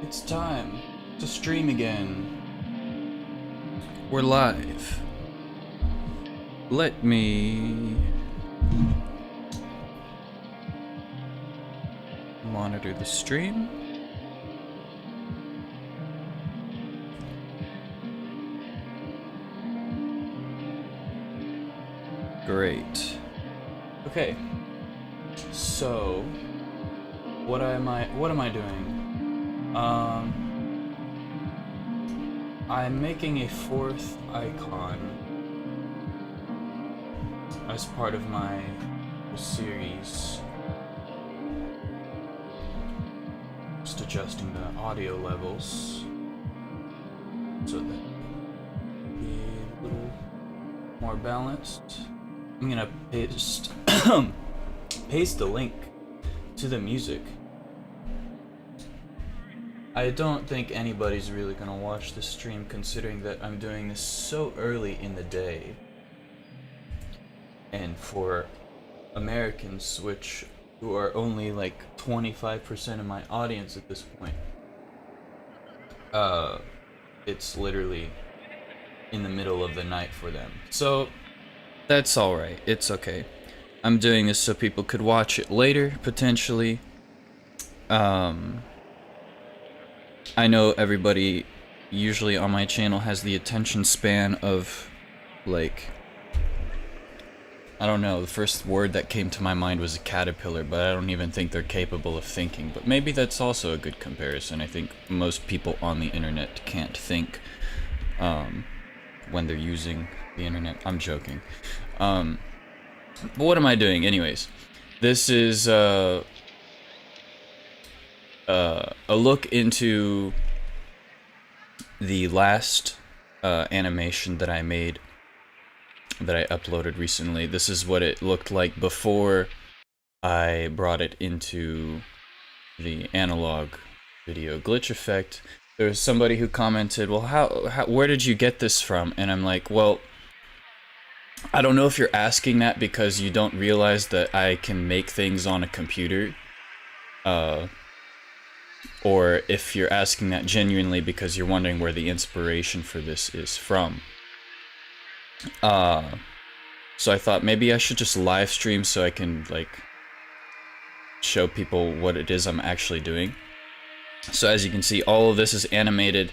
It's time to stream again. We're live. Let me monitor the stream. Great. Okay. So, what am I doing? I'm making a fourth icon as part of my series. Just adjusting the audio levels so that be a little more balanced. I'm gonna paste paste the link to the music. I don't think anybody's really gonna watch this stream considering that I'm doing this so early in the day. And for Americans, who are only like 25% of my audience at this point, it's literally in the middle of the night for them. So That's alright. It's okay. I'm doing this so people could watch it later, potentially. I know everybody usually on my channel has the attention span of, like, I don't know, the first word that came to my mind was a caterpillar, but I don't even think they're capable of thinking. But maybe that's also a good comparison. I think most people on the internet can't think when they're using the internet. I'm joking. But what am I doing? Anyways, this is a look into the last animation that I made, that I uploaded recently. This is what it looked like before I brought it into the analog video glitch effect. There was somebody who commented, well, where did you get this from? And I'm like, well, I don't know if you're asking that because you don't realize that I can make things on a computer, or if you're asking that genuinely because you're wondering where the inspiration for this is from. So I thought maybe I should just live stream so I can, like, show people what it is I'm actually doing. So as you can see, all of this is animated.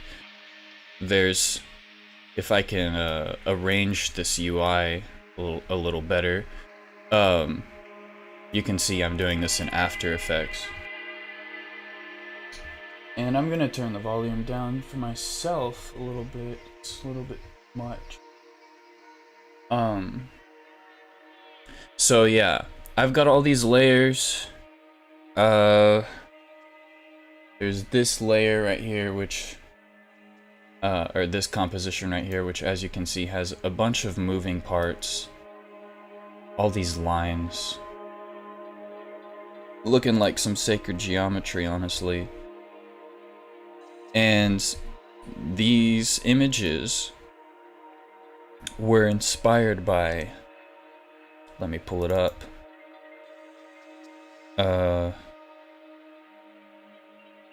There's, if I can arrange this UI a little better, you can see I'm doing this in After Effects. And I'm gonna turn the volume down for myself a little bit. It's a little bit much. So yeah, I've got all these layers. There's this layer right here, which, or this composition right here, which as you can see has a bunch of moving parts. All these lines. Looking like some sacred geometry, honestly. And these images were inspired by, let me pull it up,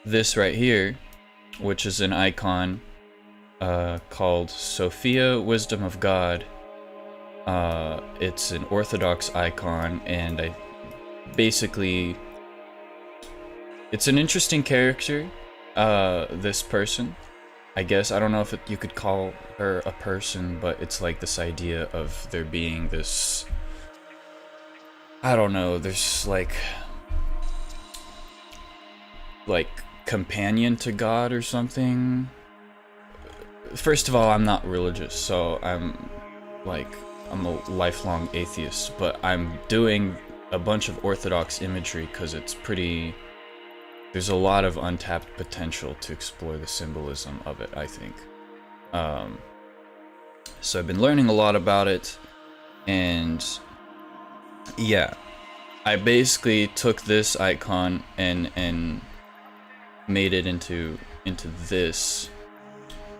this right here, which is an icon called Sophia, Wisdom of God. It's an orthodox icon, and it's an interesting character, this person. I guess, I don't know if you could call her a person, but it's like this idea of there being this, I don't know, there's like companion to God or something. First of all, I'm not religious, so I'm a lifelong atheist, but I'm doing a bunch of orthodox imagery because it's pretty, there's a lot of untapped potential to explore the symbolism of it, I think. So I've been learning a lot about it, and yeah, I basically took this icon and made it into this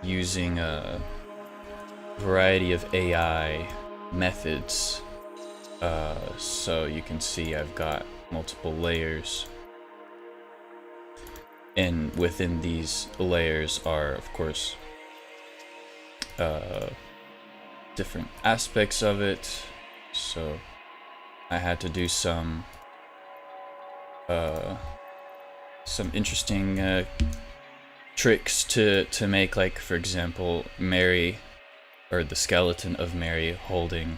using a variety of AI methods. So you can see I've got multiple layers. And within these layers are, of course, different aspects of it. So I had to do some interesting tricks to make, like, for example, Mary, or the skeleton of Mary holding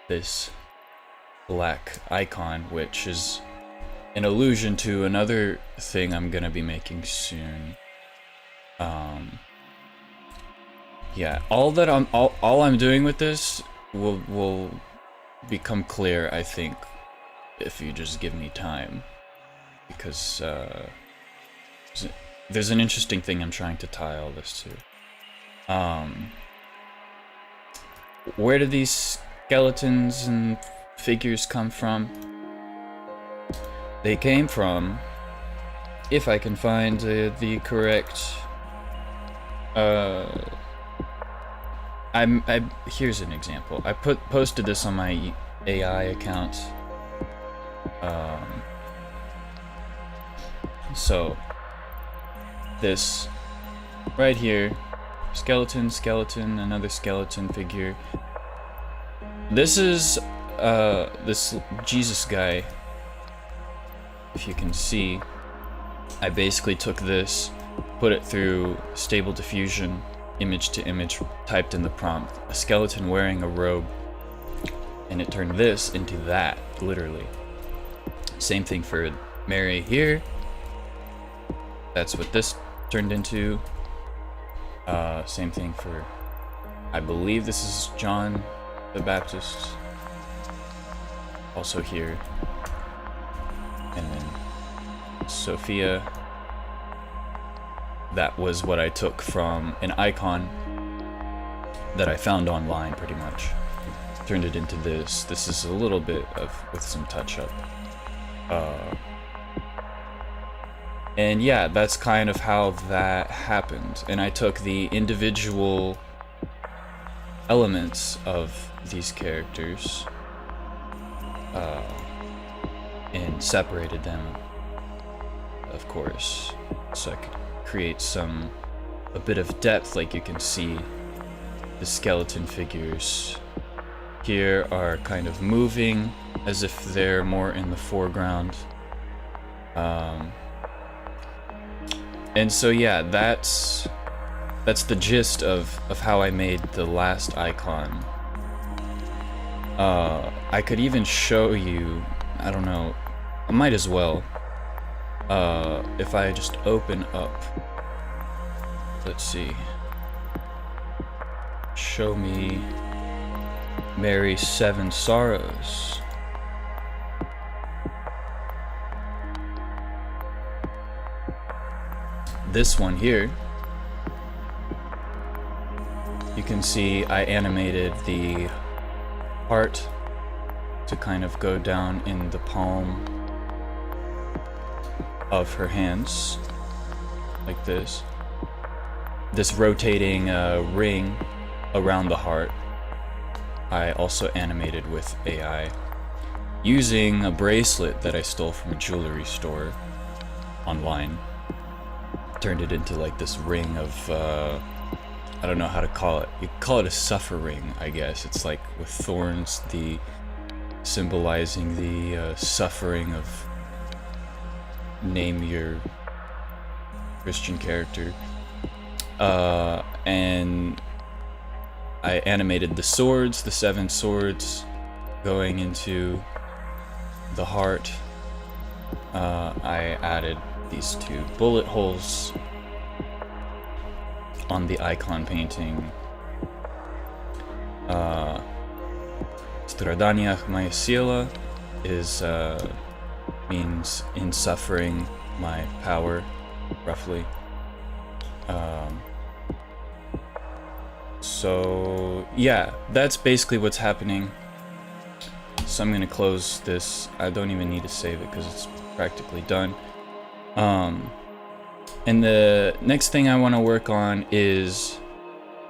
this black icon, which is an allusion to another thing I'm gonna be making soon. Yeah, all I'm doing with this will become clear, I think, if you just give me time, because there's an interesting thing I'm trying to tie all this to. Where do these skeletons and figures come from? They came from, if I can find the correct, here's an example. I posted this on my AI account. So this right here, skeleton, another skeleton figure. This is this Jesus guy. If you can see, I basically took this, put it through Stable Diffusion, image to image, typed in the prompt, a skeleton wearing a robe, and it turned this into that, literally. Same thing for Mary here. That's what this turned into. Same thing for, I believe this is John the Baptist. Also here. And then Sophia. That was what I took from an icon that I found online, pretty much. Turned it into this. This is a little bit with some touch up. And yeah, that's kind of how that happened. And I took the individual elements of these characters and separated them, of course, so I could create a bit of depth. Like, you can see the skeleton figures here are kind of moving as if they're more in the foreground. And so yeah, that's the gist of how I made the last icon. I could even show you, I don't know, I might as well, if I just open up, let's see, show me Mary's 7 Sorrows. This one here, you can see I animated the heart to kind of go down in the palm of her hands, like this. This rotating ring around the heart, I also animated with AI, using a bracelet that I stole from a jewelry store online. Turned it into like this ring of, I don't know how to call it. You call it a suffer ring, I guess. It's like with thorns, symbolizing the suffering of, name your Christian character. And I animated the swords, the 7 swords, going into the heart. I added these 2 bullet holes on the icon painting. Stradania moja sila is means in suffering my power, roughly. So yeah, that's basically what's happening. So I'm gonna close this. I don't even need to save it because it's practically done. And the next thing I want to work on is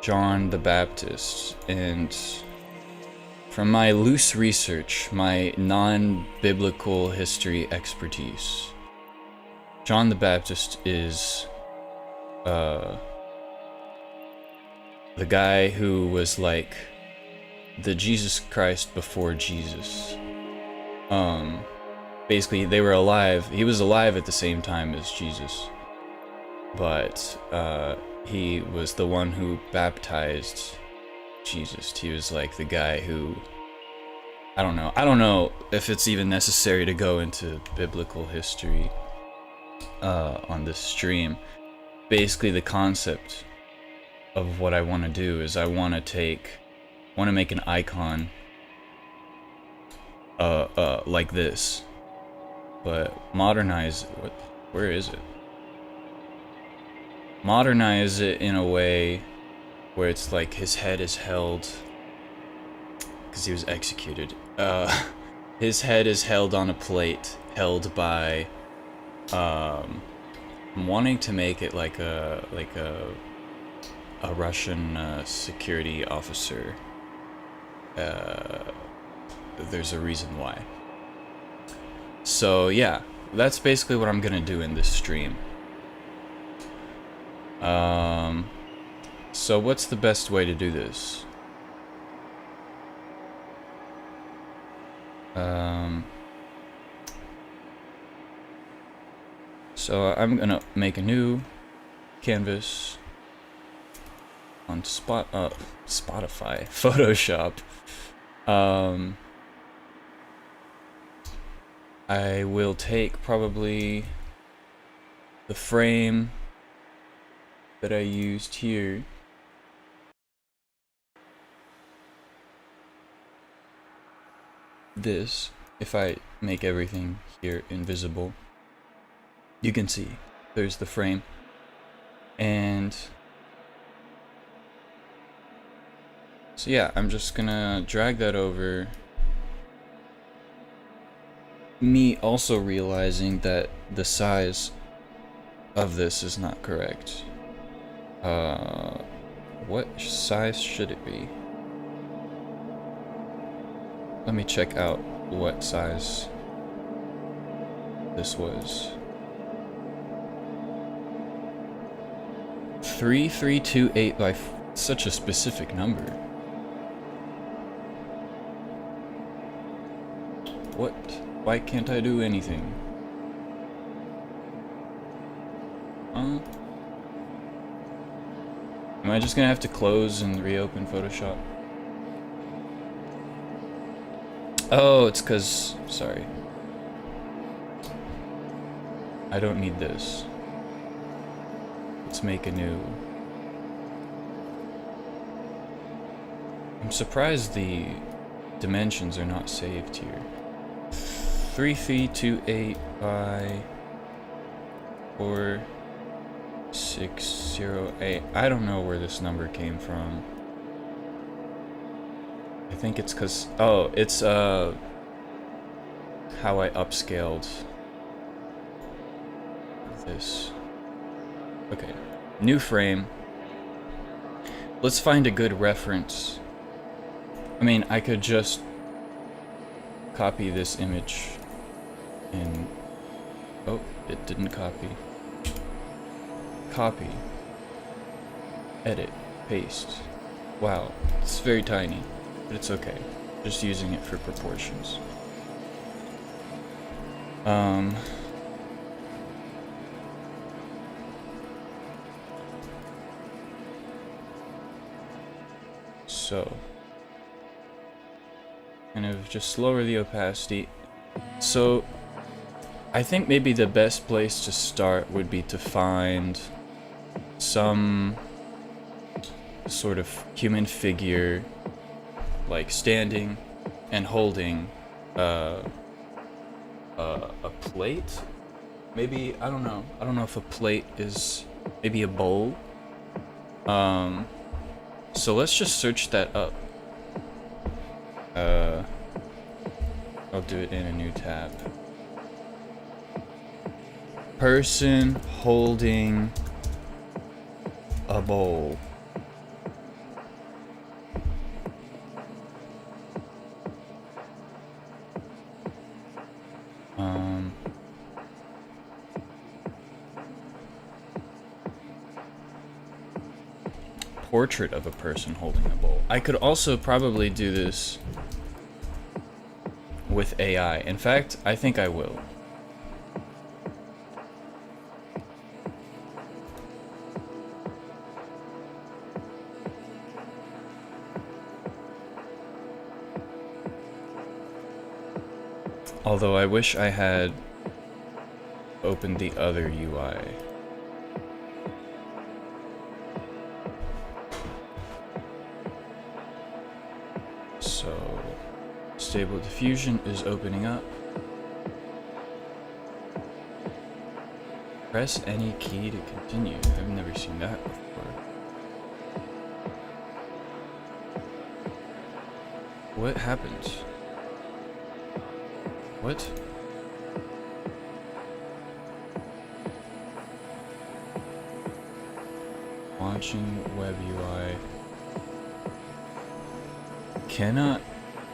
John the Baptist. And from my loose research, my non-biblical history expertise, John the Baptist is the guy who was like the Jesus Christ before Jesus. Basically they were alive. He was alive at the same time as Jesus, but he was the one who baptized Jesus. He was like the guy who, I don't know if it's even necessary to go into biblical history on this stream. Basically the concept of what I want to do is I want to make an icon like this, but modernize it. Where is it? Modernize it in a way where it's like his head is held, because he was executed. His head is held on a plate, held by, I'm wanting to make it like a Russian security officer. There's a reason why. So yeah, that's basically what I'm gonna do in this stream. So what's the best way to do this? So I'm gonna make a new canvas on Spotify, Photoshop. I will take probably the frame that I used here. This, if I make everything here invisible, you can see there's the frame, and so yeah, I'm just gonna drag that over. Me also realizing that the size of this is not correct. What size should it be? Let me check out what size this was. 3328 by such a specific number. What? Why can't I do anything? Am I just gonna have to close and reopen Photoshop? Oh, it's cause, sorry. I don't need this. Let's make a new. I'm surprised the dimensions are not saved here. 3328 by 4608. I don't know where this number came from. I think it's cause, oh, it's how I upscaled this. Okay, new frame. Let's find a good reference. I mean, I could just copy this image and, oh, it didn't copy. Copy. Edit. Paste. Wow, it's very tiny, but it's okay. Just using it for proportions. So, kind of just lower the opacity. So, I think maybe the best place to start would be to find some sort of human figure, like standing and holding a plate. Maybe, I don't know if a plate is maybe a bowl. So let's just search that up. I'll do it in a new tab. Person holding a bowl. portrait of a person holding a bowl. I could also probably do this with AI. In fact, I think I will. Although I wish I had opened the other UI. So, Stable Diffusion is opening up. Press any key to continue. I've never seen that before. What happens? What? Launching web UI. Cannot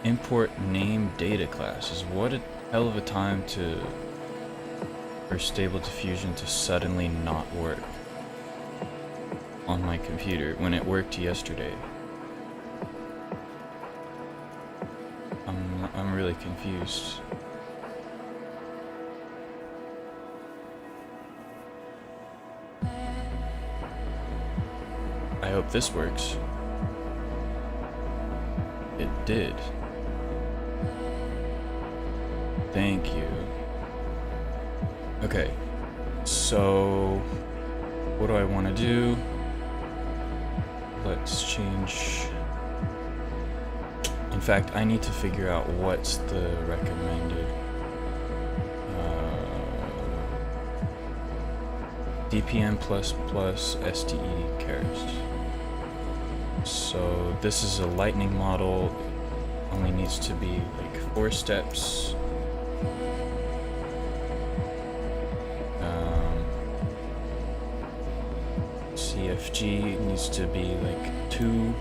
import name data classes. What a hell of a time for Stable Diffusion to suddenly not work on my computer when it worked yesterday. I'm really confused. I hope this works. It did. Thank you. Okay, so what do I want to do? Let's change. In fact, I need to figure out what's the recommended DPM++ STE characters. So this is a lightning model. Only needs to be like 4 steps. CFG needs to be like 2.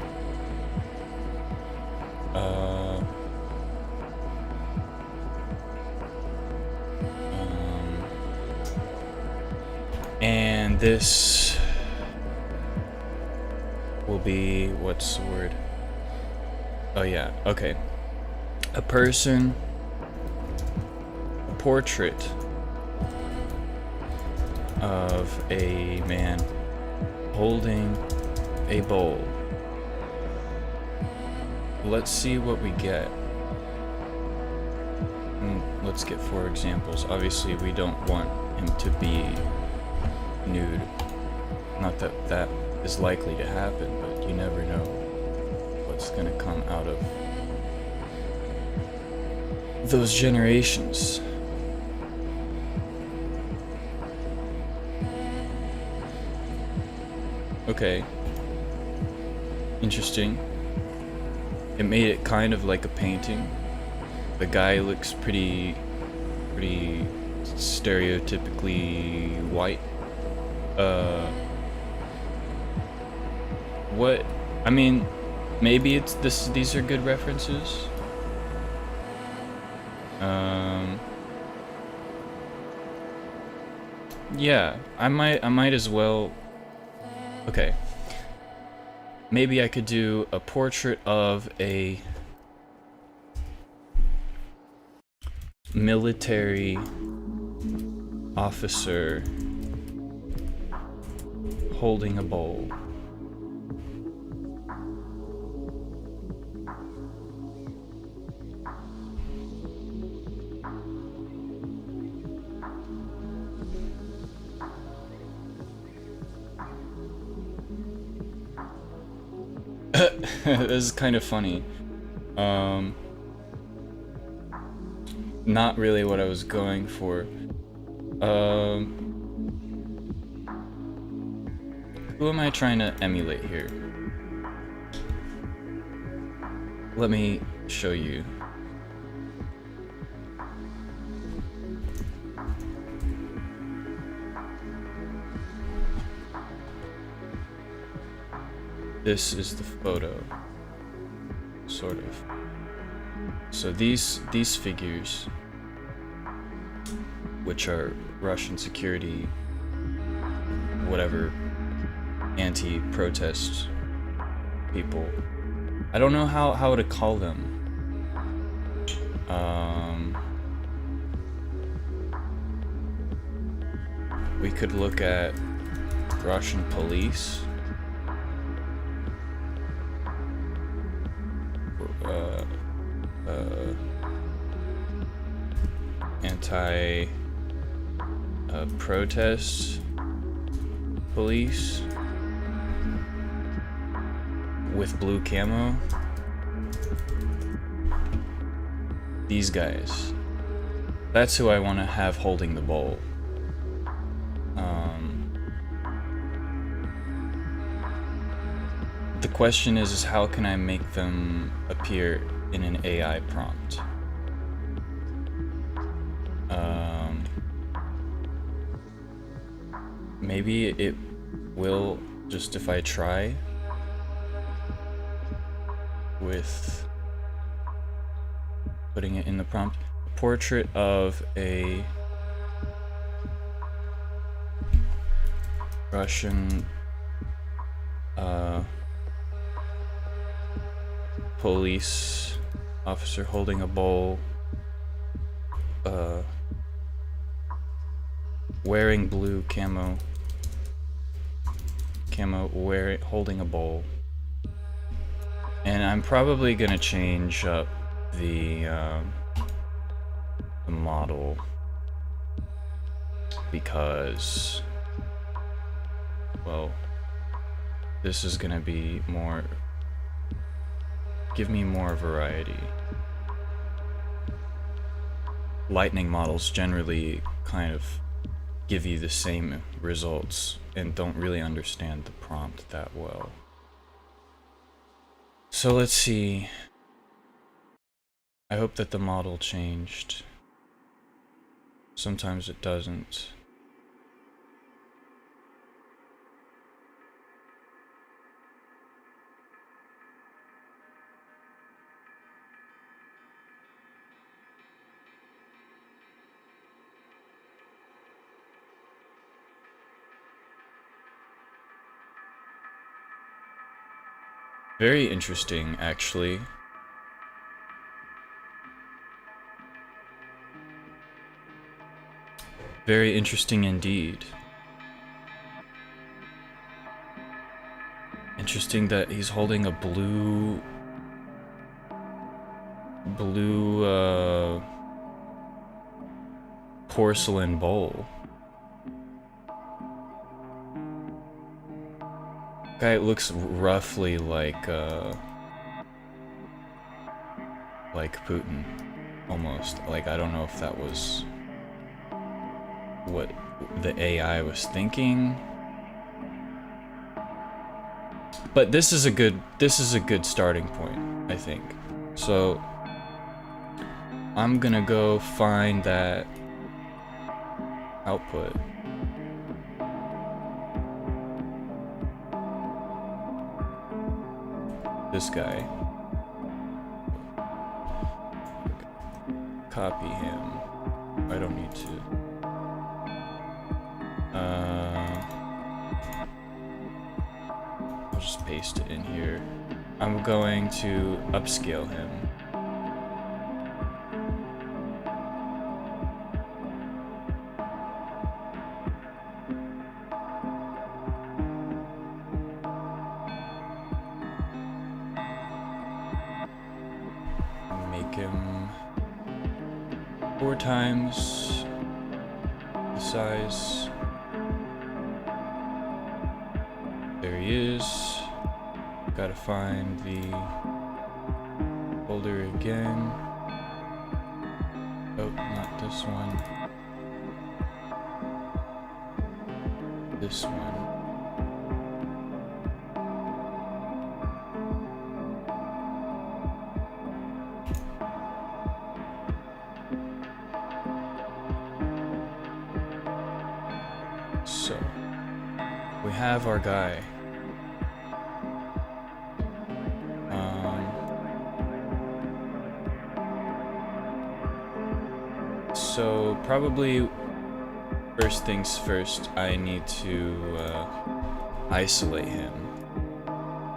And this will be, what's the word? Oh yeah, okay. A person, a portrait of a man holding a bowl. Let's see what we get. Let's get 4 examples. Obviously, we don't want him to be nude. Not that that is likely to happen, but you never know what's gonna come out of those generations. Okay. Interesting. It made it kind of like a painting. The guy looks pretty stereotypically white. What? I mean, maybe it's this. These are good references. Yeah, I might as well. Okay. Maybe I could do a portrait of a military officer holding a bowl. This is kind of funny. Not really what I was going for. Who am I trying to emulate here? Let me show you. This is the photo, sort of. So these figures, which are Russian security, whatever, anti-protest people. I don't know how to call them. We could look at Russian police. Anti-protest police with blue camo. These guys. That's who I want to have holding the bowl. The question is how can I make them appear in an AI prompt? Maybe it will, just if I try with putting it in the prompt. A portrait of a Russian police officer holding a bowl, wearing blue camo, holding a bowl. And I'm probably gonna change up the model because, well, this is gonna be more, give me more variety. Lightning models generally kind of give you the same results and don't really understand the prompt that well. So let's see. I hope that the model changed. Sometimes it doesn't. Very interesting, actually. Very interesting indeed. Interesting that he's holding a blue porcelain bowl. Guy looks roughly like Putin, almost. Like, I don't know if that was what the AI was thinking, but this is a good starting point, I think. So I'm gonna go find that output. This guy. Copy him. I don't need to. I'll just paste it in here. I'm going to upscale him. Make him 4 times the size. There he is. Gotta find the folder again. Oh, not this one. This one. So, we have our guy. So probably first things first, I need to isolate him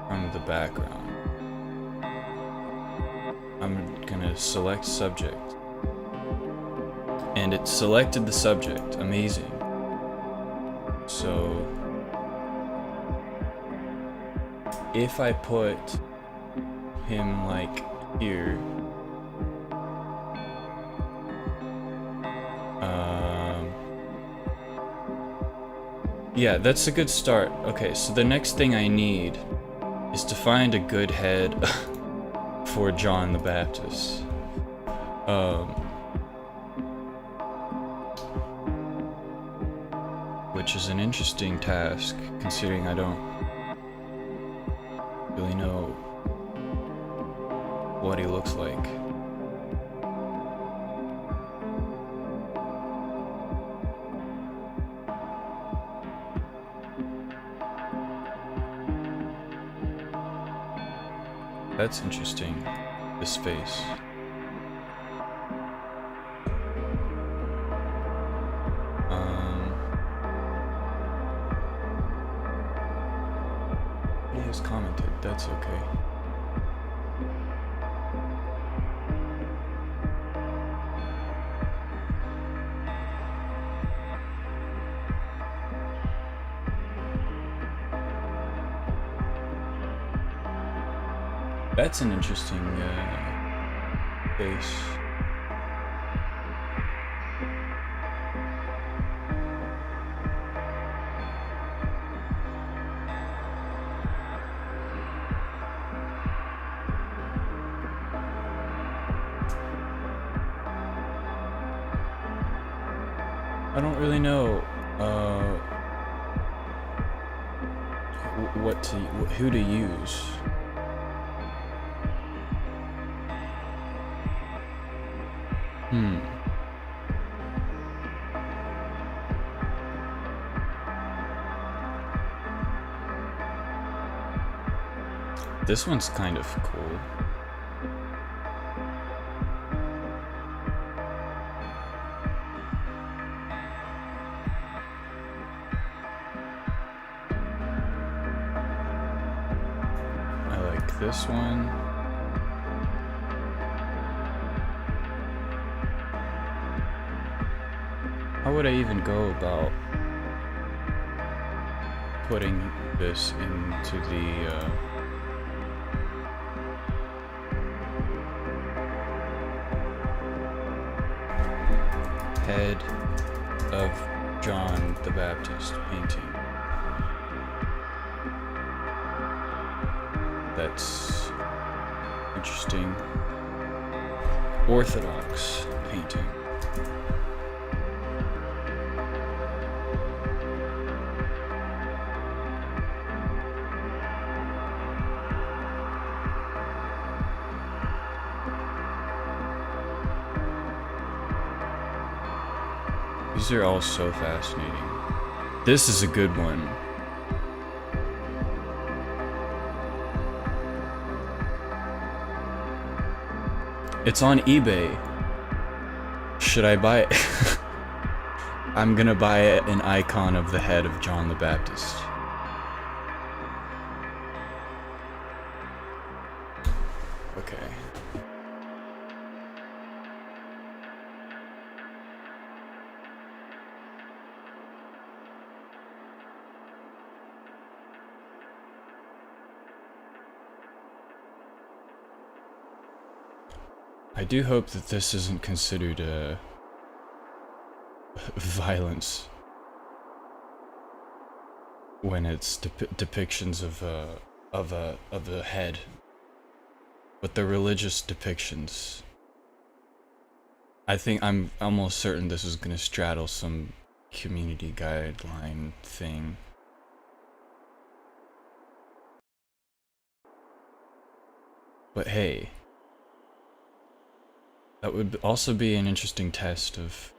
from the background. I'm gonna select subject. And it selected the subject. Amazing. So if I put him like here, yeah, that's a good start. Okay, so the next thing I need is to find a good head for John the Baptist. Which is an interesting task, considering I don't really know what he looks like. That's interesting, this face. He has commented, that's okay. That's an interesting face. I don't really know who to use. This one's kind of cool. I like this one. How would I even go about putting this into the head of John the Baptist painting? That's interesting. Orthodox painting. These are all so fascinating. This is a good one. It's on eBay. Should I buy it? I'm gonna buy an icon of the head of John the Baptist. Okay. I do hope that this isn't considered violence when it's depictions of a head, but the religious depictions. I think I'm almost certain this is gonna straddle some community guideline thing. But hey, that would also be an interesting test of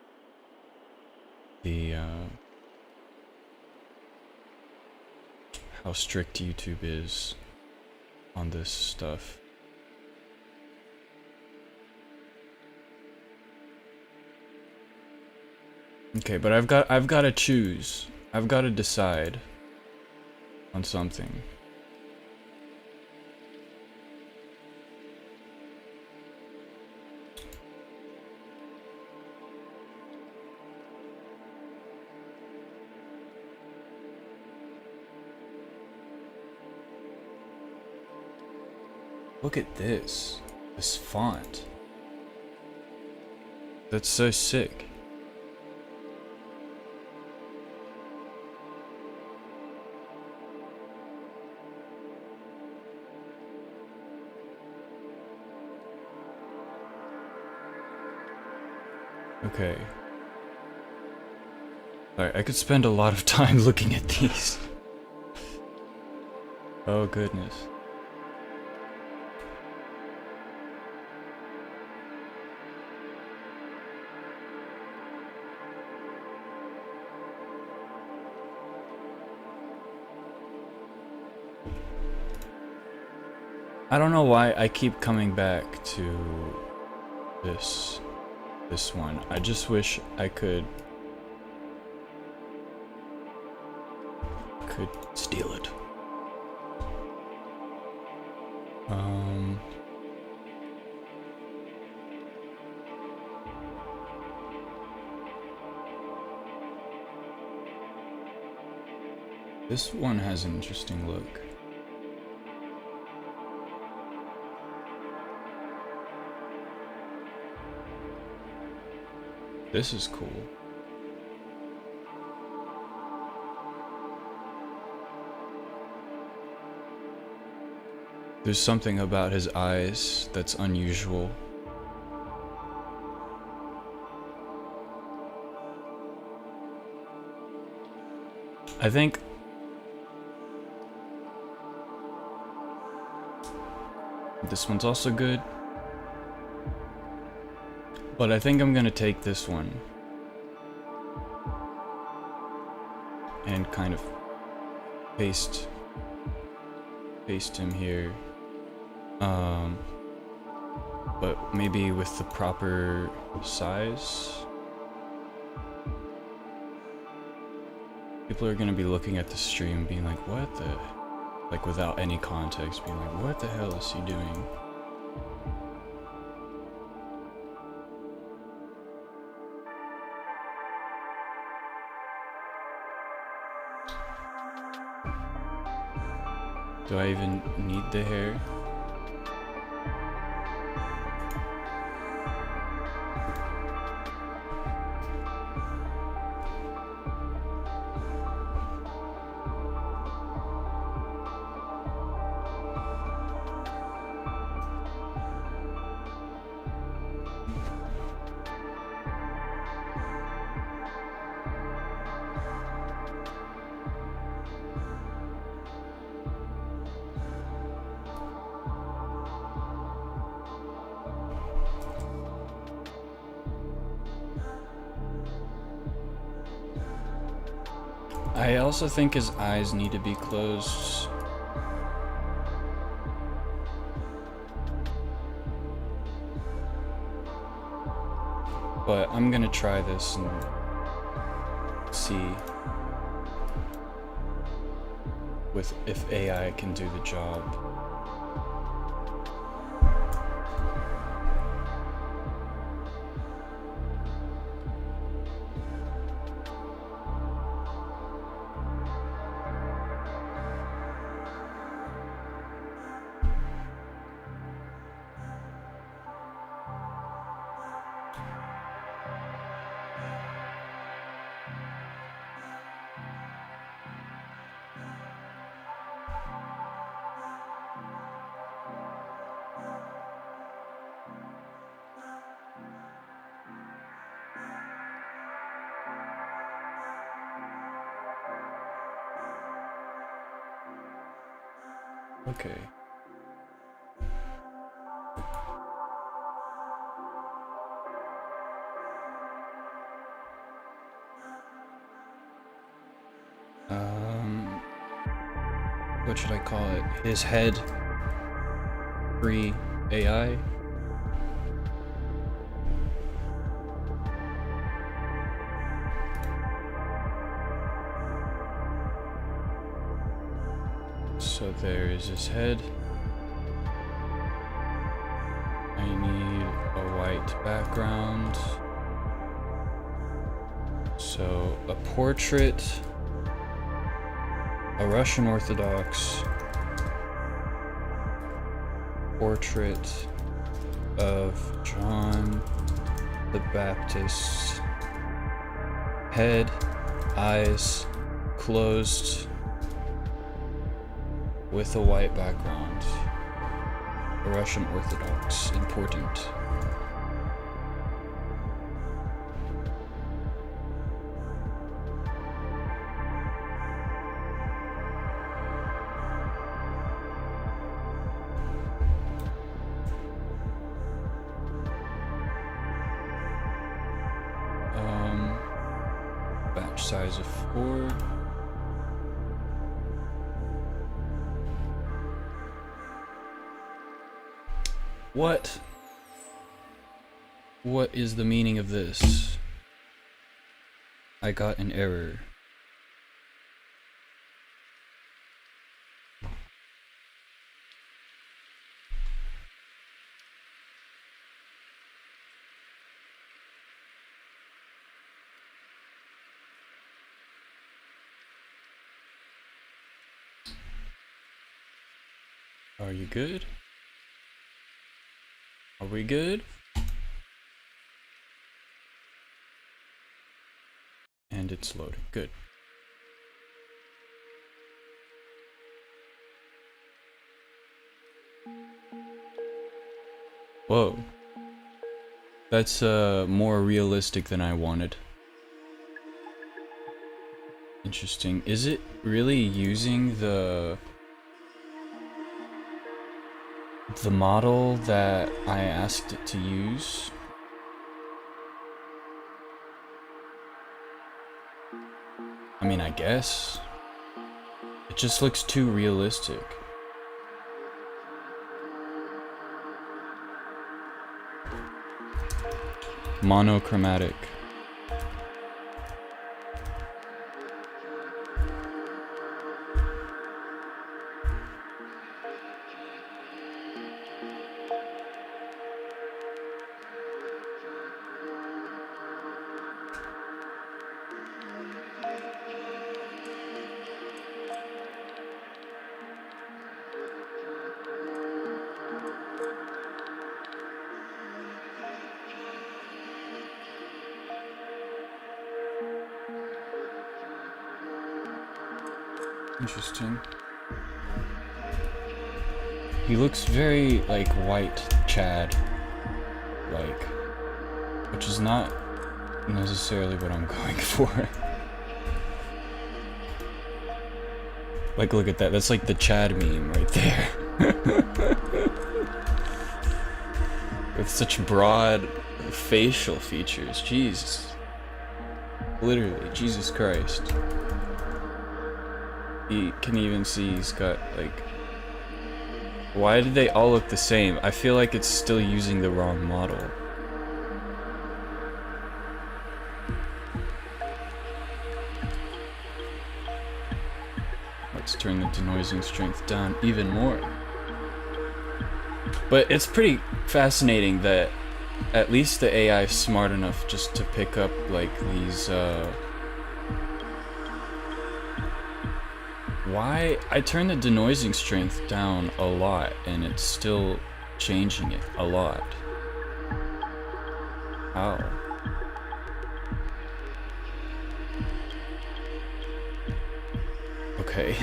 the how strict YouTube is on this stuff. Okay, but I've got to choose. I've got to decide on something. Look at this. This font. That's so sick. Okay. Alright, I could spend a lot of time looking at these. Oh goodness. I don't know why I keep coming back to this one. I just wish I could steal it. This one has an interesting look. This is cool. There's something about his eyes that's unusual. I think this one's also good. But I think I'm gonna take this one and kind of paste him here. But maybe with the proper size. People are gonna be looking at the stream being like, what the? Like without any context, being like, what the hell is he doing? Do I even need the hair? I also think his eyes need to be closed. But I'm gonna try this and see if AI can do the job. Okay. What should I call it? His head free AI? So there is his head. I need a white background. So a portrait, a Russian Orthodox, Portrait of John the Baptist. Head, eyes closed with a white background. A Russian Orthodox. Important. Batch size of 4. What? What is the meaning of this? I got an error. Are you good? Are we good? And it's loading. Good. Whoa. That's more realistic than I wanted. Interesting. Is it really using the model that I asked it to use? I mean, I guess. It just looks too realistic. Monochromatic. Interesting. He looks very like white Chad, like, which is not necessarily what I'm going for. Like, look at that. That's like the Chad meme right there. With such broad facial features. Jesus. Literally, Jesus Christ. You can even see he's got, like... Why did they all look the same? I feel like it's still using the wrong model. Let's turn the denoising strength down even more. But it's pretty fascinating that at least the AI is smart enough just to pick up, like, these, Why? I turned the denoising strength down a lot, and it's still changing it a lot. How? Okay.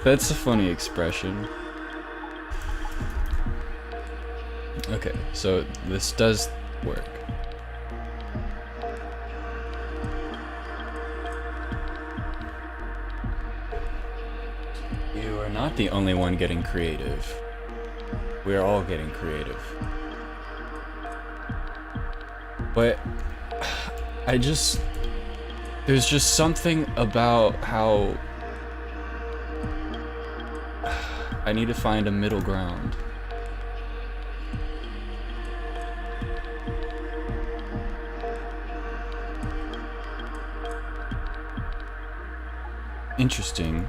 That's a funny expression. Okay, so this does work. You are not the only one getting creative. We're all getting creative. But there's just something about how I need to find a middle ground. Interesting.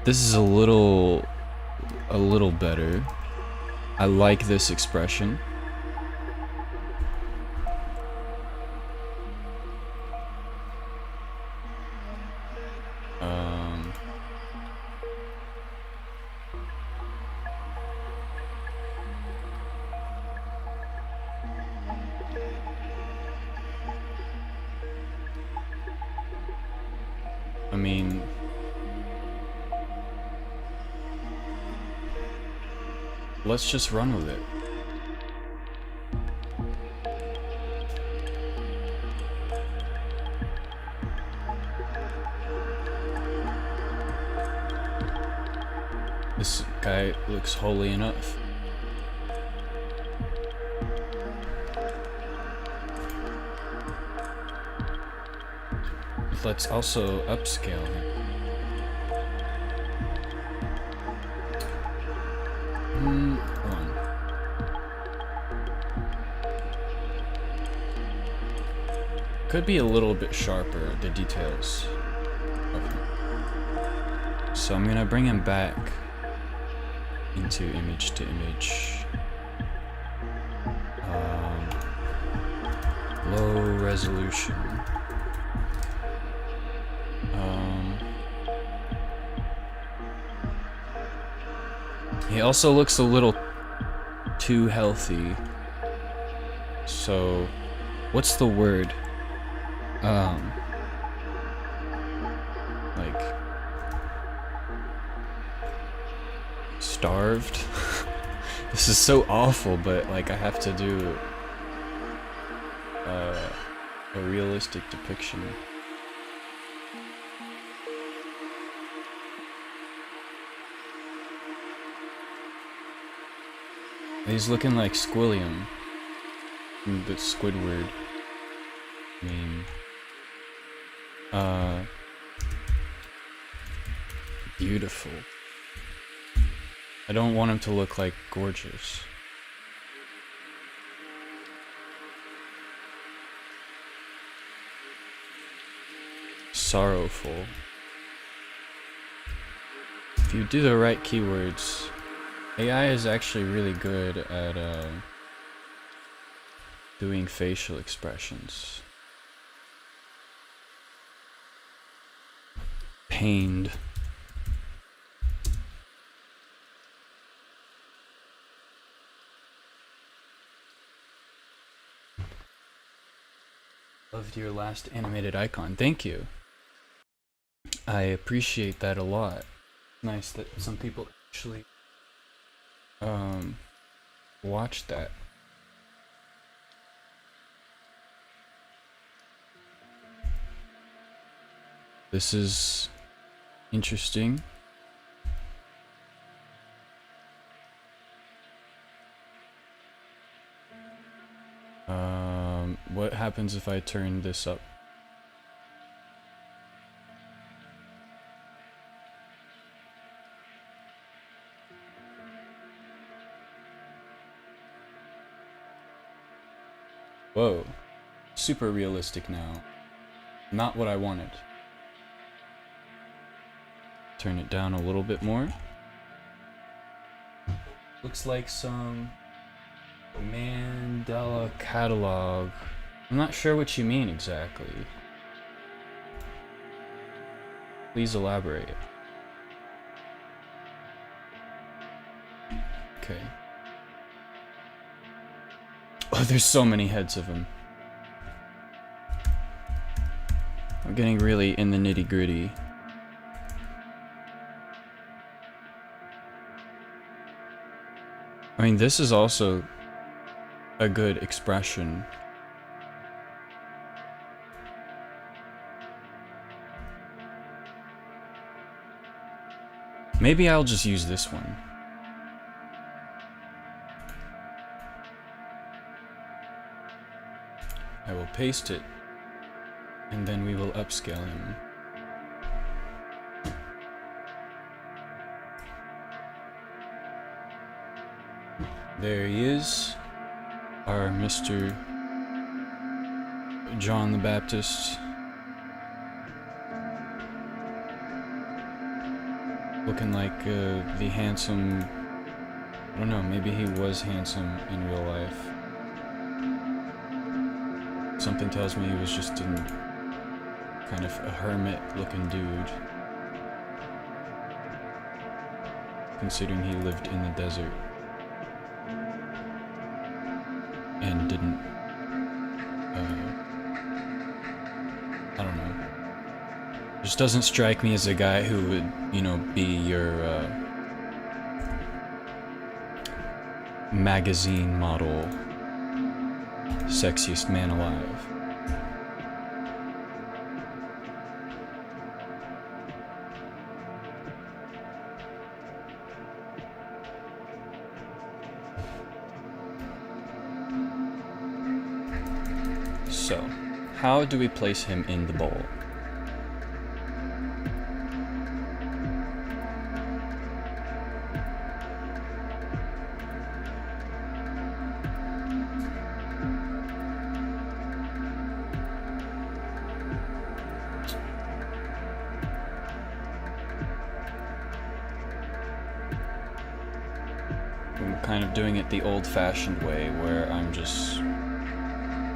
This is a little better. I like this expression. I mean, let's just run with it. This guy looks holy enough. Let's also upscale him. Hold on. Could be a little bit sharper, the details of him. So I'm gonna bring him back into image to image. Low resolution. He also looks a little too healthy. So, what's the word? Like starved? This is so awful, but like I have to do a realistic depiction. He's looking like Squilliam from the Squidward meme. Beautiful. I don't want him to look like gorgeous. Sorrowful. If you do the right keywords, AI is actually really good at doing facial expressions. Pained. Loved your last animated icon. Thank you. I appreciate that a lot. Nice that some people actually watch that. This is interesting. What happens if I turn this up? Whoa, super realistic now. Not what I wanted. Turn it down a little bit more. Looks like some Mandela catalog. I'm not sure what you mean exactly. Please elaborate. Okay. Oh, there's so many heads of them. I'm getting really in the nitty-gritty. I mean, this is also a good expression. Maybe I'll just use this one. I will paste it, and then we will upscale him. There he is, our Mr. John the Baptist. Looking like the handsome, I don't know, maybe he was handsome in real life. Something tells me he was just kind of a hermit looking dude. Considering he lived in the desert. And didn't, I don't know. Just doesn't strike me as a guy who would, you know, be your magazine model, sexiest man alive. So, how do we place him in the bowl? I'm kind of doing it the old-fashioned way, where I'm just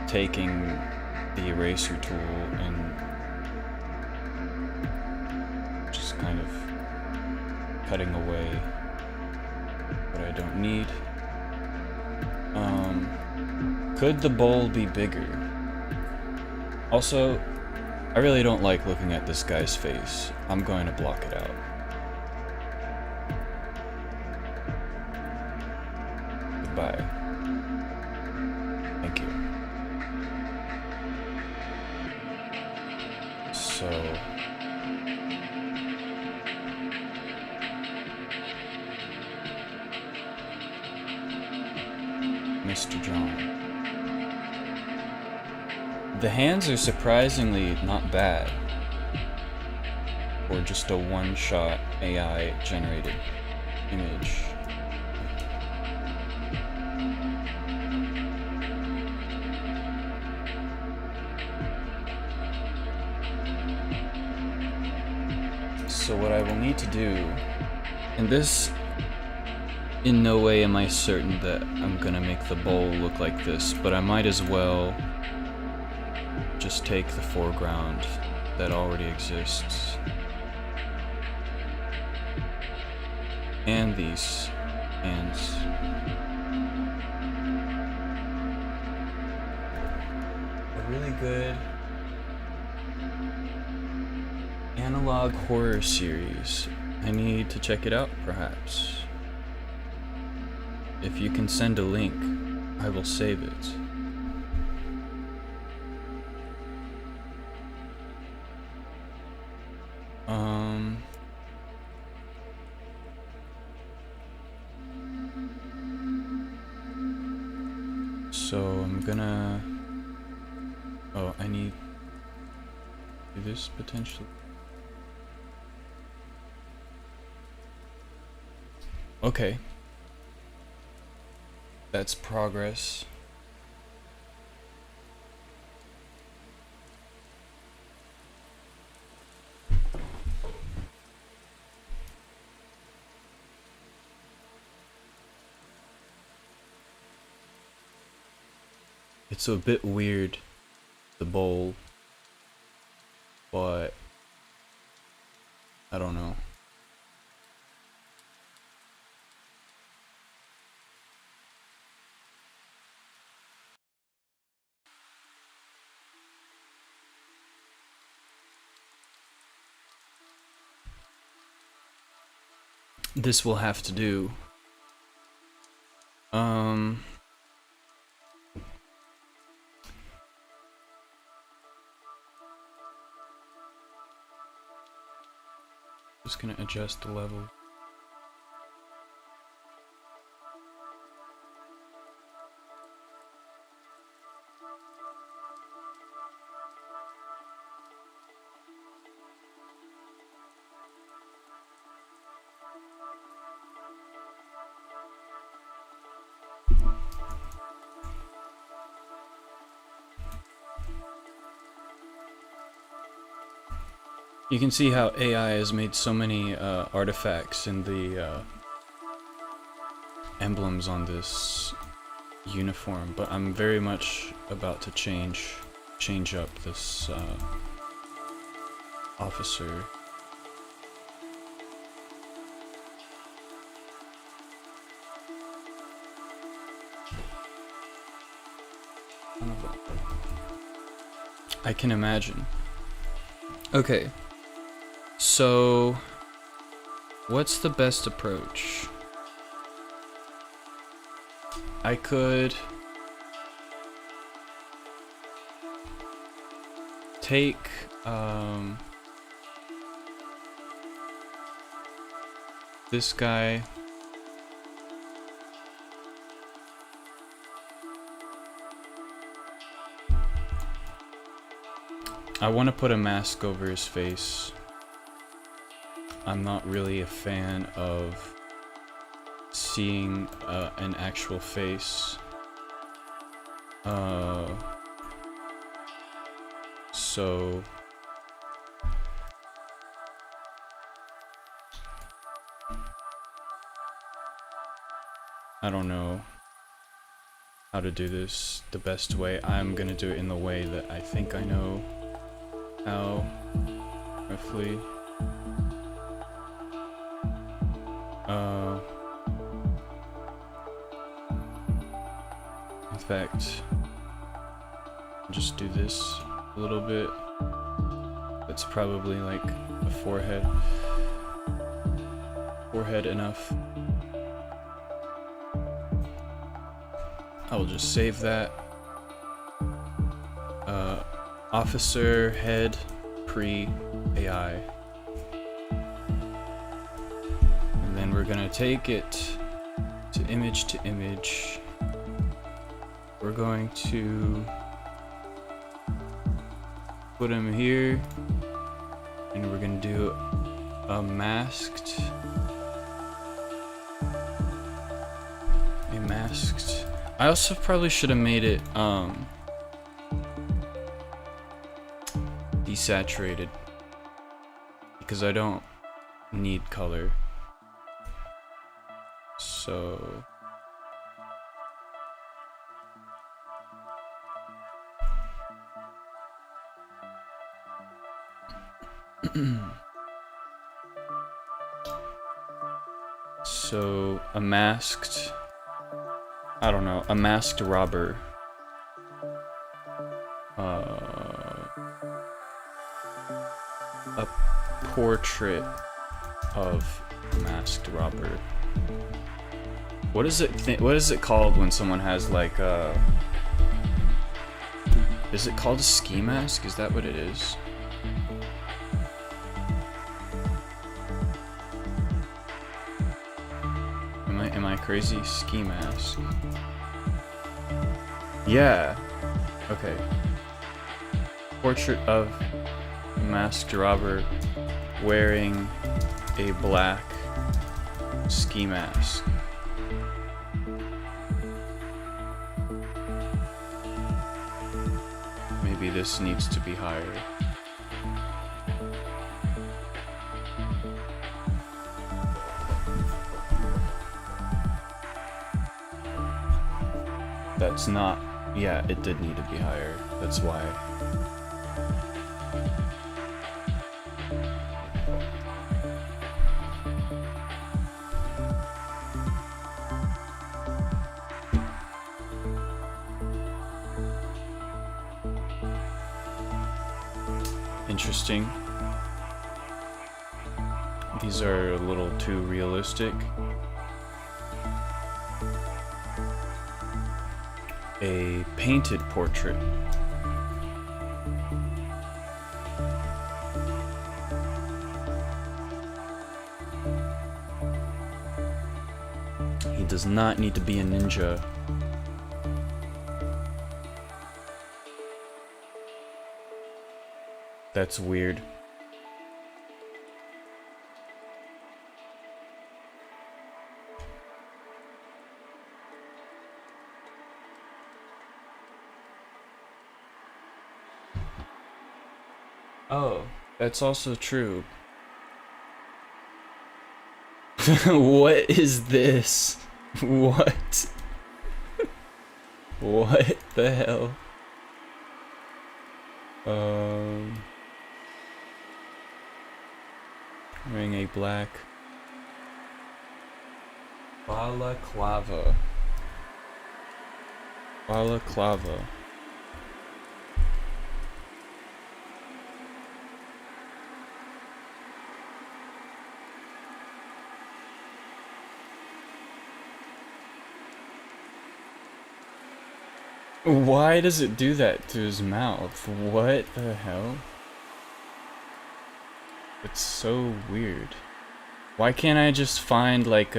taking the eraser tool and just kind of cutting away what I don't need. Could the bowl be bigger? Also, I really don't like looking at this guy's face. I'm going to block it out. Goodbye. Thank you. So... Mr. John. The hands are surprisingly not bad for just a one-shot AI generated image. So what I will need to do, and this, in no way am I certain that I'm gonna make the bowl look like this, but I might as well just take the foreground that already exists and these hands. A really good analog horror series. I need to check it out, perhaps. If you can send a link, I will save it. So I'm gonna... Oh, I need this potentially. Okay. That's progress. It's a bit weird, the bowl, but I don't know. This will have to do. Just gonna adjust the level. You can see how AI has made so many artifacts in the emblems on this uniform, but I'm very much about to change up this officer. I can imagine. Okay. So, what's the best approach? I could take this guy. I want to put a mask over his face. I'm not really a fan of seeing an actual face. So I don't know how to do this the best way. I'm gonna do it in the way that I think I know how, roughly. In fact, just do this a little bit. That's probably like a forehead enough. I will just save that. Officer head pre-AI. And then we're gonna take it to image. We're going to put him here, and we're gonna do a masked. I also probably should have made it desaturated, because I don't need color. So so a masked robber. A portrait of a masked robber. What is it called when someone has like is it called a ski mask? Is that what it is? Am I crazy? Ski mask. Yeah. Okay. Portrait of a masked robber wearing a black ski mask. Maybe this needs to be higher. That's not... Yeah, it did need to be higher. That's why. Interesting. These are a little too realistic. A painted portrait. He does not need to be a ninja. That's weird. Oh, that's also true. What is this? What? What the hell? Wearing a black balaclava. Balaclava. Why does it do that to his mouth? What the hell? It's so weird. Why can't I just find like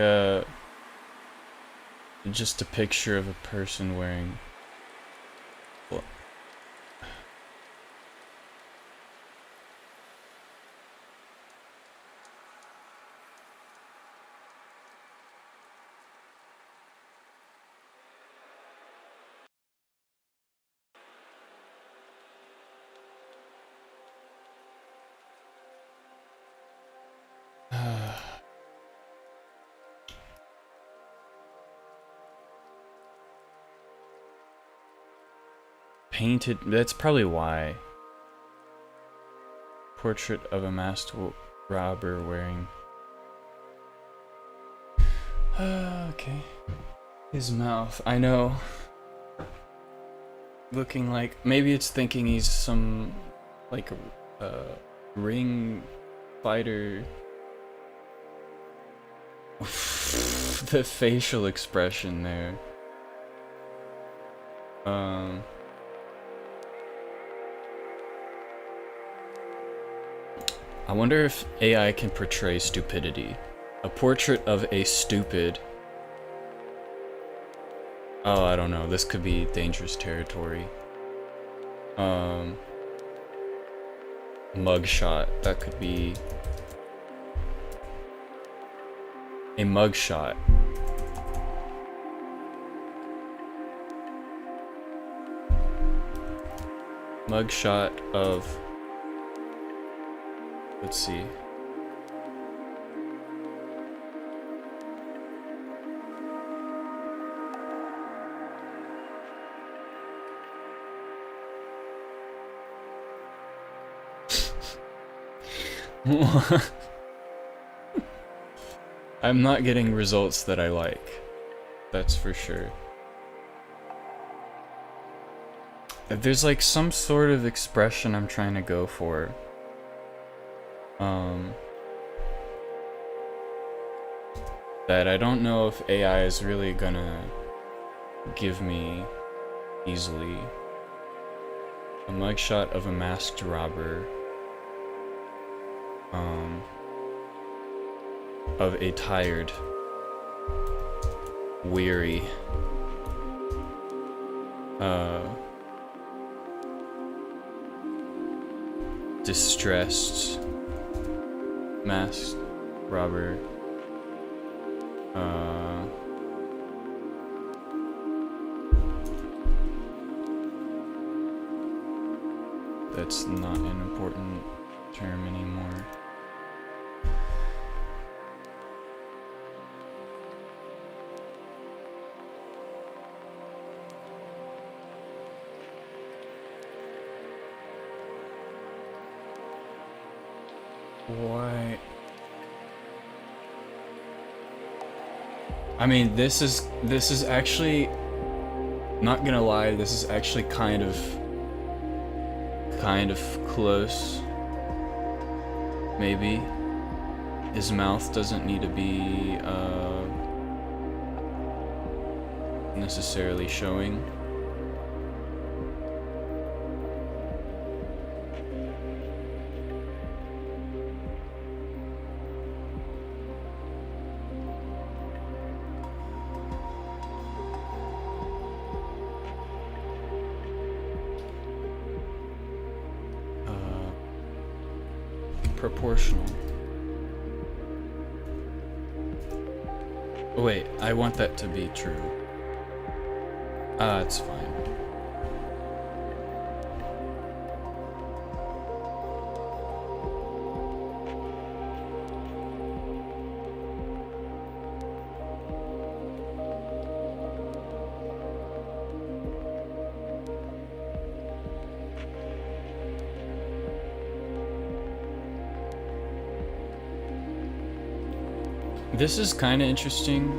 just a picture of a person wearing... Well, painted... That's probably why. Portrait of a masked robber wearing... okay. His mouth, I know. Looking like... Maybe it's thinking he's some... like a ring fighter. The facial expression there. I wonder if AI can portray stupidity. A portrait of a stupid... Oh, I don't know. This could be dangerous territory. Mugshot. That could be... a mugshot. Mugshot of... Let's see. I'm not getting results that I like. That's for sure. There's like some sort of expression I'm trying to go for. That I don't know if AI is really gonna give me easily. A mugshot of a masked robber. Of a tired, weary, distressed, masked robber. That's not an important term anymore. Why? I mean, this is actually, not gonna lie, this is actually kind of close. Maybe his mouth doesn't need to be necessarily showing. Proportional. Oh, wait, I want that to be true. It's fine. This is kind of interesting.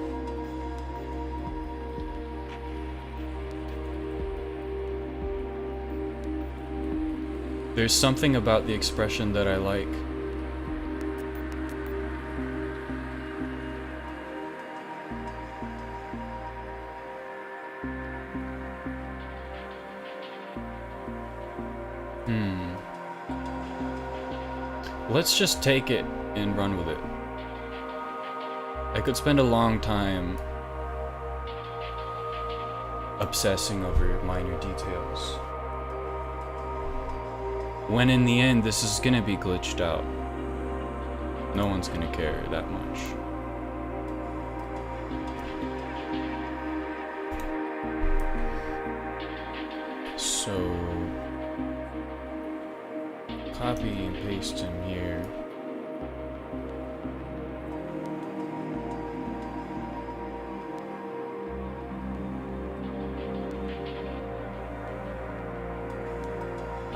There's something about the expression that I like. Let's just take it and run with it. I could spend a long time obsessing over minor details, when in the end this is gonna be glitched out. No one's gonna care that much. So copy and paste him here.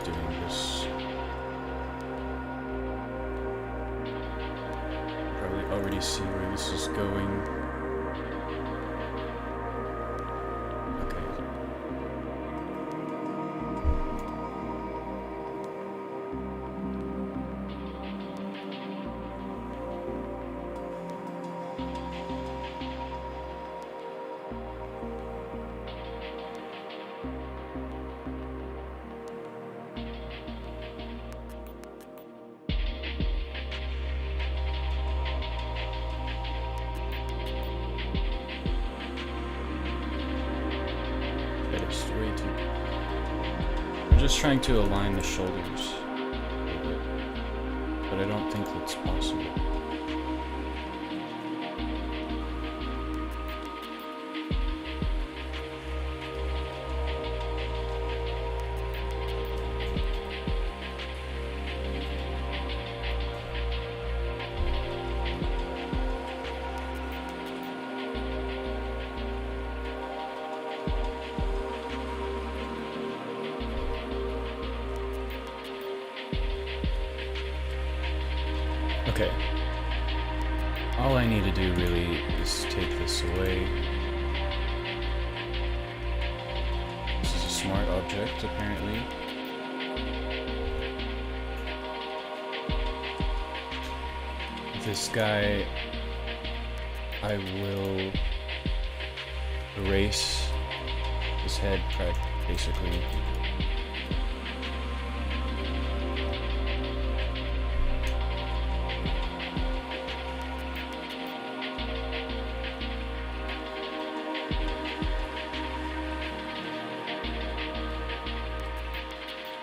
Doing this. Probably already see where this is going. Okay. That is way too. I'm just trying to align the shoulders a little bit, but I don't think that's possible. Okay. All I need to do really is take this away. This is a smart object, apparently. This guy, I will erase his head, basically.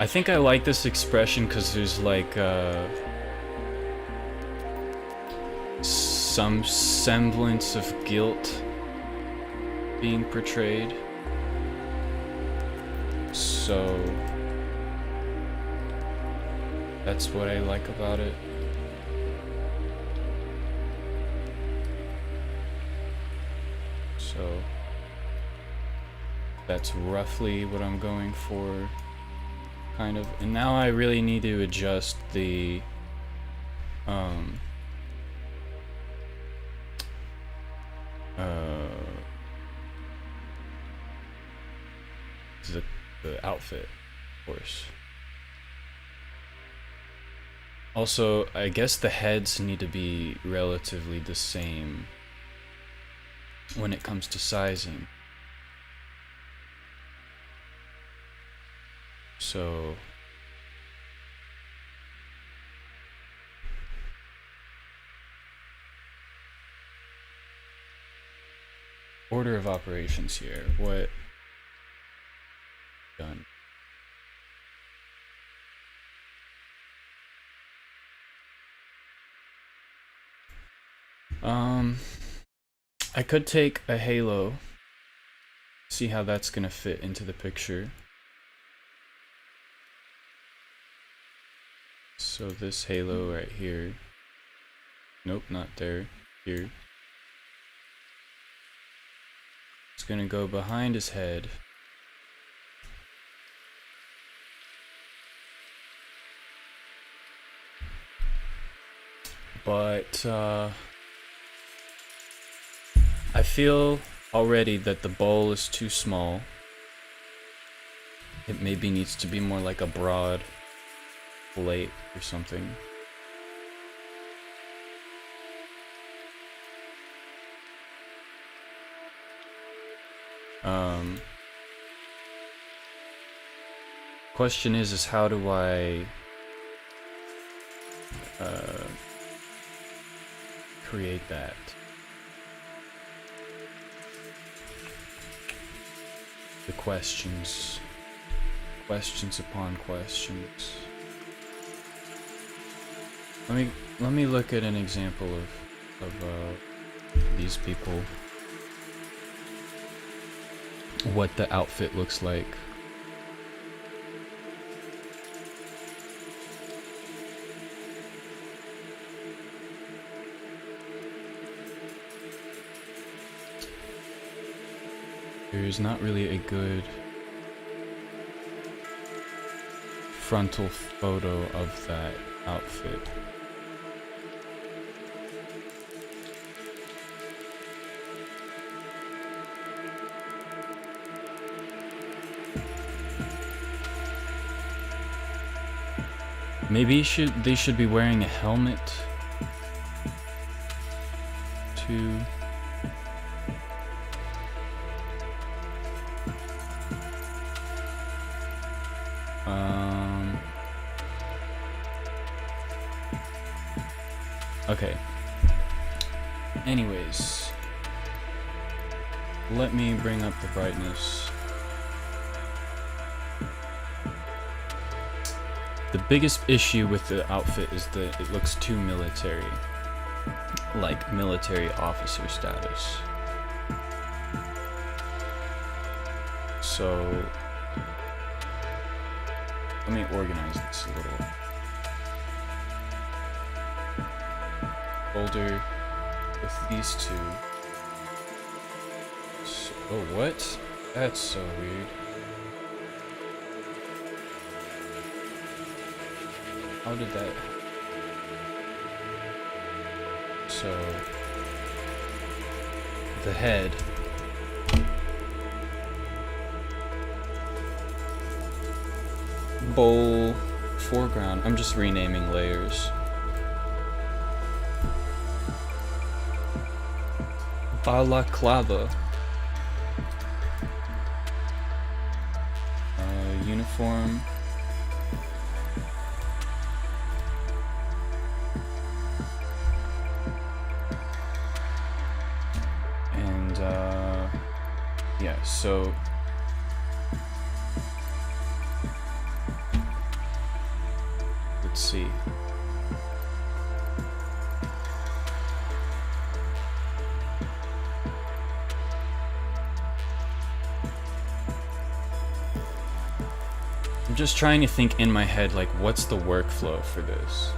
I think I like this expression because there's like some semblance of guilt being portrayed. So that's what I like about it. So that's roughly what I'm going for. Kind of, and now I really need to adjust the the outfit, of course. Also, I guess the heads need to be relatively the same when it comes to sizing. So order of operations here. What done? I could take a halo, see how that's gonna fit into the picture. So this halo right here. Nope, not there. Here. It's gonna go behind his head. But I feel already that the bowl is too small. It maybe needs to be more like a broad plate or something. question is how do I create that? The questions upon questions. Let me look at an example of these people. What the outfit looks like. There's not really a good frontal photo of that outfit. Maybe they should be wearing a helmet too. Okay. Anyways, let me bring up the brightness. The biggest issue with the outfit is that it looks too military, like military officer status. So, let me organize this a little. Folder with these two. So, oh, what? That's so weird. How did that? So, the head. Bowl, foreground. I'm just renaming layers. Balaclava. Uniform. And yeah, so let's see. I'm just trying to think in my head, like, what's the workflow for this?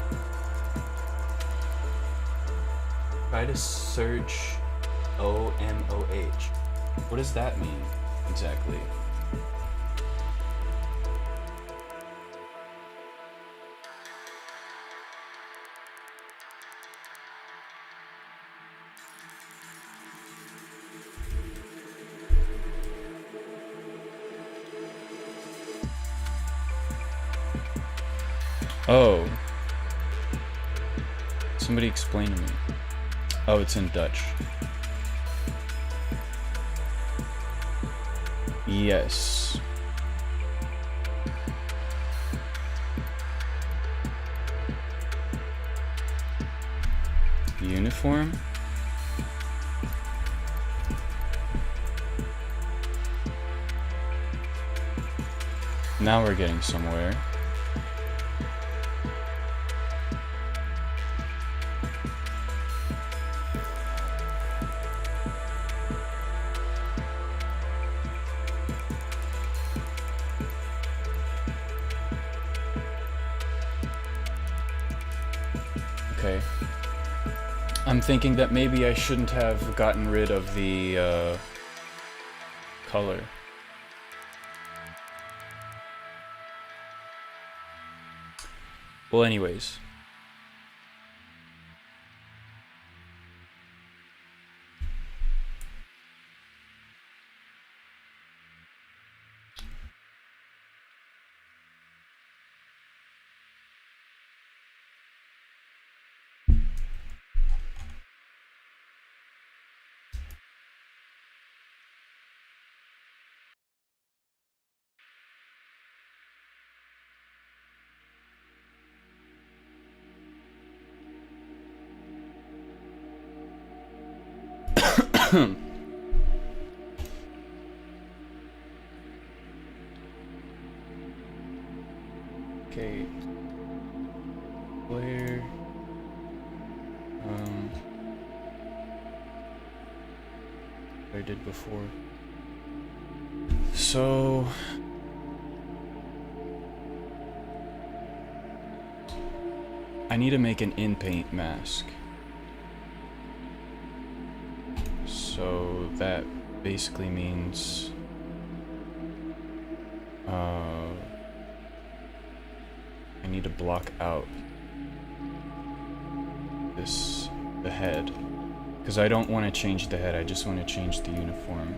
Try to search OMOH. What does that mean exactly? Oh. Somebody explain to me. Oh, it's in Dutch. Yes. Uniform? Now we're getting somewhere. Okay. I'm thinking that maybe I shouldn't have gotten rid of the color. Well, anyways. Okay. Where? What I did before. So I need to make an in-paint mask. So that basically means I need to block out the head, because I don't want to change the head, I just want to change the uniform.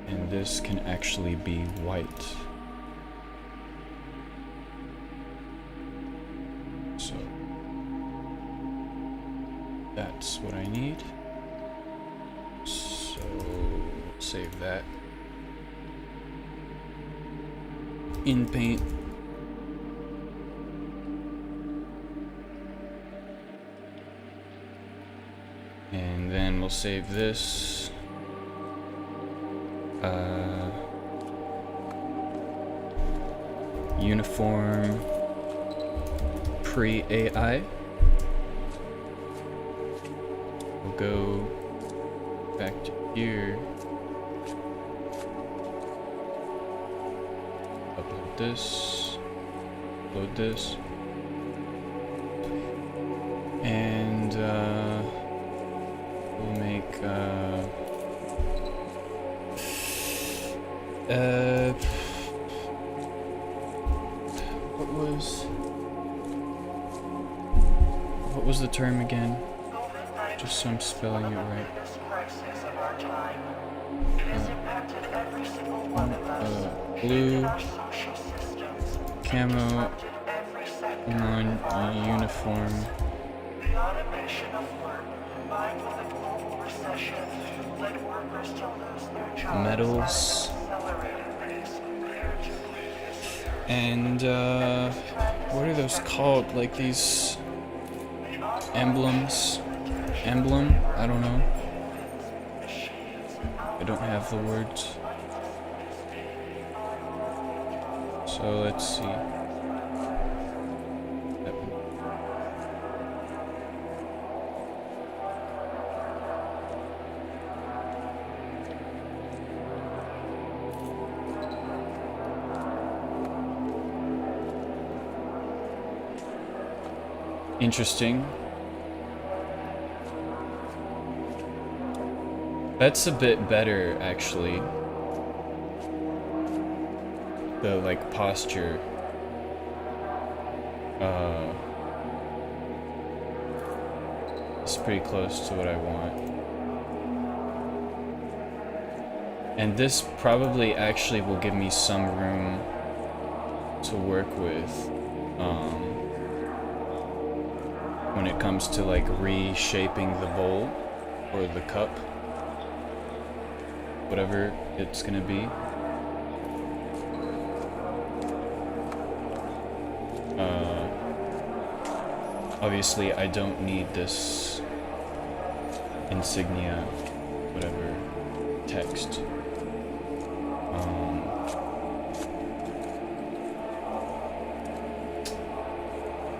And this can actually be white. So that's what I need. So save that. In paint. And then we'll save this. Uniform pre-AI. We'll go back to here. Upload this. Load this. And we'll make what was the term again? Just so I'm spelling it right. Blue camo on uniform. Metals. And what are those called? Like these emblems? Emblem? I don't know. I don't have the words. So let's see. Interesting. That's a bit better, actually. The, like, posture. It's pretty close to what I want. And this probably actually will give me some room to work with, when it comes to, like, reshaping the bowl or the cup. Whatever it's gonna be. Obviously, I don't need this insignia, whatever, text.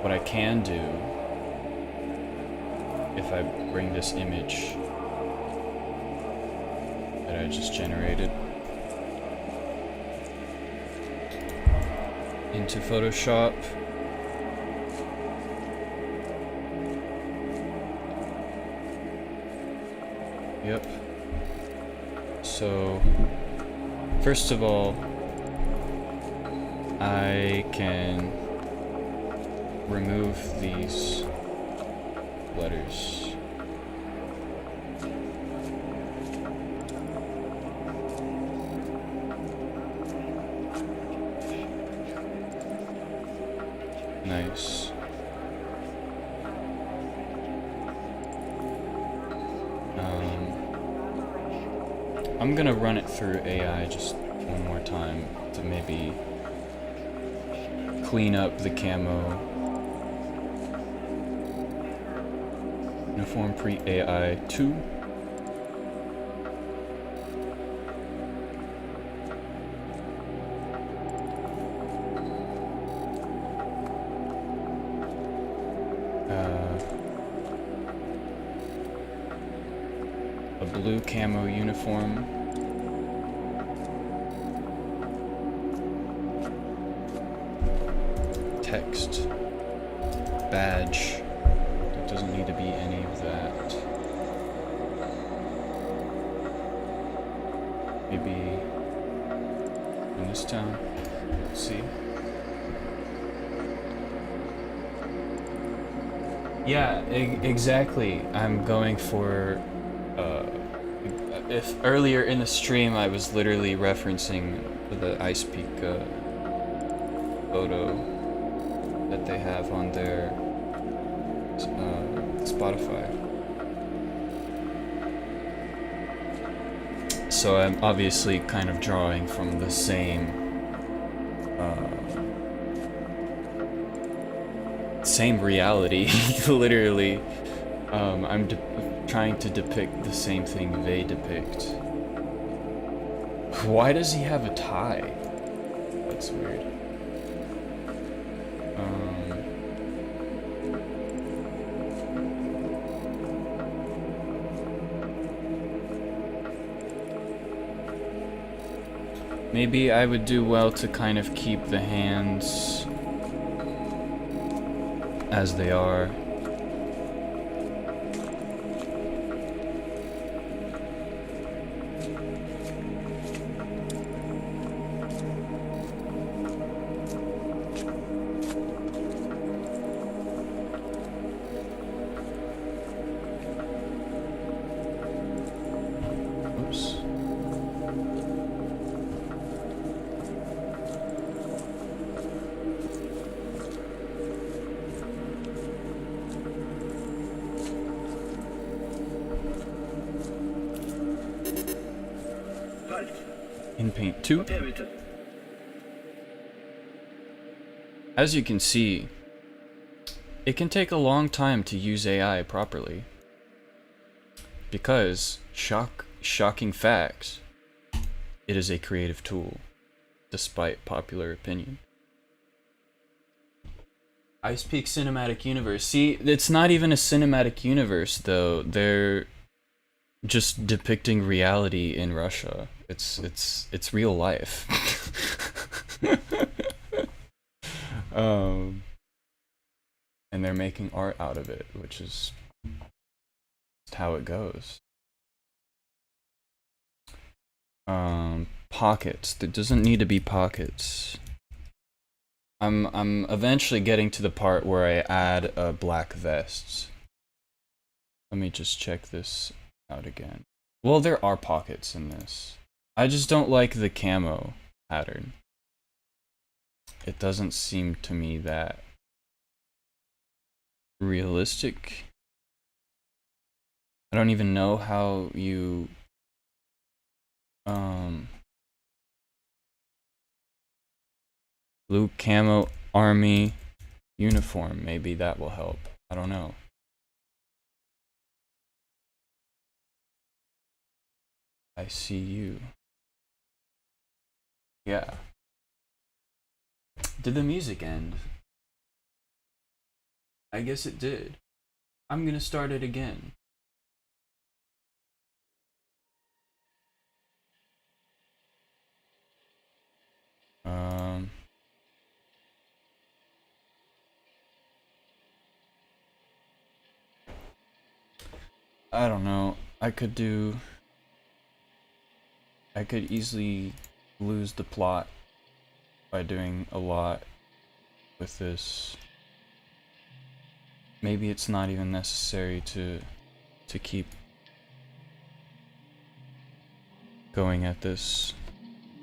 What I can do, if I bring this image that I just generated into Photoshop, yep. So, first of all, I can remove these letters. Nice. I'm gonna run it through AI just one more time to maybe clean up the camo. Uniform pre-AI 2. A blue camo uniform. Text. Badge. There doesn't need to be any of that. Maybe in this town. Let's see. Yeah, exactly. I'm going for, if earlier in the stream I was literally referencing the Ice Peak photo that they have on their Spotify. So I'm obviously kind of drawing from the same reality, literally. I'm trying to depict the same thing they depict. Why does he have a tie? That's weird. Maybe I would do well to kind of keep the hands as they are. Oops. In Paint 2. As you can see, it can take a long time to use AI properly. Because, shocking facts, it is a creative tool, despite popular opinion. Ice Peak Cinematic Universe. See, it's not even a cinematic universe, though. They're just depicting reality in Russia. It's real life. And they're making art out of it, which is just how it goes. Pockets. There doesn't need to be pockets. I'm eventually getting to the part where I add black vests. Let me just check this out again. Well, there are pockets in this. I just don't like the camo pattern. It doesn't seem to me that realistic. I don't even know how you blue camo army uniform. Maybe that will help. I don't know. I see you. Yeah. Did the music end? I guess it did. I'm gonna start it again. I don't know. I could easily lose the plot by doing a lot with this. Maybe it's not even necessary to keep going at this,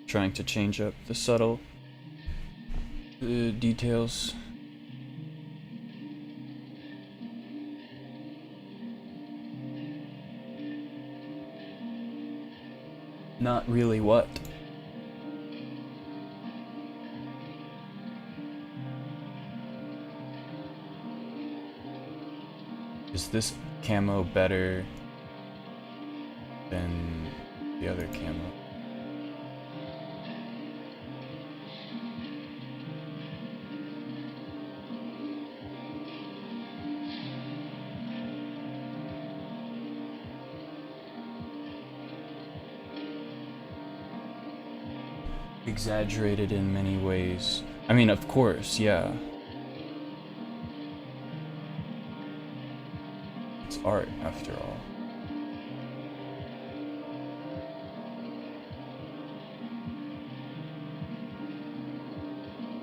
trying to change up the subtle details. Not really what? Is this camo better than the other camo? Exaggerated in many ways. I mean, of course, yeah. It's art, after all.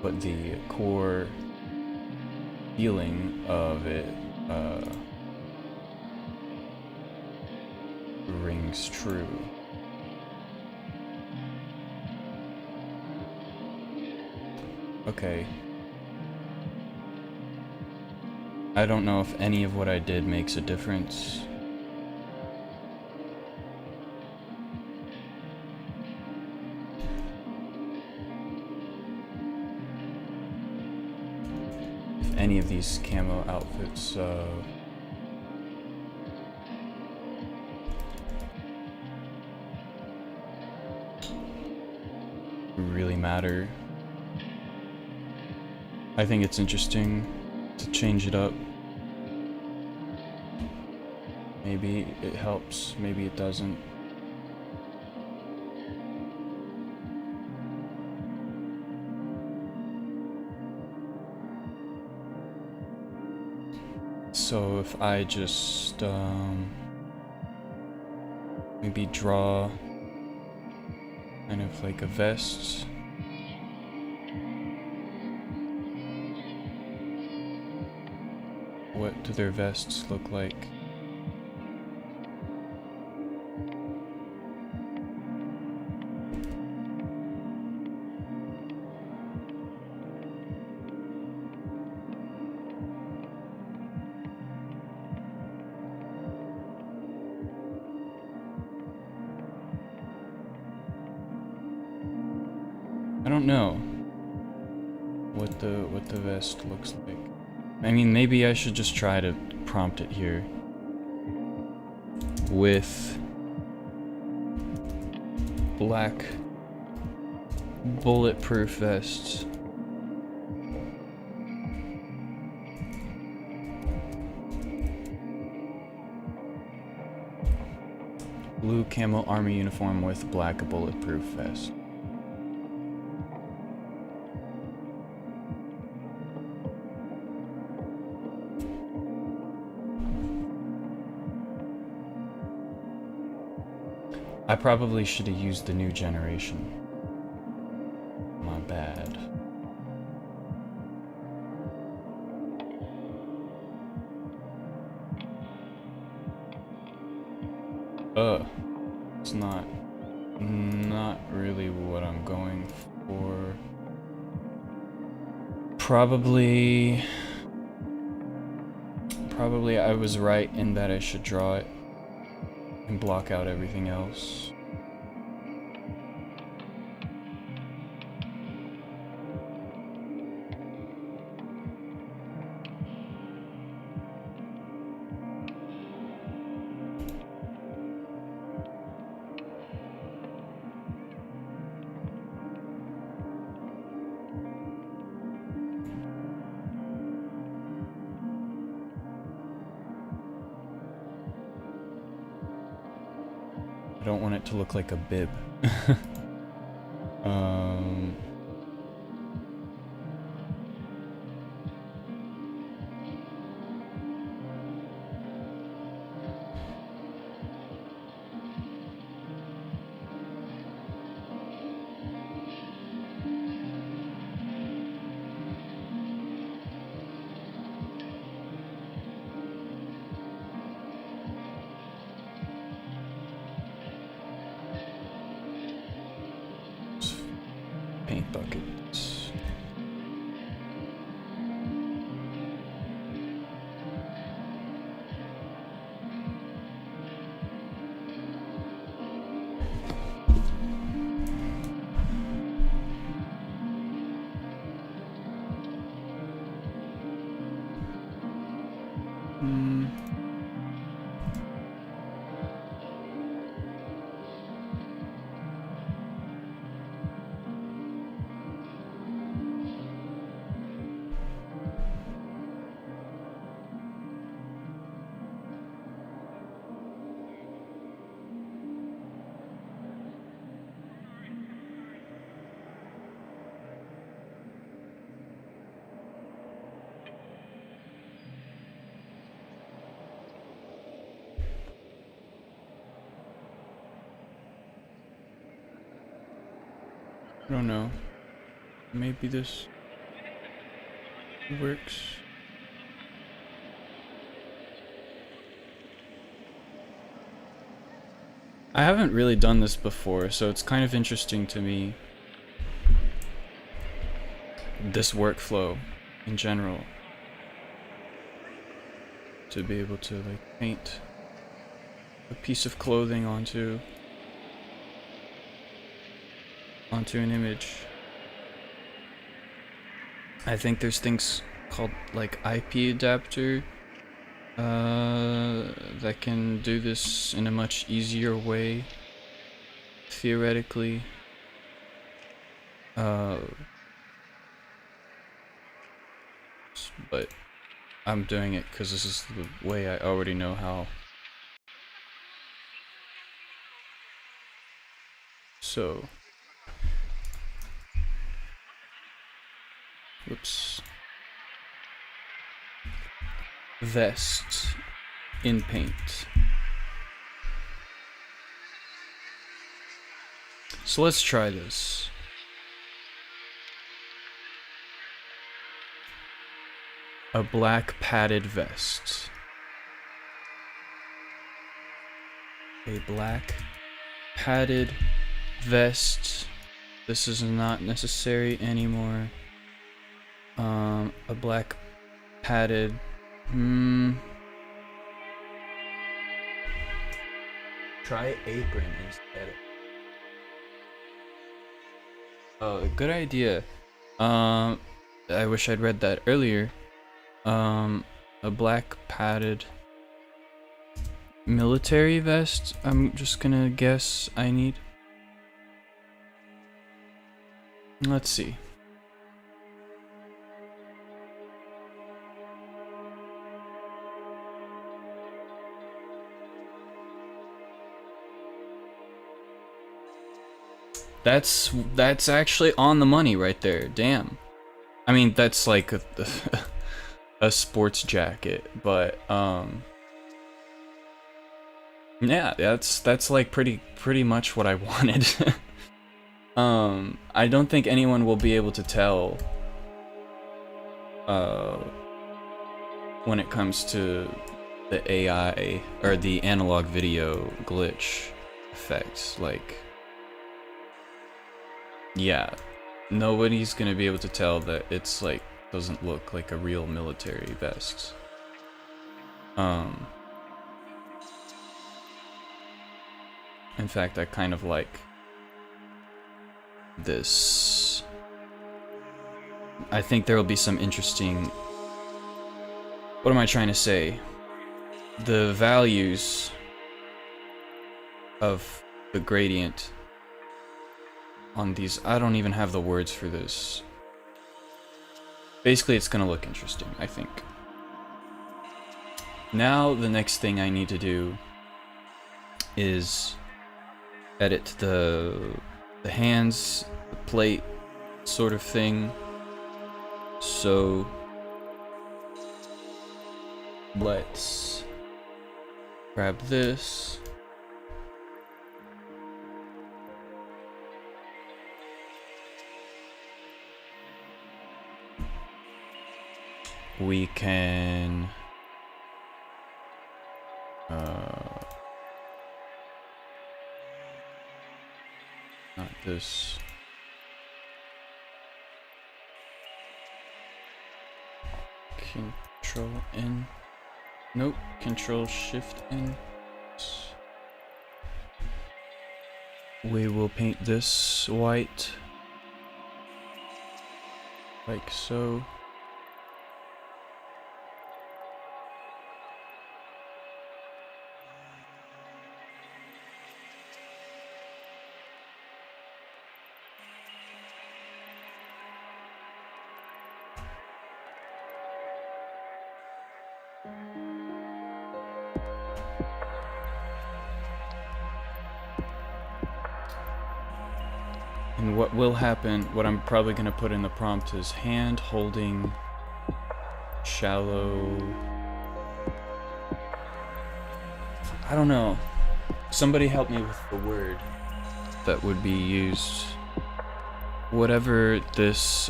But the core feeling of it rings true. Okay. I don't know if any of what I did makes a difference. If any of these camo outfits really matter. I think it's interesting to change it up. Maybe it helps, maybe it doesn't. So if I just maybe draw kind of like a vest. What do their vests look like? I don't know what the vest looks like. I mean, maybe I should just try to prompt it here with black bulletproof vests. Blue camo army uniform with black bulletproof vest. I probably should have used the new generation. My bad. It's not really what I'm going for. Probably I was right in that I should draw it and block out everything else. I don't want it to look like a bib. Paint buckets. I don't know. Maybe this works. I haven't really done this before, so it's kind of interesting to me. This workflow in general. To be able to like paint a piece of clothing onto an image. I think there's things called like IP adapter that can do this in a much easier way, theoretically. But I'm doing it because this is the way I already know how. So, whoops. Vest in paint. So let's try this. A black padded vest. A black padded vest. This is not necessary anymore. A black padded. Try apron instead. Oh, good idea. I wish I'd read that earlier. A black padded military vest. I'm just gonna guess I need. Let's see. That's actually on the money right there. Damn. I mean, that's like a sports jacket, but yeah, that's like pretty much what I wanted. I don't think anyone will be able to tell when it comes to the AI or the analog video glitch effects. Like, yeah, nobody's gonna be able to tell that it's like doesn't look like a real military vest. In fact, I kind of like this. I think there will be some interesting. What am I trying to say? The values of the gradient on these. I don't even have the words for this. Basically, it's gonna look interesting, I think. Now, the next thing I need to do is edit the hands, the plate sort of thing. So let's grab this. We can not this. Control N. Nope. Control Shift N. We will paint this white. Like so. And what will happen, what I'm probably going to put in the prompt is hand holding shallow. I don't know. Somebody help me with the word that would be used. whatever this,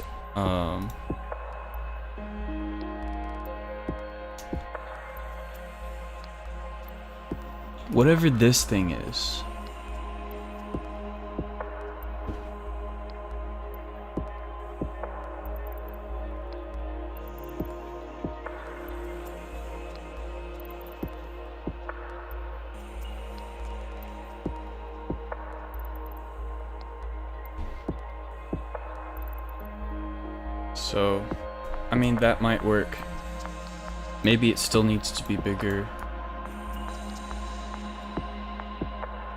whatever this thing is. So, I mean, that might work. Maybe it still needs to be bigger.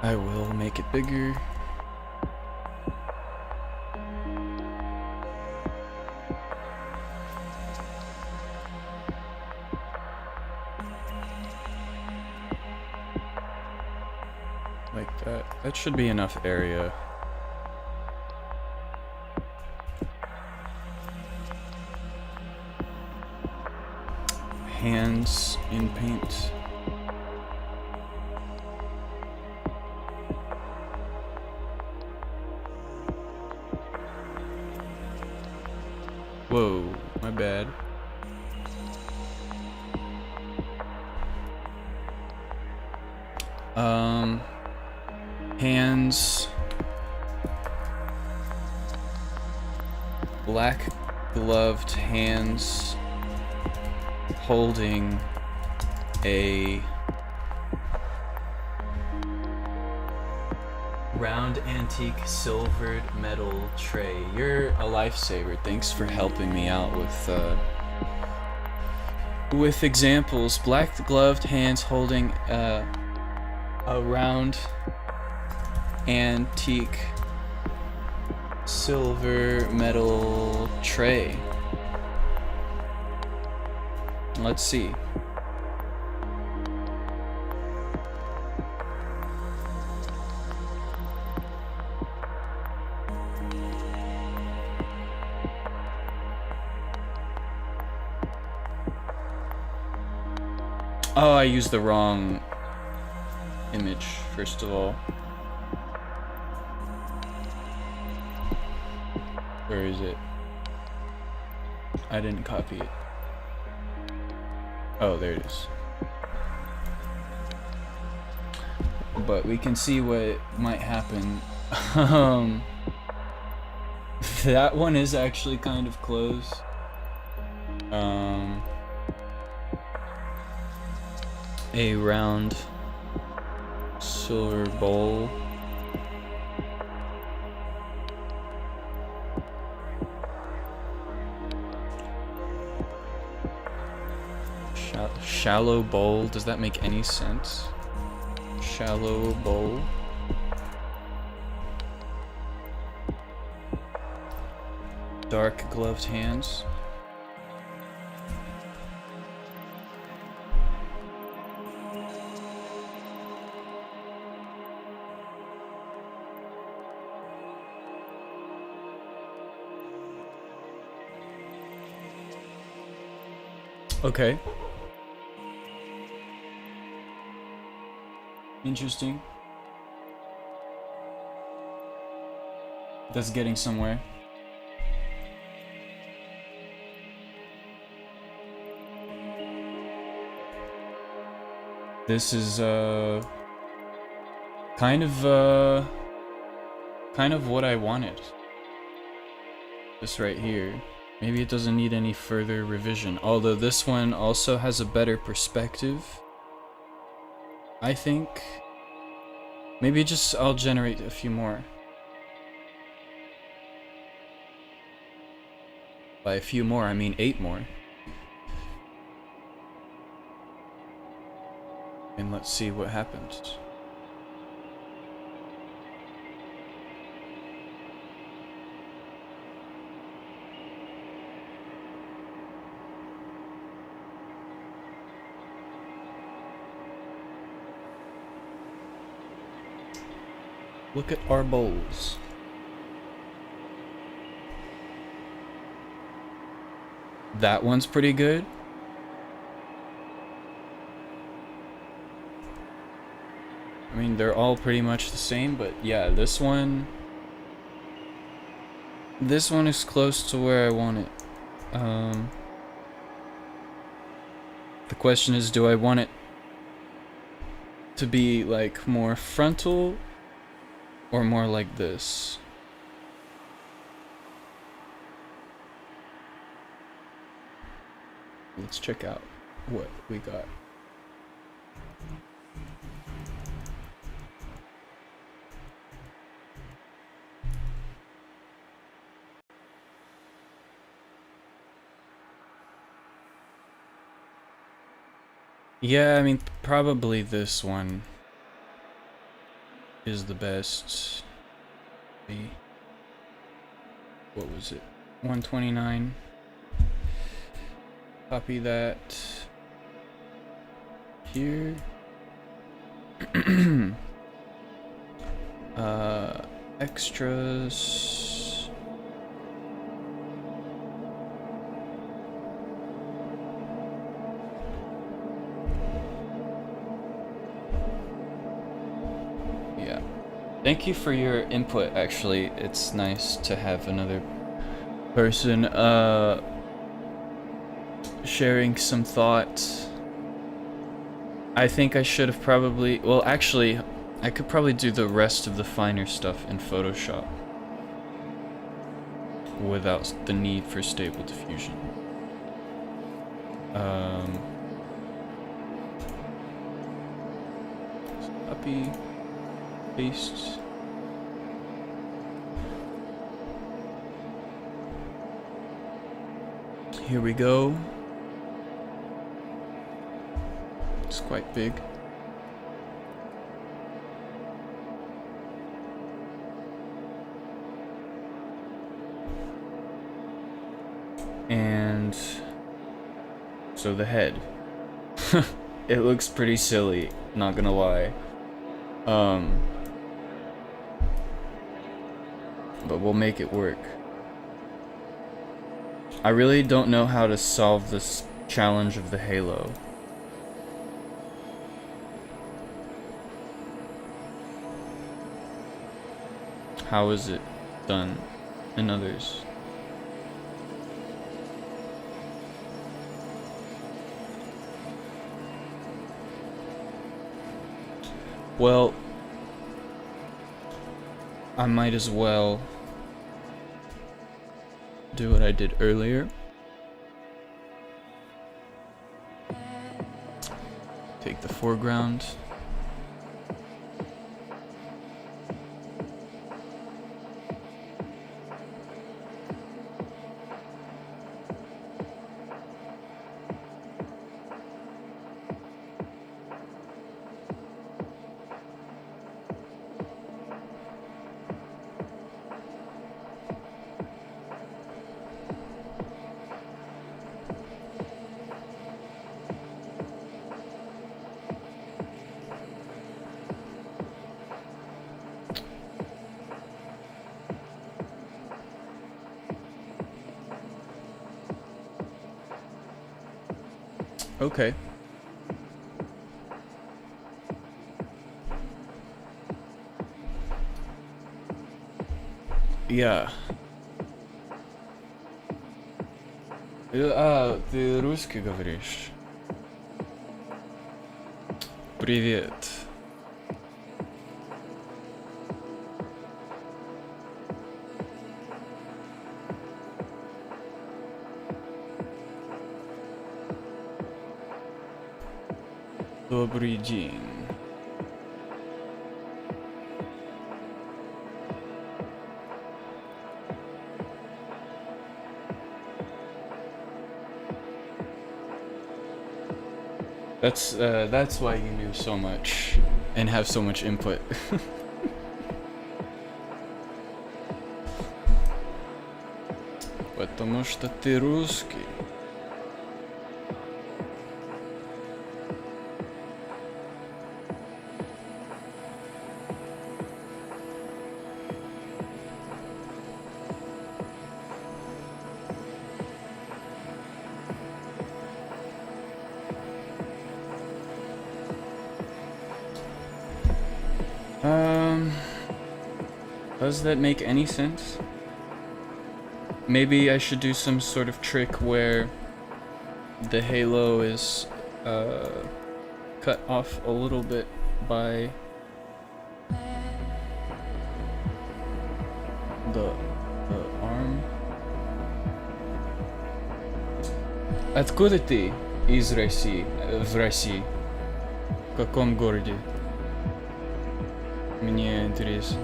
I will make it bigger. Like that. That should be enough area. Hands in paint. Whoa, my bad. Hands. Black gloved hands holding a round antique silvered metal tray. You're a lifesaver. Thanks for helping me out with examples. Black gloved hands holding a round antique silver metal tray. Let's see. Oh, I used the wrong image, first of all. Where is it? I didn't copy it. Oh, there it is. But we can see what might happen. That one is actually kind of close. A round silver bowl. Shallow bowl. Does that make any sense? Shallow bowl. Dark gloved hands. Okay. Interesting. That's getting somewhere. This is kind of what I wanted. This right here. Maybe it doesn't need any further revision. Although this one also has a better perspective, I think. Maybe just I'll generate a few more. By a few more, I mean 8 more. And let's see what happens. Look at our bowls. That one's pretty good. I mean, they're all pretty much the same, but yeah, this one This one is close to where I want it. The question is, do I want it to be like more frontal or more like this? Let's check out what we got. Yeah, I mean, probably this one is the best. What was it? 129. Copy that here. Extras. Yeah. Thank you for your input, actually. It's nice to have another person sharing some thoughts. I think I should have probably, well, actually, I could probably do the rest of the finer stuff in Photoshop without the need for stable diffusion. Copy, paste. Here we go. It's quite big. And so the head. It looks pretty silly, not gonna lie. But we'll make it work. I really don't know how to solve this challenge of the halo. How is it done in others? Well, I might as well do what I did earlier. Take the foreground. Okay. Yeah. Ты русский говоришь? Привет. Добрый день. That's why you knew so much and have so much input. Потому что ты русский. Does that make any sense? Maybe I should do some sort of trick where the halo is cut off a little bit by the arm. Откуда ты из России? В России? В каком городе? Мне интересно.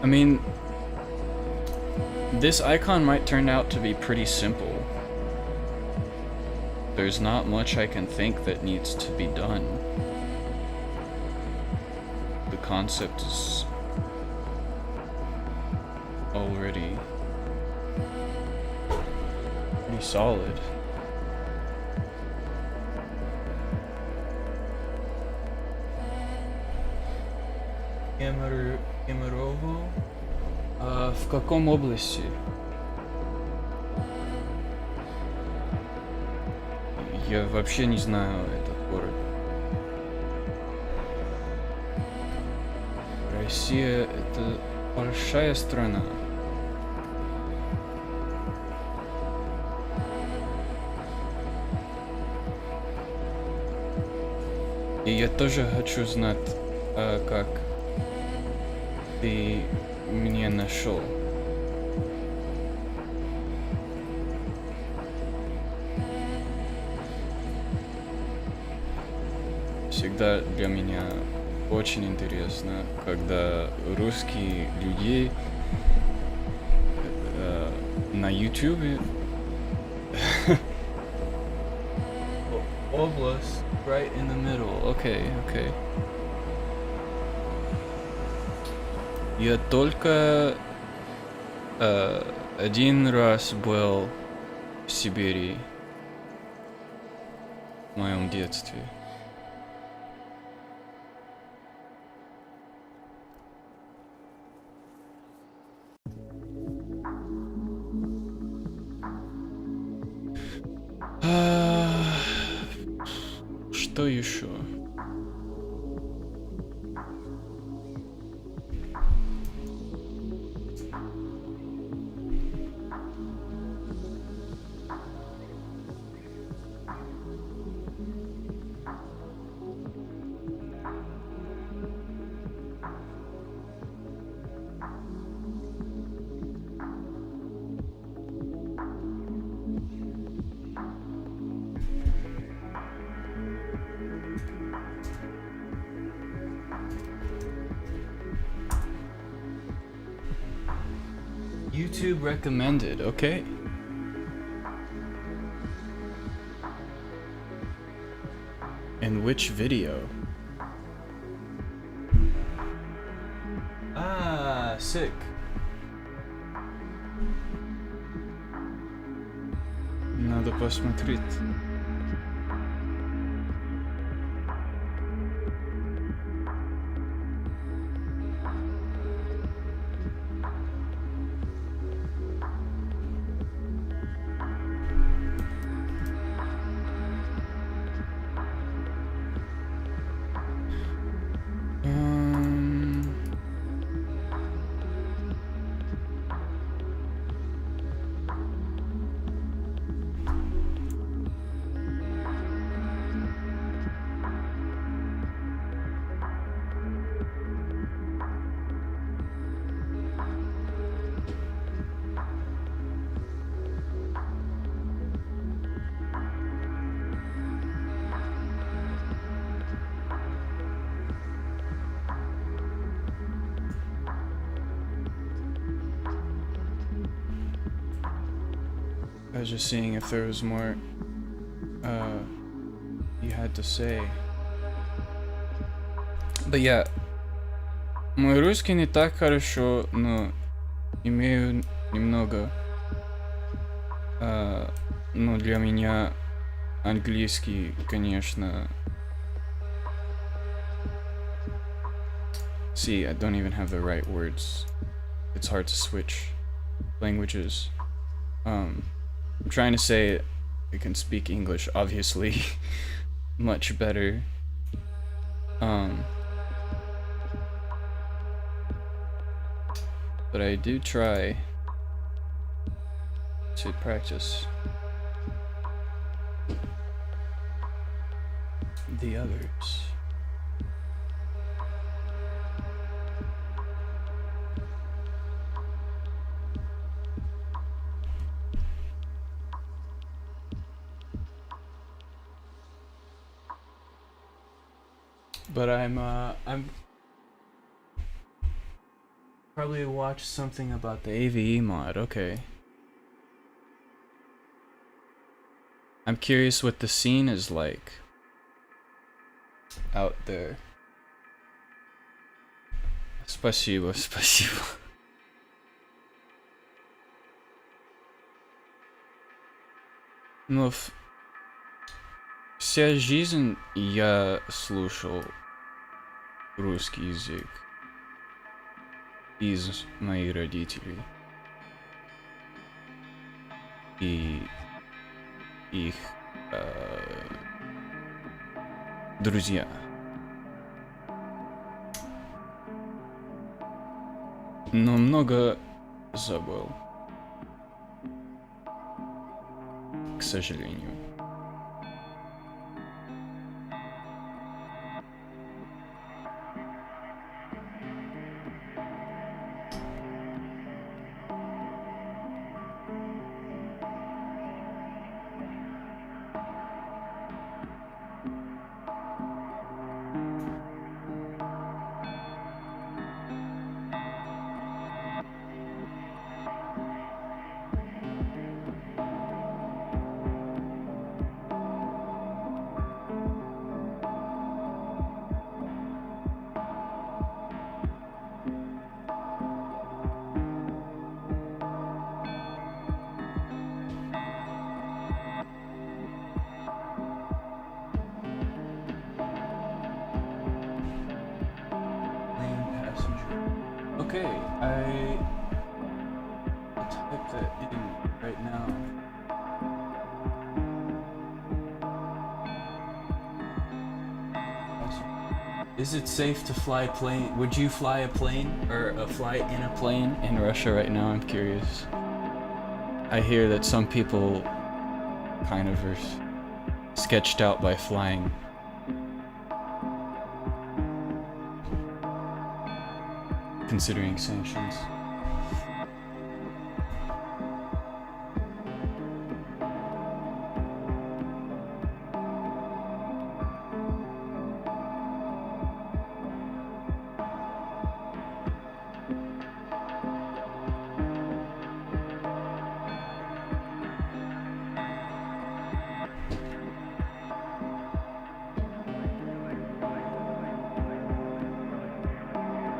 I mean, this icon might turn out to be pretty simple. There's not much I can think that needs to be done. The concept is already pretty solid. Кемерово. В каком области? Я вообще не знаю этот город. Россия — это большая страна. И я тоже хочу знать, как ты меня нашел. Всегда для меня очень интересно, когда русские люди на YouTube. Oblast, right in the middle. Окей. Я только один раз был в Сибири в моем детстве. Что еще? YouTube recommended, okay. And which video? Ah, sick. Надо посмотреть. I was just seeing if there was more you had to say. But yeah, мой русский не так хорошо, но имею немного. Ну, для меня английский, конечно, See, I don't even have the right words. It's hard to switch languages. I'm trying to say I can speak English, obviously, much better. But I do try to practice the others. But I'm probably watch something about the AVE mod. Okay. I'm curious what the scene is like out there. Спасибо, спасибо. Но вся жизнь я слушал русский язык из моих родителей и их друзья. Но много забыл, к сожалению. Okay, I typed that in right now. Is it safe to fly a plane? Would you fly a plane or fly in a plane in Russia right now? I'm curious. I hear that some people kind of are sketched out by flying. Considering sanctions.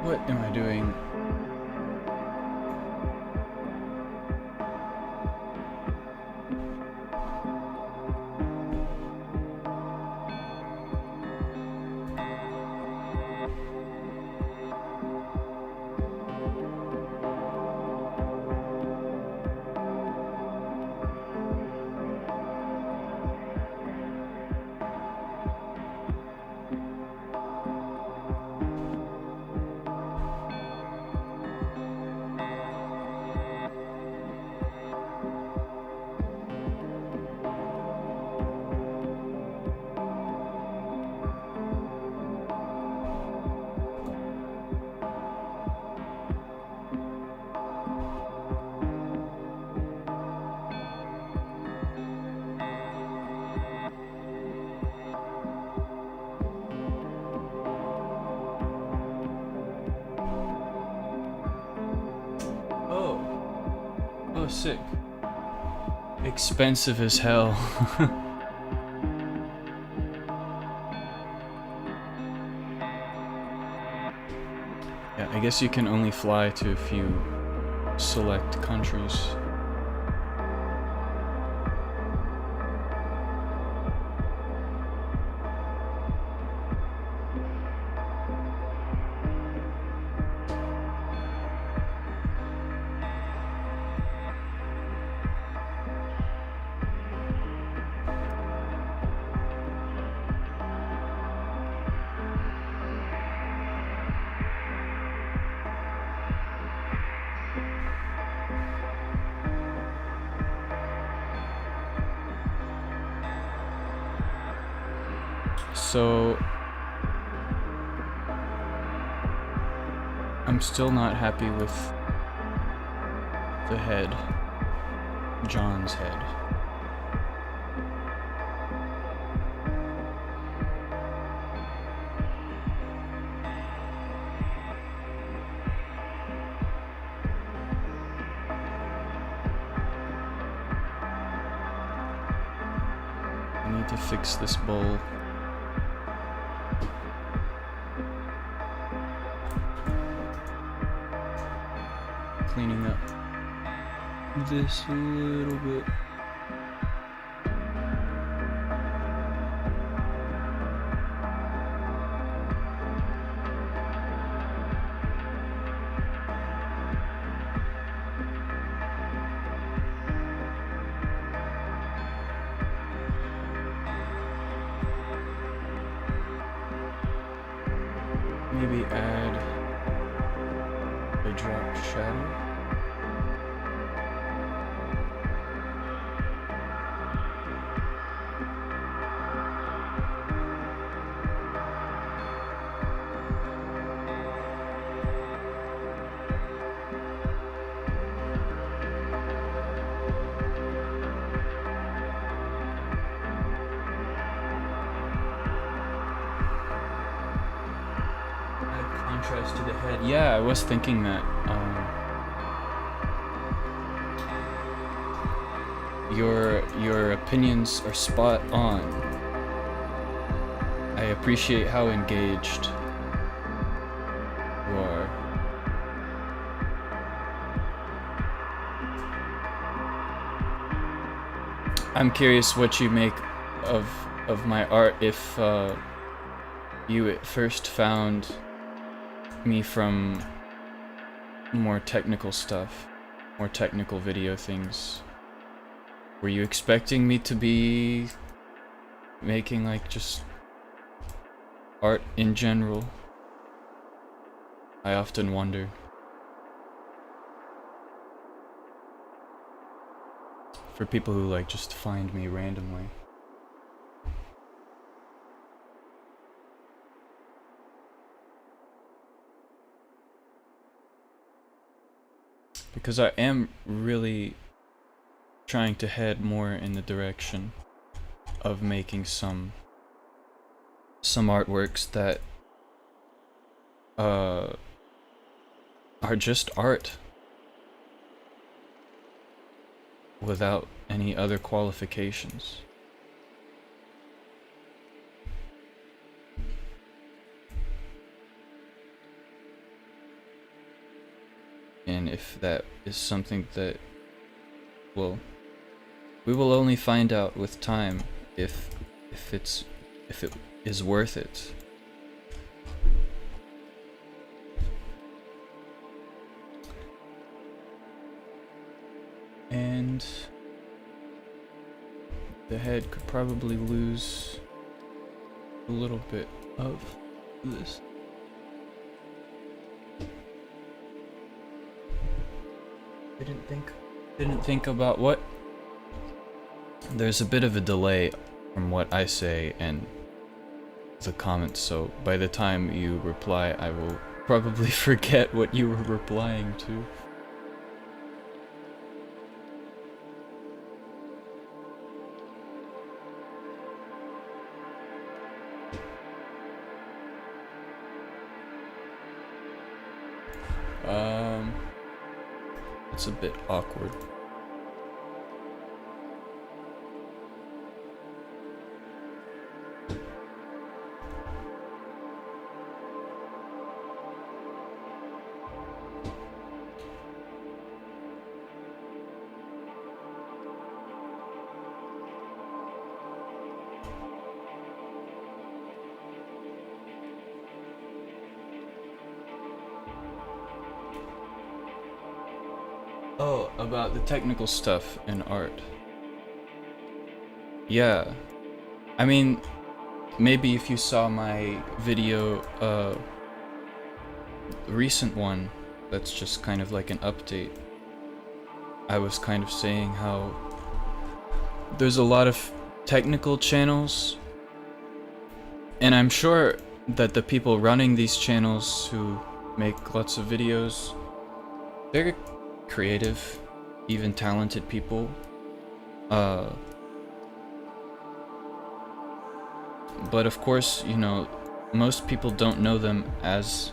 What am I doing? Oh, sick. Expensive as hell. Yeah, I guess you can only fly to a few select countries. So I'm still not happy with the head, John's head. I need to fix this bowl. Cleaning up this a little bit. Maybe add a drop shadow. Contrast to the head. Yeah, I was thinking that. Your opinions are spot on. I appreciate how engaged you are. I'm curious what you make of my art. If you at first found me from more technical stuff, more technical video things. Were you expecting me to be making like just art in general? I often wonder. For people who like just find me randomly. Because I am really trying to head more in the direction of making some artworks that are just art without any other qualifications. And if that is something that, well, we will only find out with time if it is worth it. And the head could probably lose a little bit of this. Didn't think about what? There's a bit of a delay from what I say and the comments, so by the time you reply, I will probably forget what you were replying to. It's a bit awkward. Oh, about the technical stuff in art. Yeah. I mean, maybe if you saw my video, the recent one, that's just kind of like an update. I was kind of saying how there's a lot of technical channels And I'm sure that the people running these channels who make lots of videos, they're creative, even talented people. But of course, you know, most people don't know them as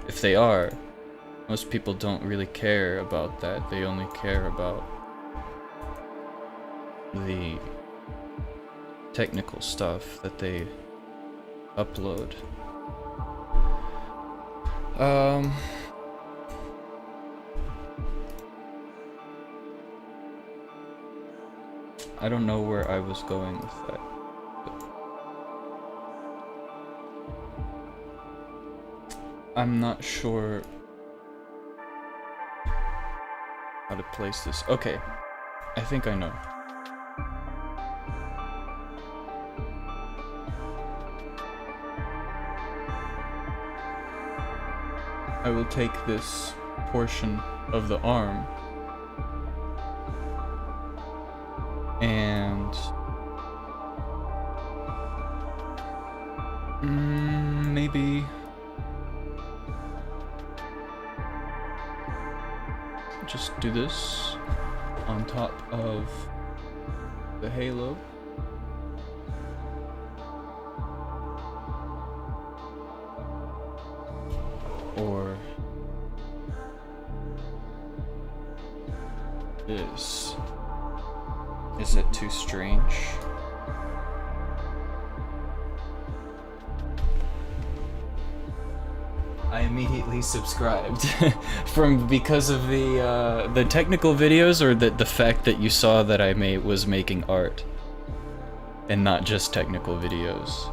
if they are. Most people don't really care about that. They only care about the technical stuff that they upload. I don't know where I was going with that. I'm not sure how to place this. Okay, I think I know. I will take this portion of the arm and maybe just do this on top of the halo. Or this. Is it too strange? I immediately subscribed. Because of the technical videos, or the fact that you saw that I was making art and not just technical videos,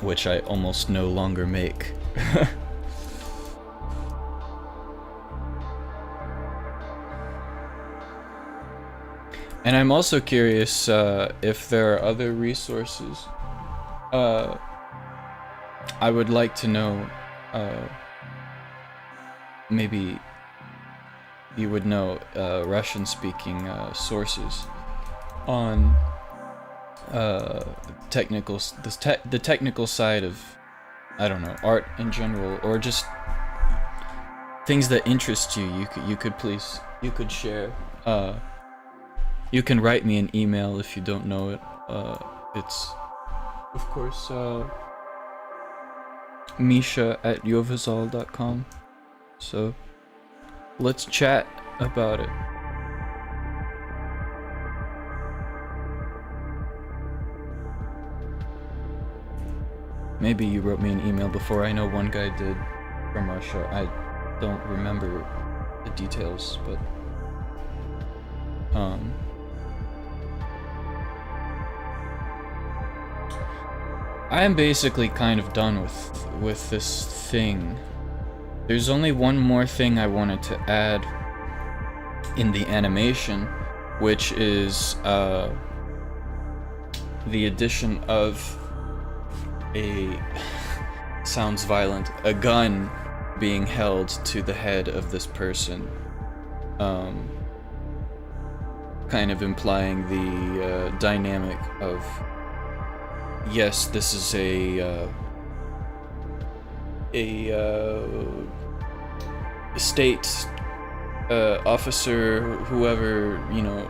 which I almost no longer make. And I'm also curious if there are other resources. I would like to know, maybe you would know Russian-speaking sources on the technical side of, I don't know, art in general, or just things that interest you. You could share. You can write me an email if you don't know it. It's, of course, misha@yovazal.com. So let's chat about it. Maybe you wrote me an email before. I know one guy did from Russia. I don't remember the details, but I am basically kind of done with this thing. There's only one more thing I wanted to add in the animation, which is the addition of a sounds violent, a gun being held to the head of this person, kind of implying the dynamic of, yes, this is a state officer, whoever, you know,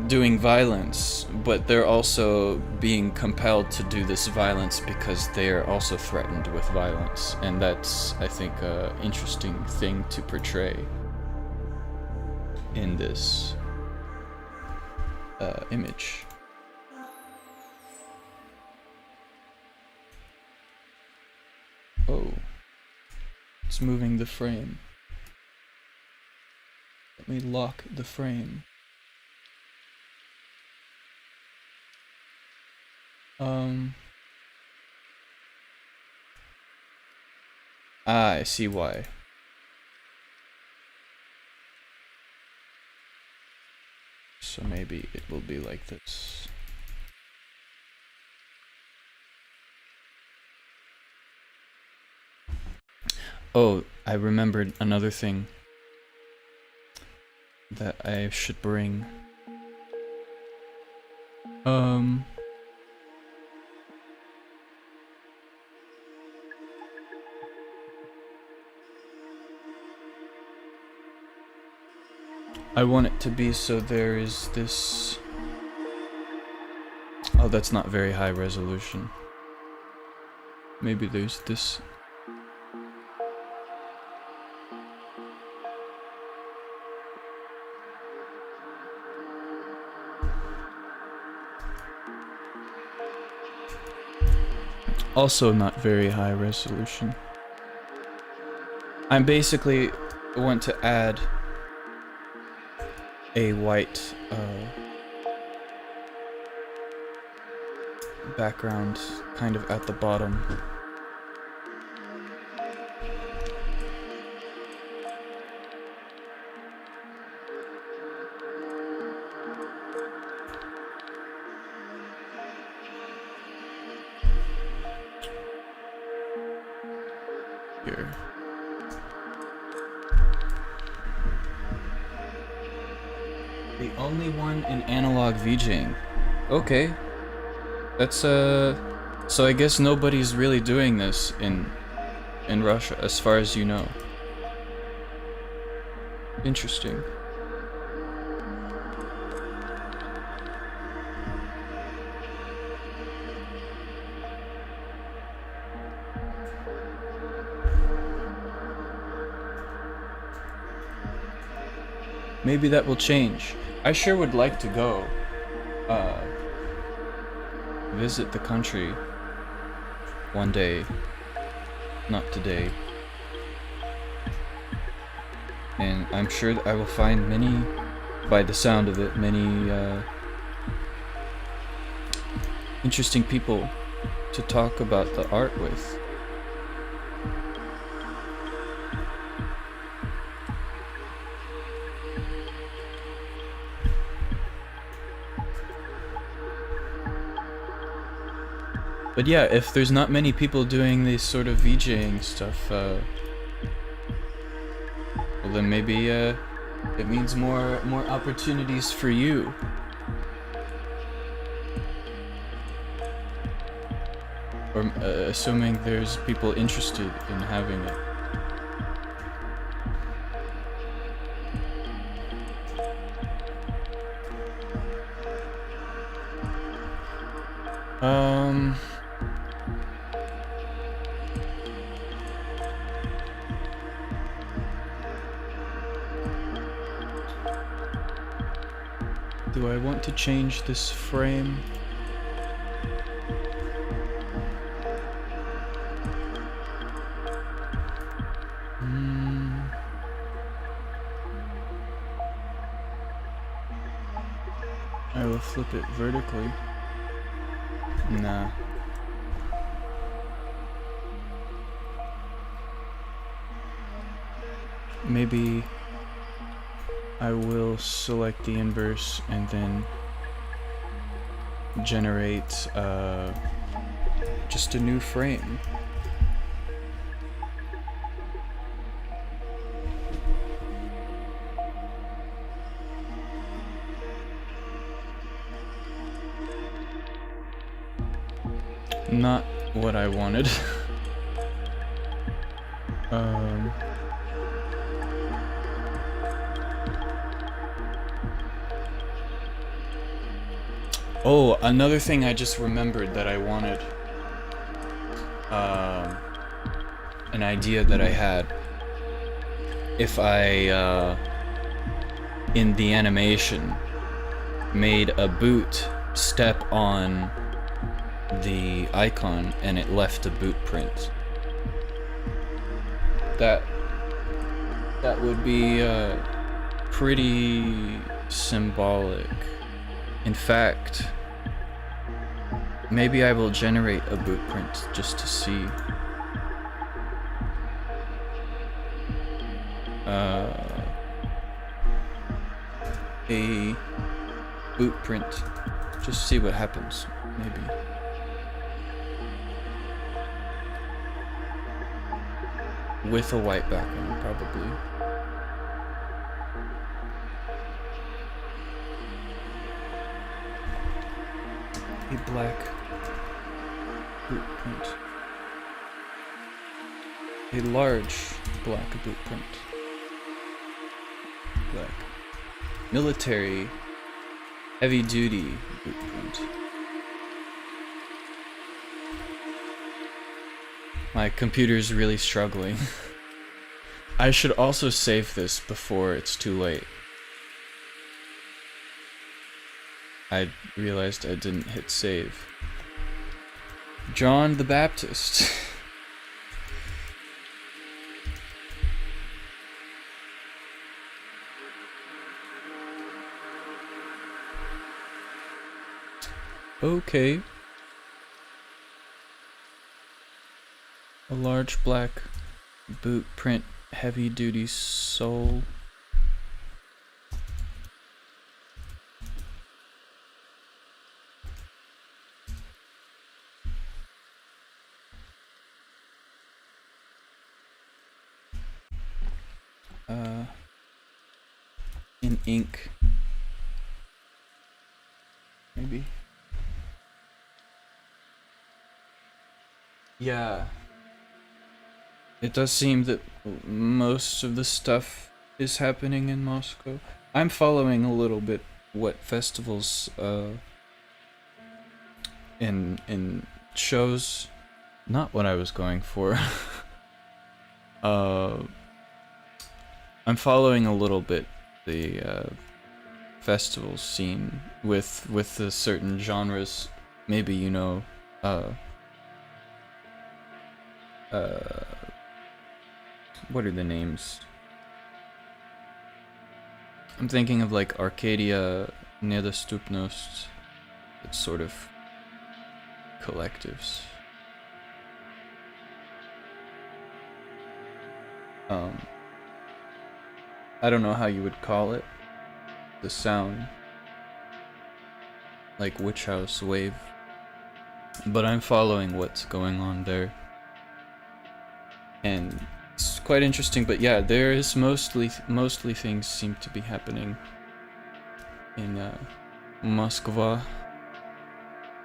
doing violence, but they're also being compelled to do this violence because they're also threatened with violence, and that's, I think, an interesting thing to portray in this image. Oh, it's moving the frame. Let me lock the frame. I see why. So maybe it will be like this. Oh, I remembered another thing that I should bring. Um, I want it to be so there is this... Oh, that's not very high resolution. Maybe there's this... Also not very high resolution. I basically want to add a white background kind of at the bottom. Here. The only one in analog VJing. Okay. That's so I guess nobody's really doing this in Russia as far as you know. Interesting. Maybe that will change. I sure would like to go visit the country one day. Not today. And I'm sure that I will find many, by the sound of it, many interesting people to talk about the art with. But yeah, if there's not many people doing this sort of VJing stuff, well then maybe it means more opportunities for you. Or assuming there's people interested in having it. Do I want to change this frame? I will flip it vertically. Nah. Maybe I will select the inverse and then generate just a new frame. Not what I wanted. Oh, another thing I just remembered that I wanted. An idea that I had. If I, in the animation, made a boot step on the icon and it left a boot print. That would be pretty symbolic. In fact, maybe I will generate a boot print just to see. A boot print. Just see what happens, maybe. With a white background, probably. a black boot print. A large black boot print. Black. Military heavy duty boot print. My computer's really struggling. I should also save this before it's too late. I realized I didn't hit save. John the Baptist. Okay. A large black boot print heavy duty sole. In ink. Maybe. Yeah. It does seem that most of the stuff is happening in Moscow. I'm following a little bit what festivals in shows, not what I was going for. I'm following a little bit the festival scene with the certain genres. Maybe you know what are the names? I'm thinking of like Arcadia, Nedostupnost. It's sort of collectives. I don't know how you would call it. The sound. Like Witch House Wave. But I'm following what's going on there. And it's quite interesting, but yeah, there is mostly things seem to be happening in Moskva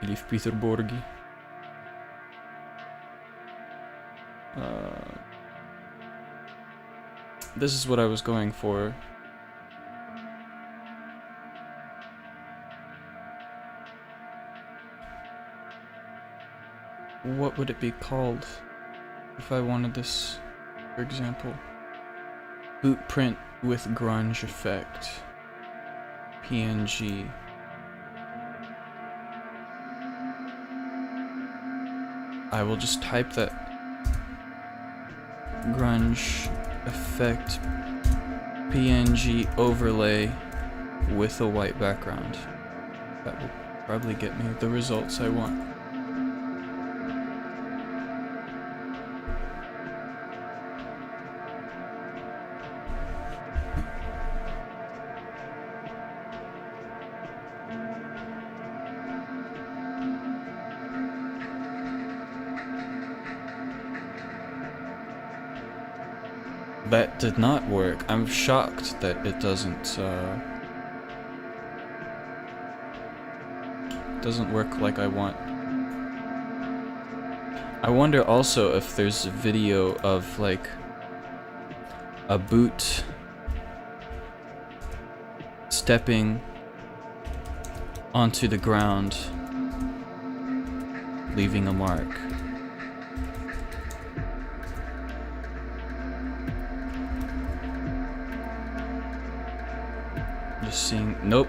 или в Петербурге. This is what I was going for. What would it be called if I wanted this, for example? Boot print with grunge effect. PNG. I will just type that. Grunge effect PNG overlay with a white background. That will probably get me the results I want. That did not work. I'm shocked that it doesn't work like I want. I wonder also if there's a video of like a boot stepping onto the ground, leaving a mark. Just seeing, nope,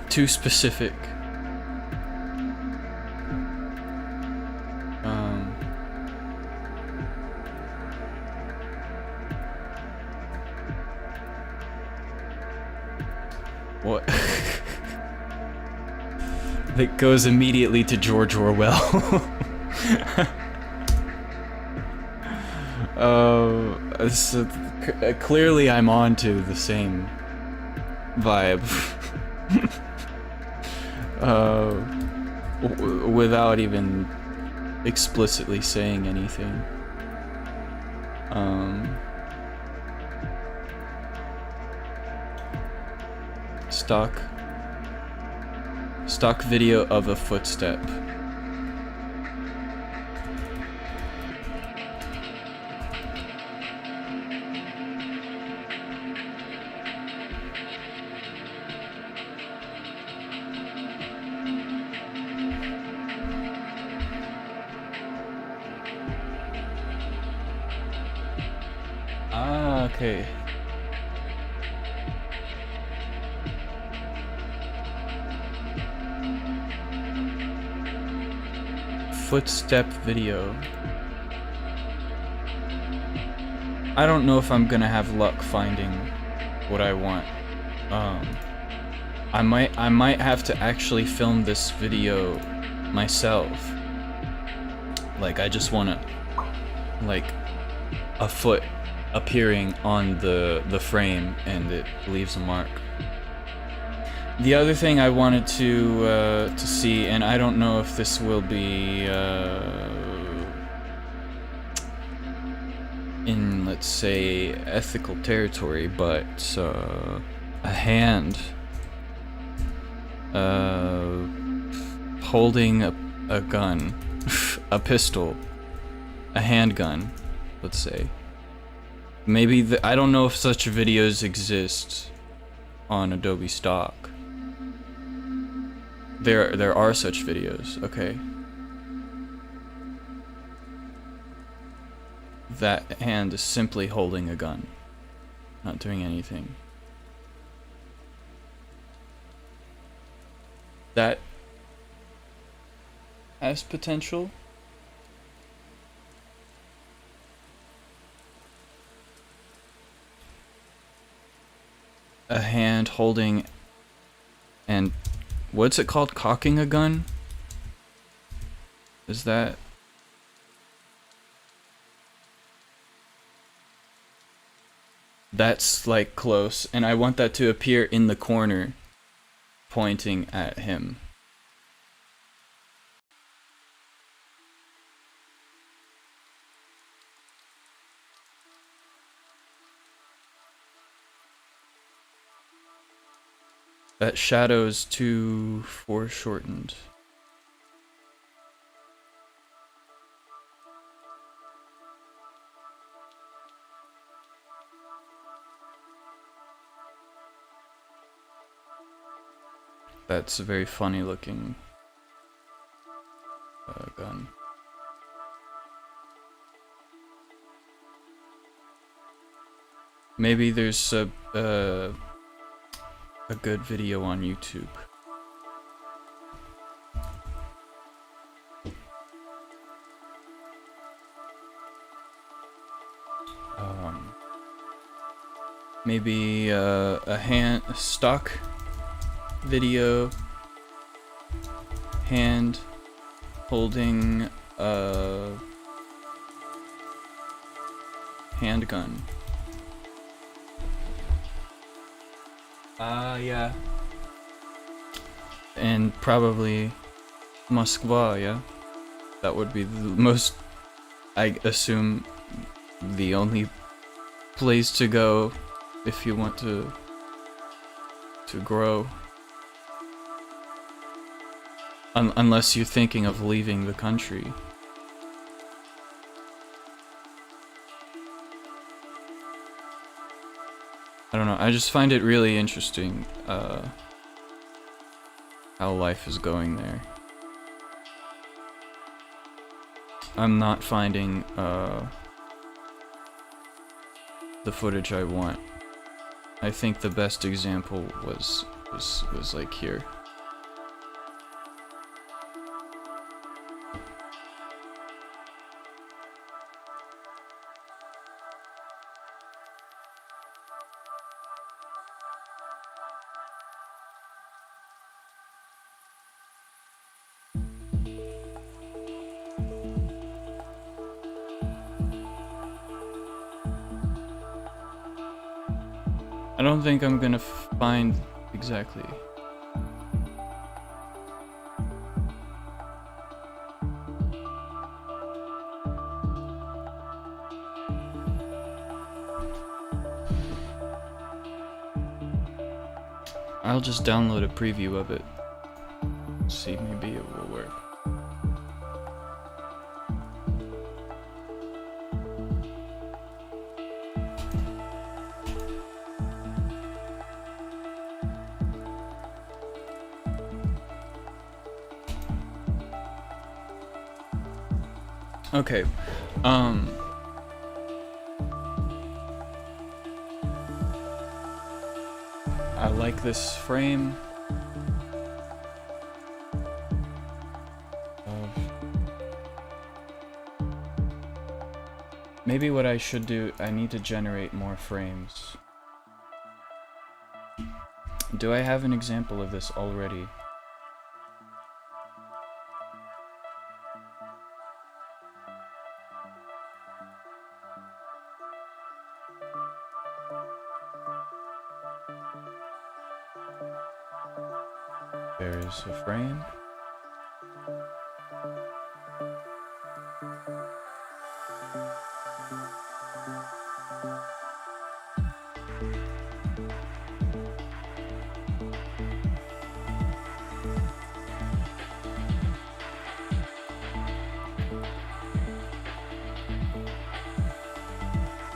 too specific. What? That goes immediately to George Orwell. So clearly I'm on to the same vibe. Without even explicitly saying anything. Stock Stock video of a footstep. Ah, okay. Footstep video. I don't know if I'm gonna have luck finding what I want. I might have to actually film this video myself. Like, I just wanna, like, a foot appearing on the frame and it leaves a mark. The other thing I wanted to see, and I don't know if this will be in, let's say, ethical territory, but a hand holding a gun, a pistol, a handgun, let's say. Maybe I don't know if such videos exist on Adobe Stock. There are such videos, okay. That hand is simply holding a gun, not doing anything. That has potential. A hand holding, and what's it called? Cocking a gun? Is that? That's like close, and I want that to appear in the corner, pointing at him. That shadow's too foreshortened. That's a very funny looking gun. Maybe there's a good video on YouTube. Maybe a stock video, hand holding a handgun. Yeah. And probably Moskva, yeah? That would be the most, I assume, the only place to go if you want to grow. Unless you're thinking of leaving the country. I don't know, I just find it really interesting how life is going there. I'm not finding the footage I want. I think the best example was like here. I don't think I'm gonna find exactly. I'll just download a preview of it. see, maybe it will work. Okay, I like this frame. Maybe what I should do, I need to generate more frames. Do I have an example of this already? There's a frame.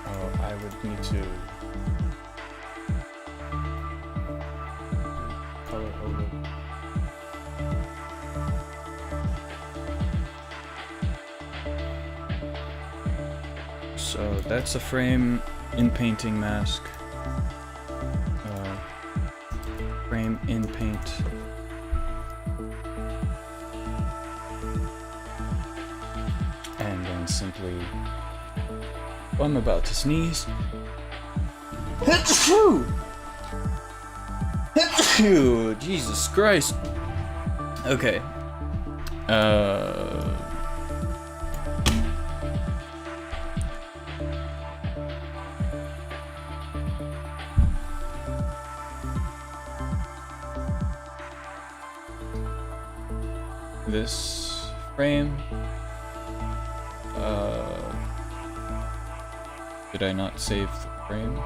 Oh, I would need to color over. So that's a frame in painting mask. Frame in paint. And then simply, oh, I'm about to sneeze. Jesus Christ. Okay. This frame. Did I not save the frame?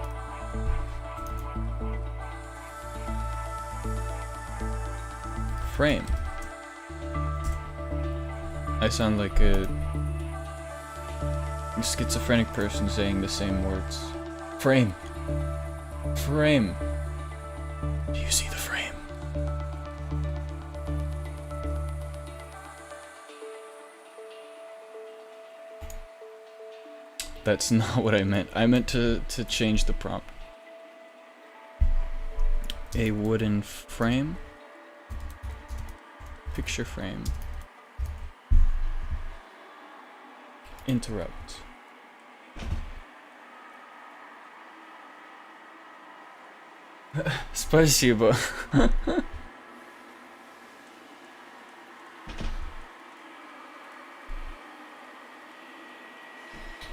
Frame. I sound like a schizophrenic person saying the same words. Frame. Frame. Do you see the frame? That's not what I meant. I meant to change the prompt. A wooden frame. Picture frame. Interrupt. Спасибо.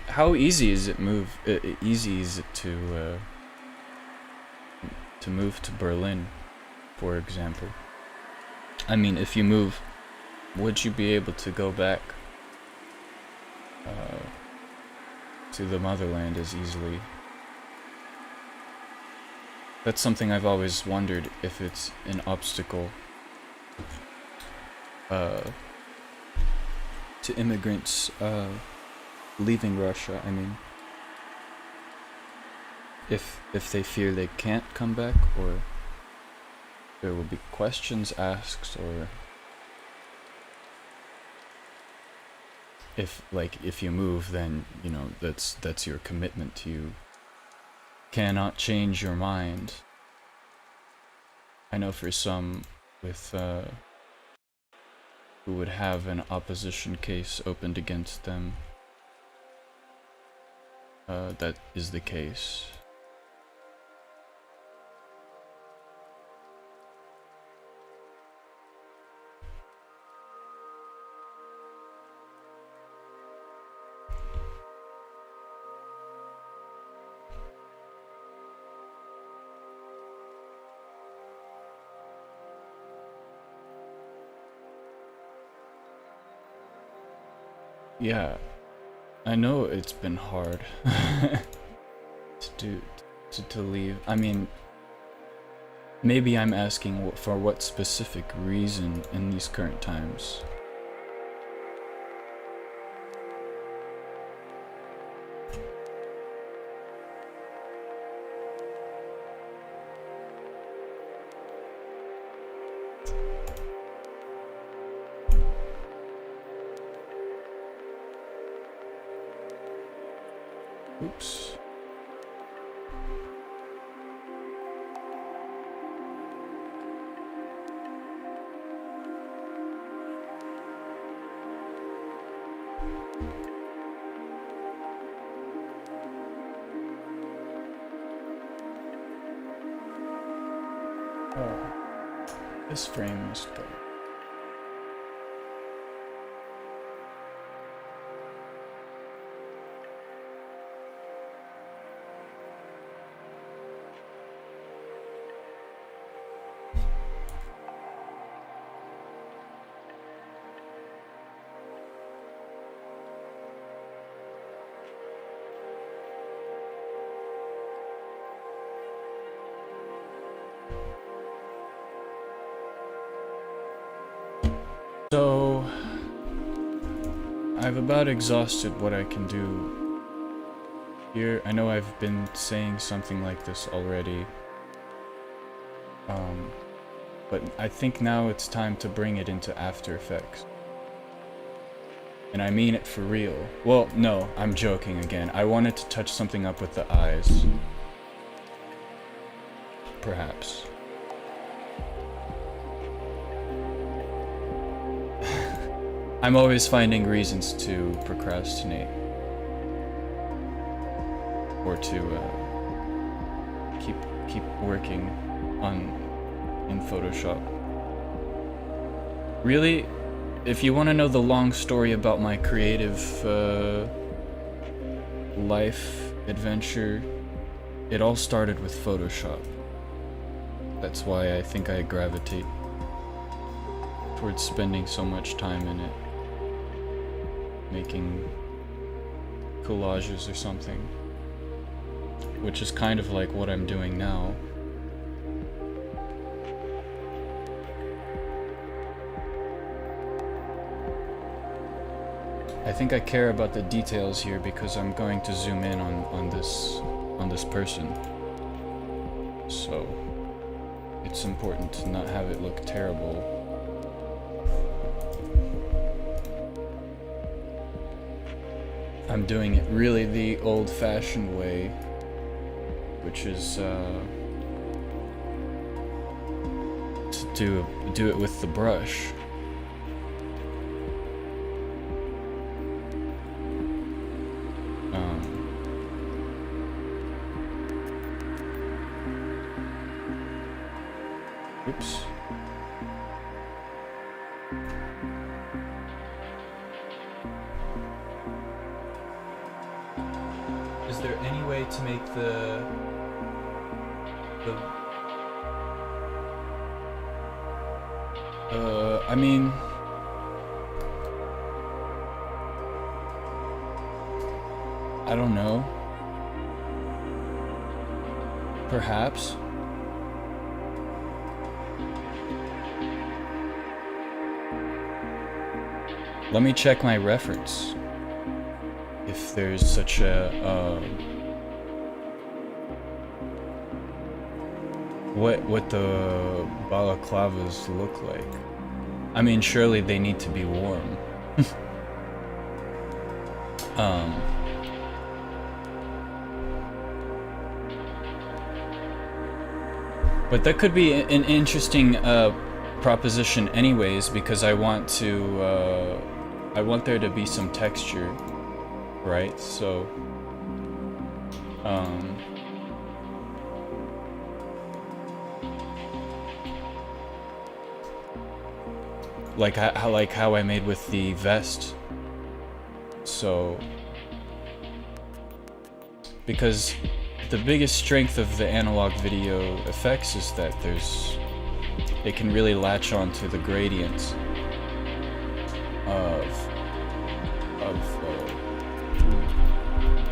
How easy is it easy is it to move to Berlin, for example? I mean, if you move, would you be able to go back to the motherland as easily? That's something I've always wondered, if it's an obstacle to immigrants leaving Russia. I mean, if they fear they can't come back, or there will be questions asked, or if you move, then you know that's your commitment. You cannot change your mind. I know for some with who would have an opposition case opened against them, that is the case. Yeah, I know it's been hard to leave. I mean, Maybe I'm asking for what specific reason in these current times. Oops. Oh, this frame must go. So, I've about exhausted what I can do here. I know I've been saying something like this already, but I think now it's time to bring it into After Effects. And I mean it for real. Well, no, I'm joking again. I wanted to touch something up with the eyes. Perhaps. I'm always finding reasons to procrastinate. Or to keep working in Photoshop. Really, if you want to know the long story about my creative life adventure, it all started with Photoshop. That's why I think I gravitate towards spending so much time in it, making collages or something, which is kind of like what I'm doing now. I think I care about the details here because I'm going to zoom in on this person. So it's important to not have it look terrible. I'm doing it really the old-fashioned way, which is to do it with the brush. Oops. Is there any way to make the I mean, I don't know. Perhaps. Let me check my reference. If there's such a, what the balaclavas look like. I mean, surely they need to be warm. But that could be an interesting proposition anyways, because I want there to be some texture, right? So like how I made with the vest. So because the biggest strength of the analog video effects is that it can really latch on to the gradients of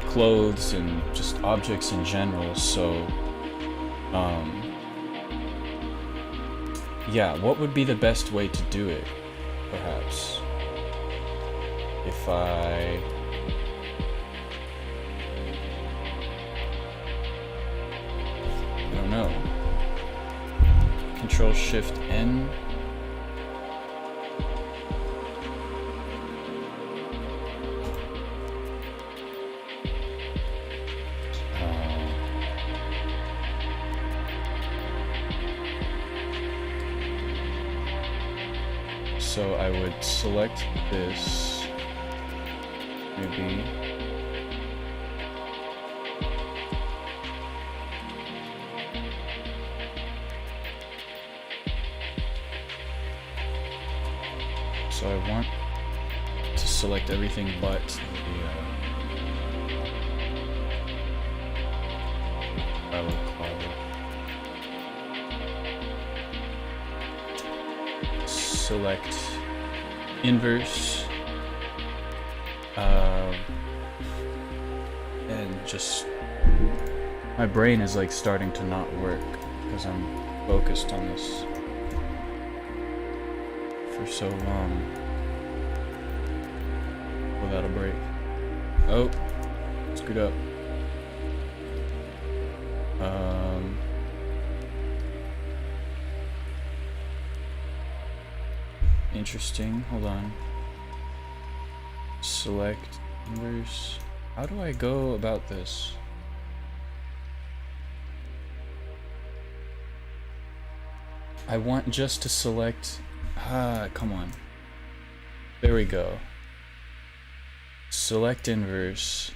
clothes and just objects in general. So yeah, what would be the best way to do it, perhaps? If I don't know. Control Shift N. So I would select this, maybe. So I want to select everything but the clave. Select inverse, and just my brain is like starting to not work because I'm focused on this for so long without a break. Oh, screwed up. Interesting. Hold on. Select inverse. How do I go about this? I want just to select. Come on. There we go. Select inverse.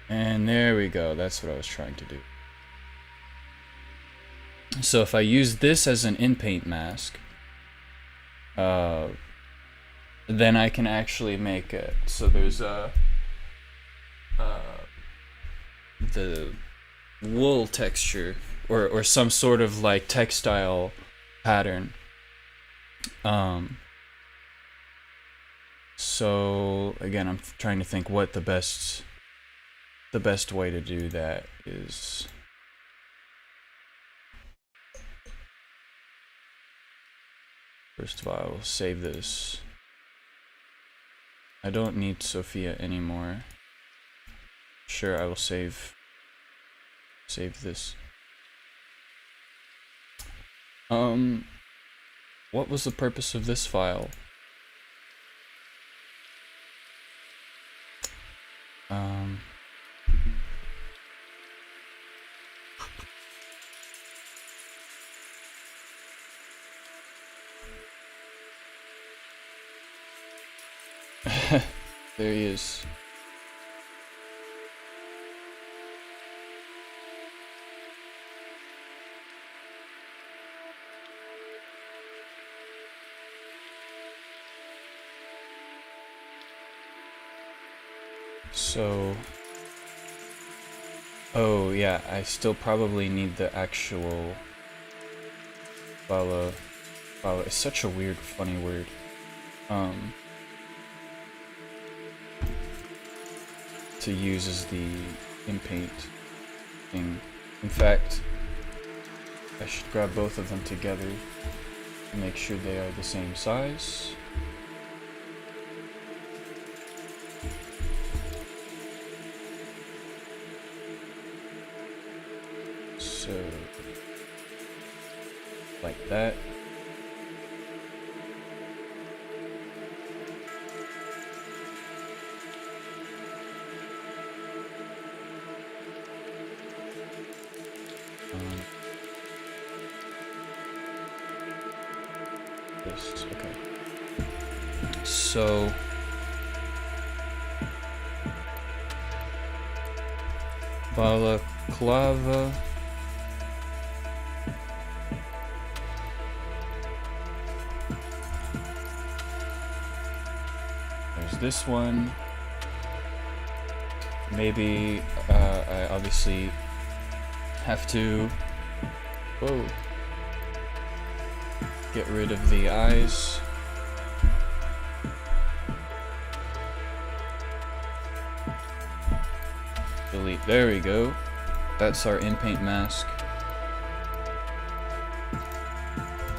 And there we go. That's what I was trying to do. So if I use this as an in-paint mask, then I can actually make it. So there's the wool texture or some sort of like textile pattern. So again, I'm trying to think what the best way to do that is. First of all, I will save this. I don't need Sophia anymore. Sure, I will save this. What was the purpose of this file? There he is. So, oh yeah, I still probably need the actual follow. It's such a weird, funny word. To use as the in-paint thing. In fact, I should grab both of them together to make sure they are the same size. So, like that. Okay. So balaclava. There's this one. Maybe I obviously have to get rid of the eyes. Delete. There we go. That's our in-paint mask.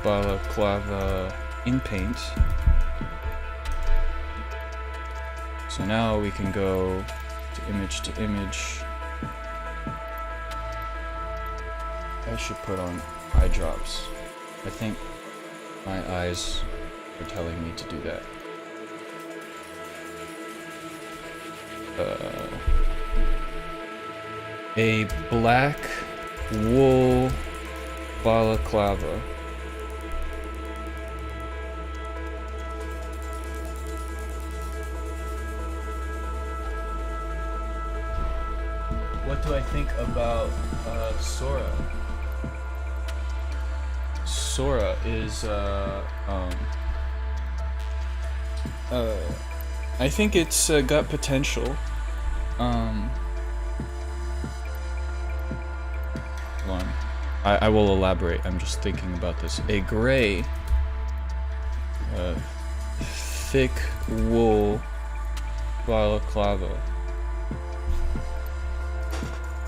balaclava in Paint. So now we can go to image to image. I should put on eye drops. I think my eyes are telling me to do that. A black wool balaclava. What do I think about Sora? Sora is I think it's got potential. Hold on. I will elaborate. I'm just thinking about this. A gray, thick wool balaclava.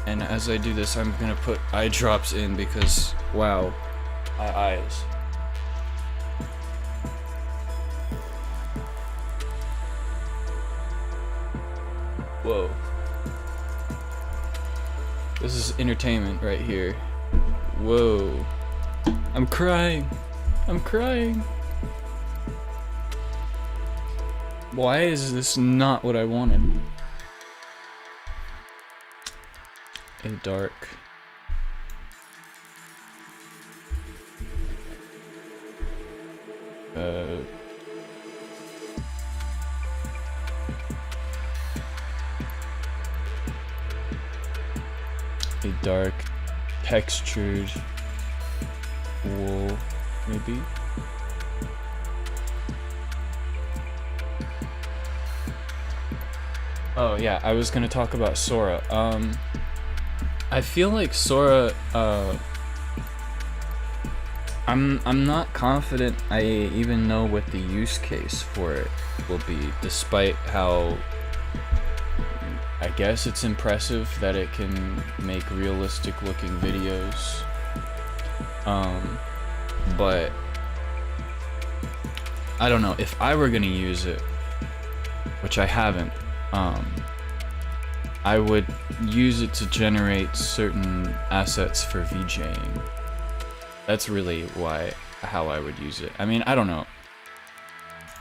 And as I do this, I'm gonna put eye drops in because, wow, my eyes. Whoa. This is entertainment right here. Whoa. I'm crying. I'm crying. Why is this not what I wanted? A dark. A dark textured wool, maybe? Oh yeah, I was gonna talk about Sora. I feel like Sora, I'm not confident I even know what the use case for it will be, despite how I guess it's impressive that it can make realistic looking videos. But I don't know, if I were gonna use it, which I haven't, I would use it to generate certain assets for VJing. That's really how I would use it. I mean, I don't know.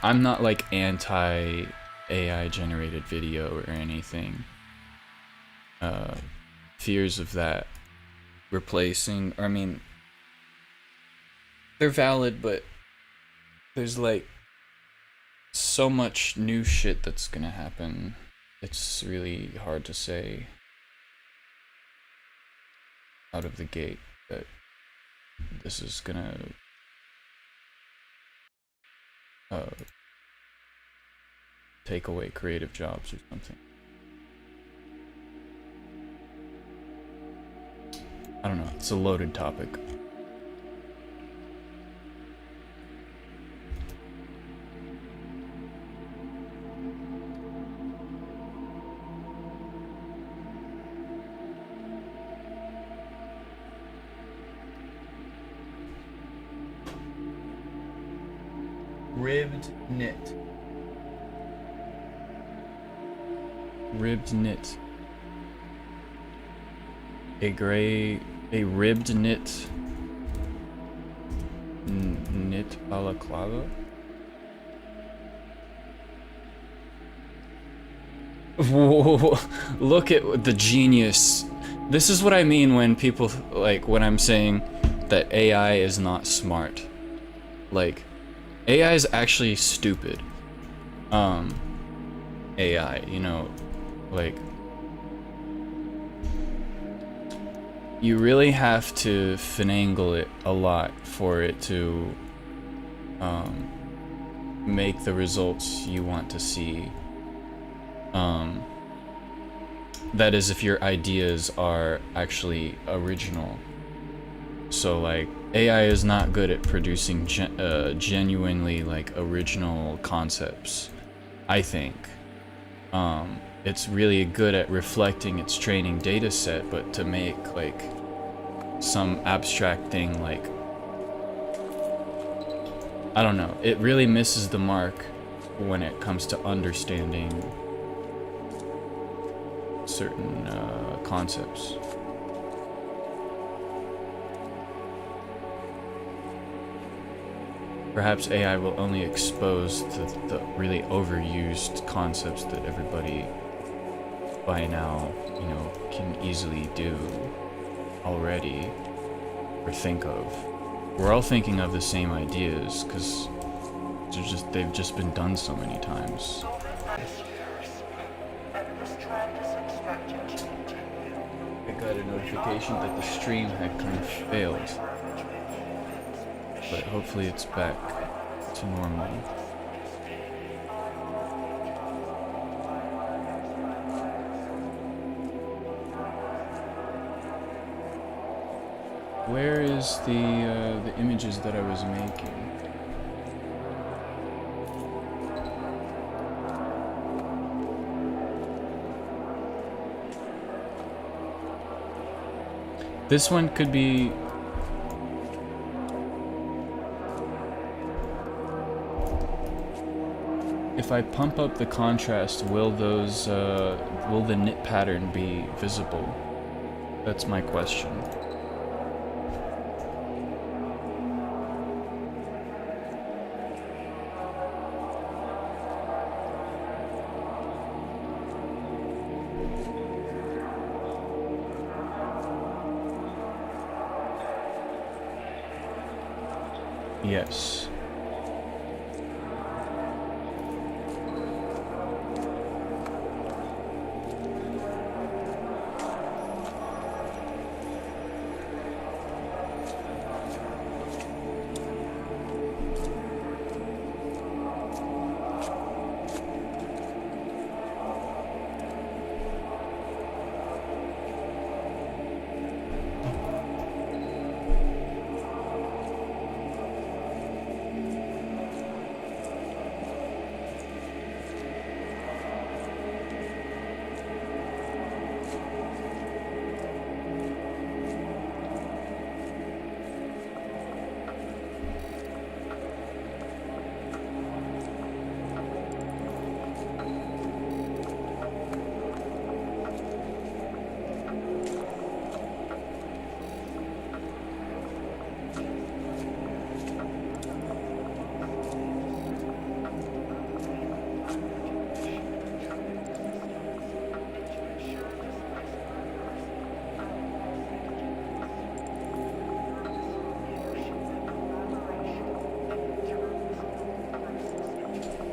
I'm not like anti AI generated video or anything. Fears of that replacing, I mean, they're valid, but there's like so much new shit that's gonna happen. It's really hard to say out of the gate that this is gonna take away creative jobs or something. I don't know, it's a loaded topic. Ribbed knit. Ribbed knit. A ribbed knit. Knit balaclava? Whoa, look at the genius. This is what I mean when people, like, when I'm saying that AI is not smart. Like, AI is actually stupid. AI, you know, like, you really have to finagle it a lot for it to make the results you want to see. That is, if your ideas are actually original. So like, AI is not good at producing genuinely like original concepts, I think. It's really good at reflecting its training data set, but to make like some abstract thing like I don't know. It really misses the mark when it comes to understanding certain concepts. Perhaps AI will only expose the really overused concepts that everybody by now, you know, can easily do already or think of. We're all thinking of the same ideas because they've just been done so many times. I got a notification that the stream had kind of failed, but hopefully it's back to normal. Where is the images that I was making? This one could be... If I pump up the contrast, will the knit pattern be visible? That's my question. Yes.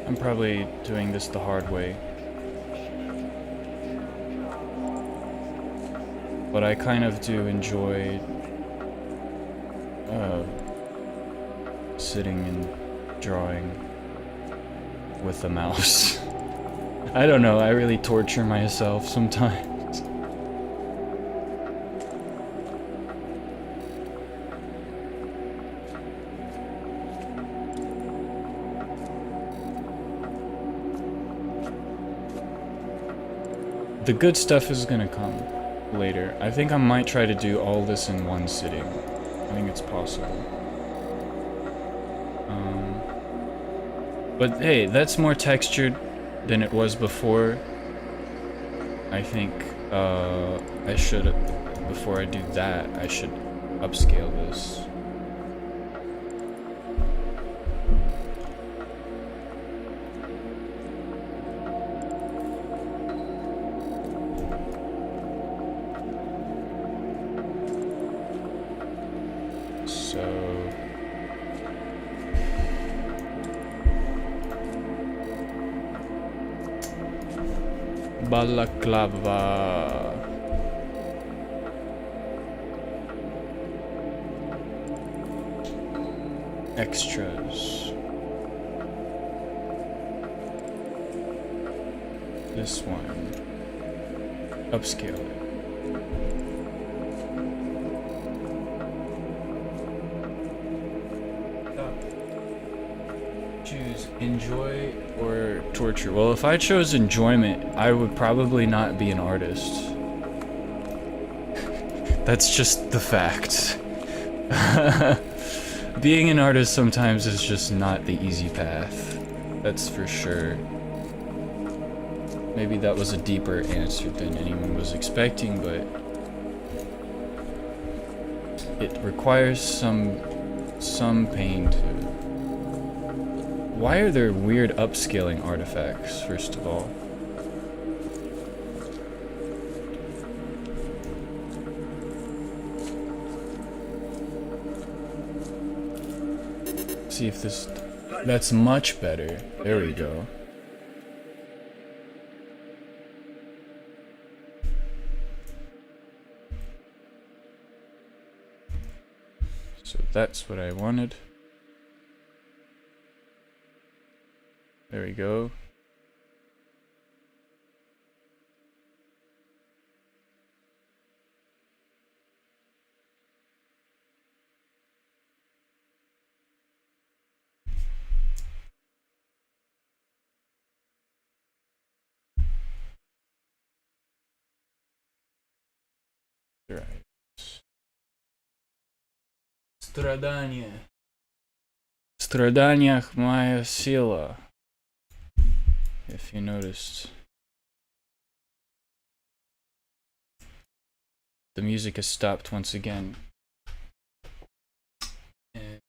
I'm probably doing this the hard way. But I kind of do enjoy sitting and drawing with the mouse. I don't know, I really torture myself sometimes. The good stuff is gonna come later. I think I might try to do all this in one sitting. I think it's possible. But hey, that's more textured than it was before. I think I should, before I do that, I should upscale this. Balaclava. Extras. This one. Upscale it. Choose enjoy or torture. Well, if I chose enjoyment, I would probably not be an artist. That's just the fact. Being an artist sometimes is just not the easy path. That's for sure. Maybe that was a deeper answer than anyone was expecting, but it requires some pain to... Why are there weird upscaling artifacts, first of all? See if this... That's much better. There we go. So that's what I wanted. There we go. Right. Stradanie. В страданиях моя сила. If you noticed. The music has stopped once again. And,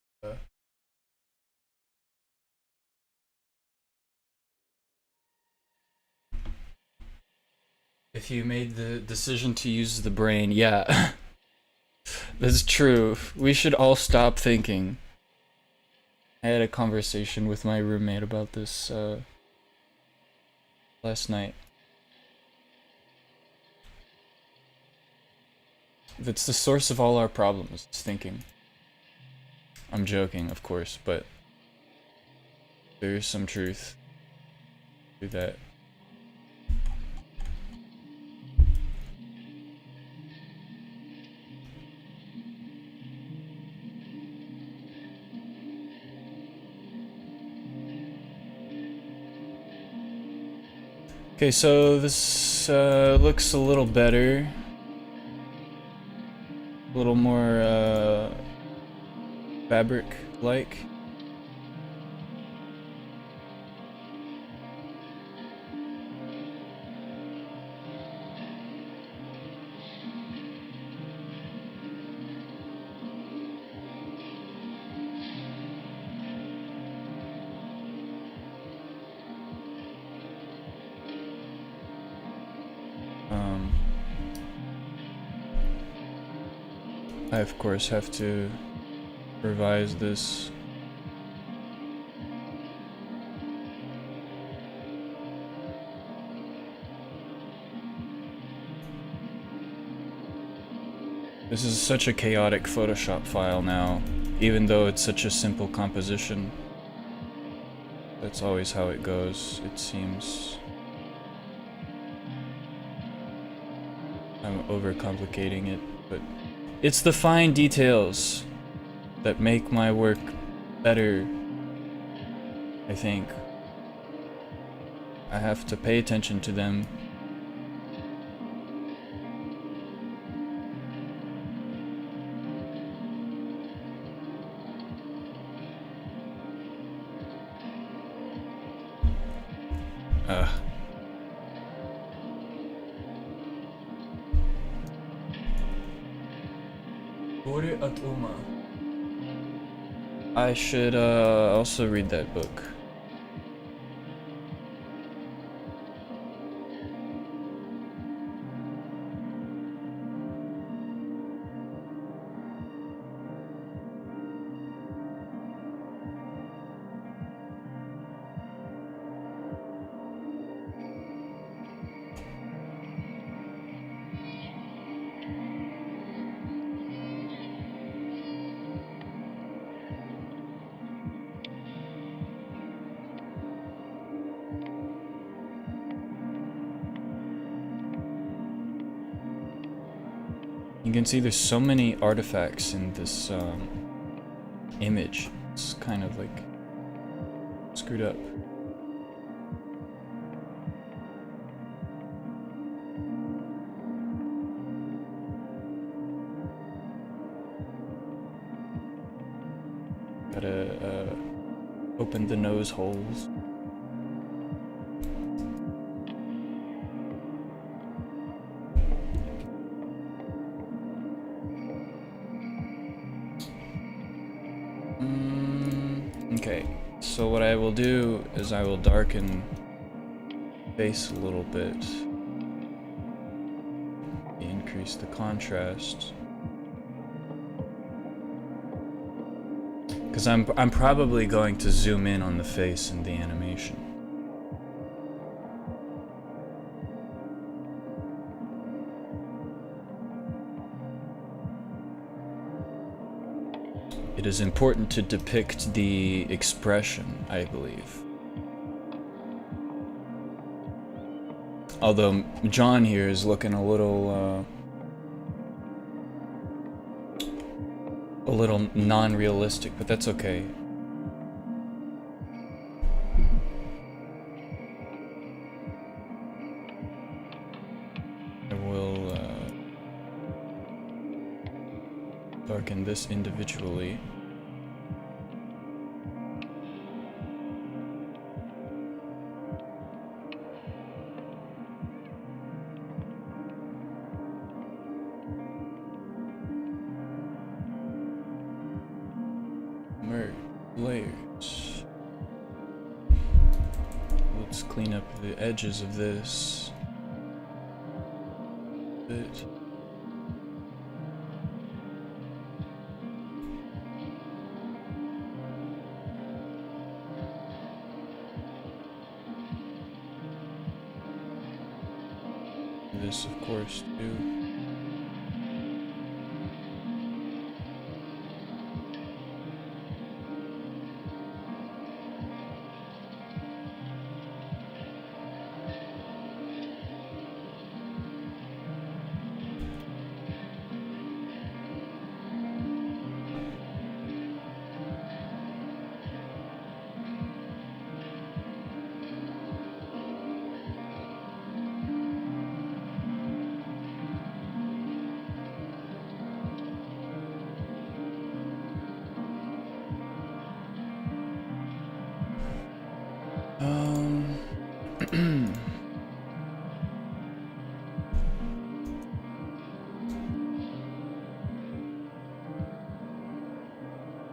if you made the decision to use the brain, yeah. That's true. We should all stop thinking. I had a conversation with my roommate about this last night. That's the source of all our problems, is thinking. I'm joking, of course, but there is some truth to that. Okay, so this looks a little better. A little more fabric-like. I of course have to revise this. This is such a chaotic Photoshop file now, even though it's such a simple composition. That's always how it goes, it seems. I'm overcomplicating it, but it's the fine details that make my work better, I think. I have to pay attention to them. I should also read that book. You can see there's so many artifacts in this image. It's kind of like screwed up. how to open the nose holes. Okay, so what I will do is I will darken face a little bit, increase the contrast, because I'm probably going to zoom in on the face in the animation. It is important to depict the expression, I believe. Although John here is looking a little non-realistic, but that's okay. I will darken this individually. Merge layers. Let's clean up the edges of this bit. This, of course, too.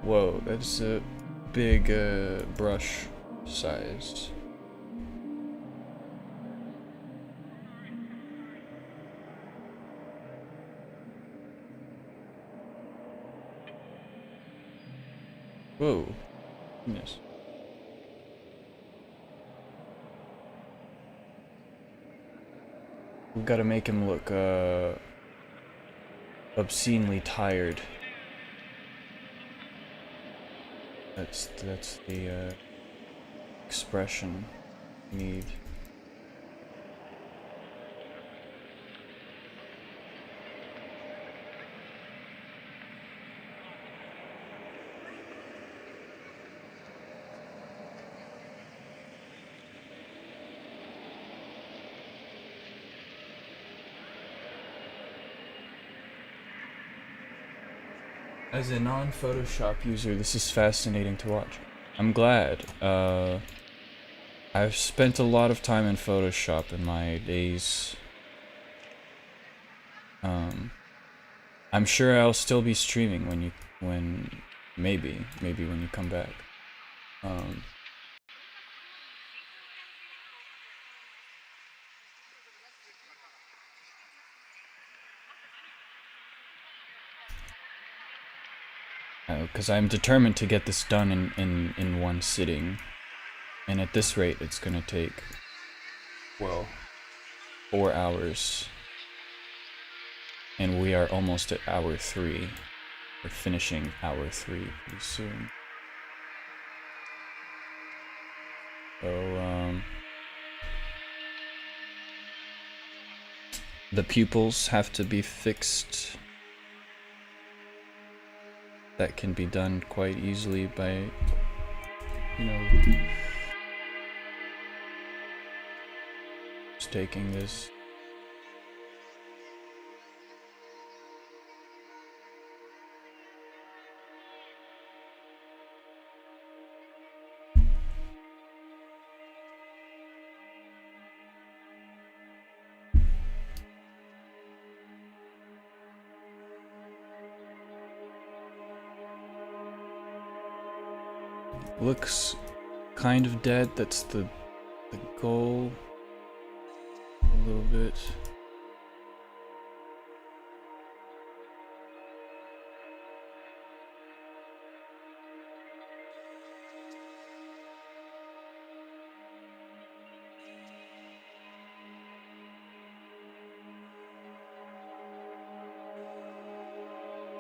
Whoa, that's a big brush size. Whoa, goodness. We've got to make him look obscenely tired. That's the expression we need. As a non-Photoshop user, this is fascinating to watch. I'm glad. I've spent a lot of time in Photoshop in my days. I'm sure I'll still be streaming maybe when you come back. Because I'm determined to get this done in one sitting, and at this rate it's gonna take, well, 4 hours, and we are almost at hour 3. We're finishing hour 3 pretty soon. So the pupils have to be fixed. That can be done quite easily by, you know, just taking this. looks kind of dead. That's the goal. A little bit.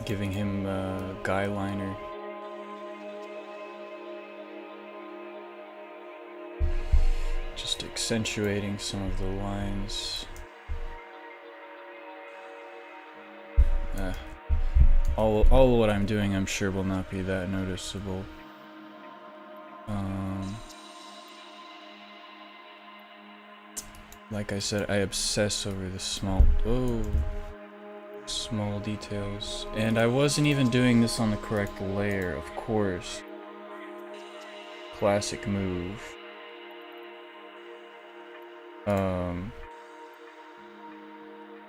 Giving him a guy liner. Just accentuating some of the lines. All of what I'm doing, I'm sure, will not be that noticeable. Like I said, I obsess over the small details. And I wasn't even doing this on the correct layer, of course. Classic move.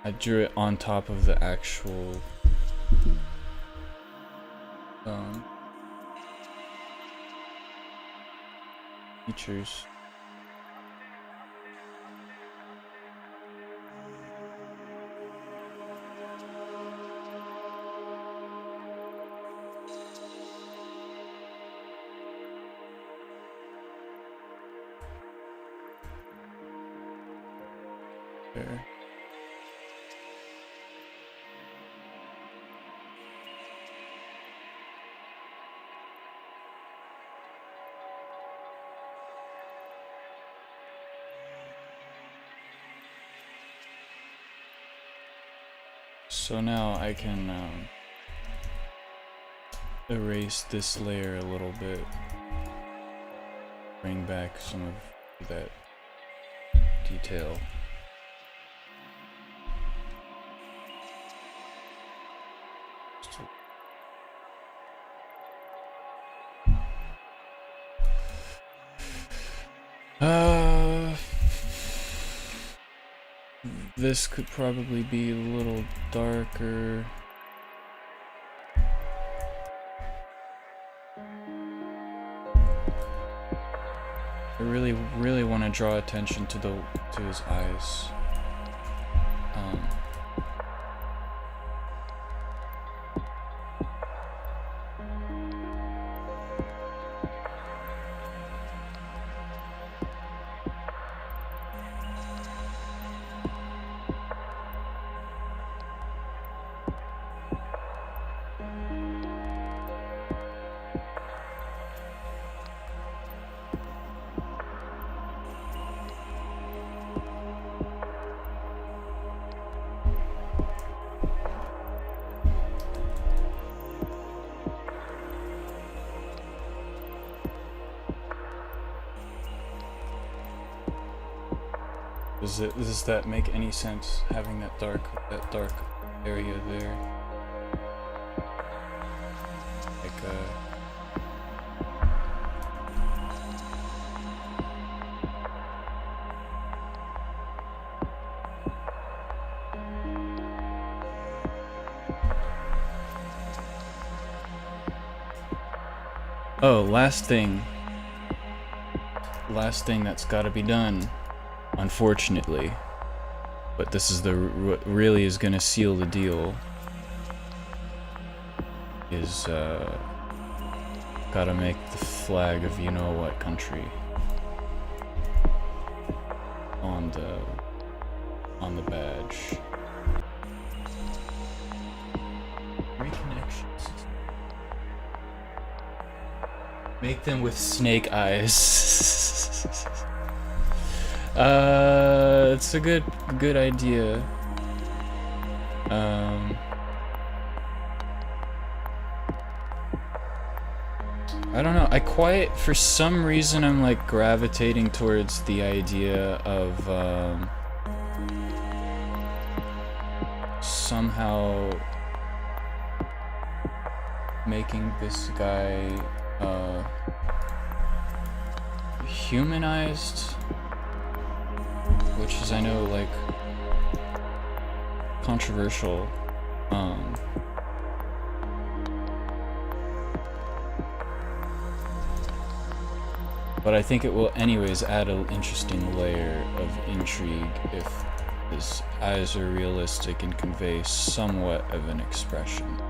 I drew it on top of the actual features. There. So now I can erase this layer a little bit, bring back some of that detail. This could probably be a little darker. I really want to draw attention to his eyes. Does that make any sense, having that dark area there? Like oh, last thing that's gotta be done. Unfortunately, but this is what really is gonna seal the deal. Is gotta make the flag of you know what country on the badge. Reconnections. Make them with snake eyes. It's a good idea. I don't know. For some reason, I'm like gravitating towards the idea of somehow making this guy humanized, which is, I know, like, controversial. But I think it will anyways add an interesting layer of intrigue if his eyes are realistic and convey somewhat of an expression.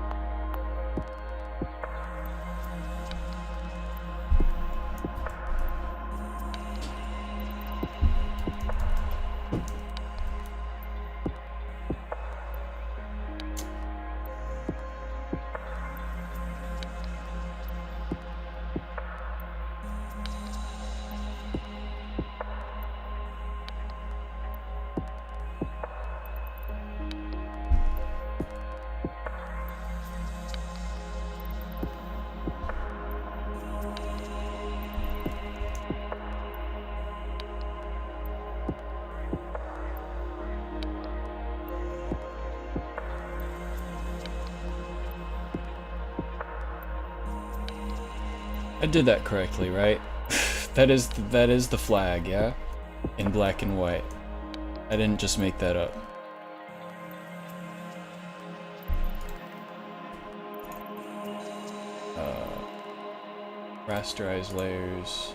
I did that correctly, right? that is the flag, yeah? In black and white. I didn't just make that up. Rasterize layers,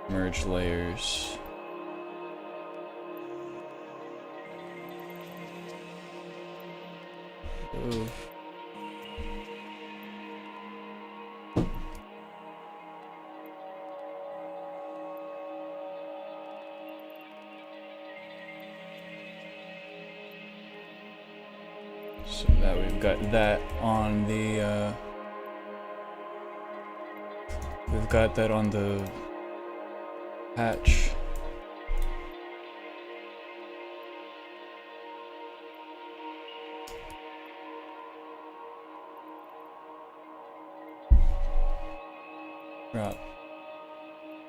merge layers. Ooh. So now we've got that on the we've got that on the patch. Drop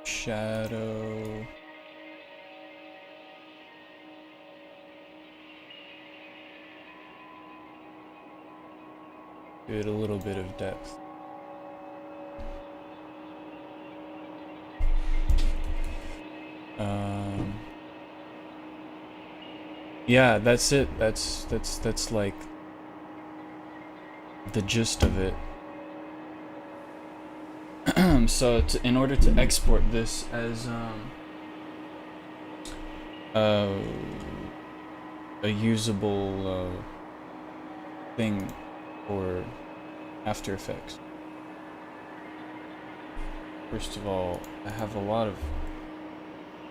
shadow. Give it a little bit of depth. Yeah, that's it. That's like the gist of it. So in order to export this as a usable thing for After Effects, first of all, I have a lot of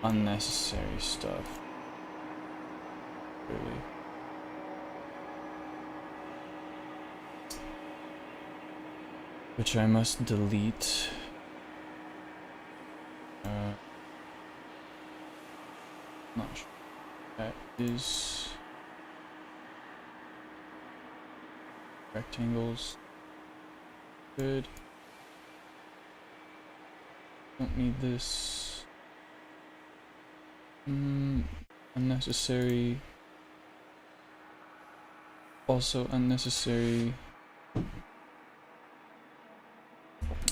unnecessary stuff. Really. Which I must delete. Not sure. That is rectangles. Good. Don't need this. Unnecessary. Also unnecessary.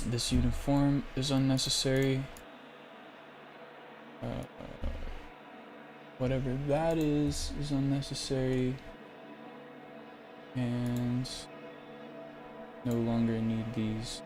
This uniform is unnecessary. Whatever that is unnecessary. And no longer need these.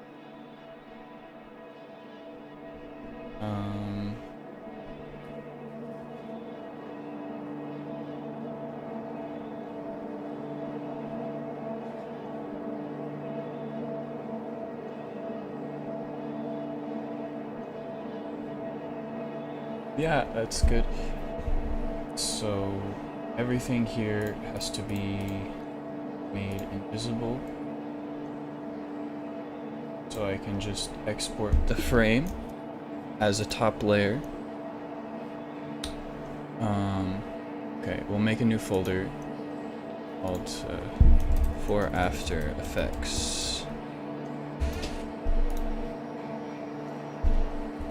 Yeah, that's good. So everything here has to be made invisible. So I can just export the frame as a top layer. Okay, we'll make a new folder called for After Effects.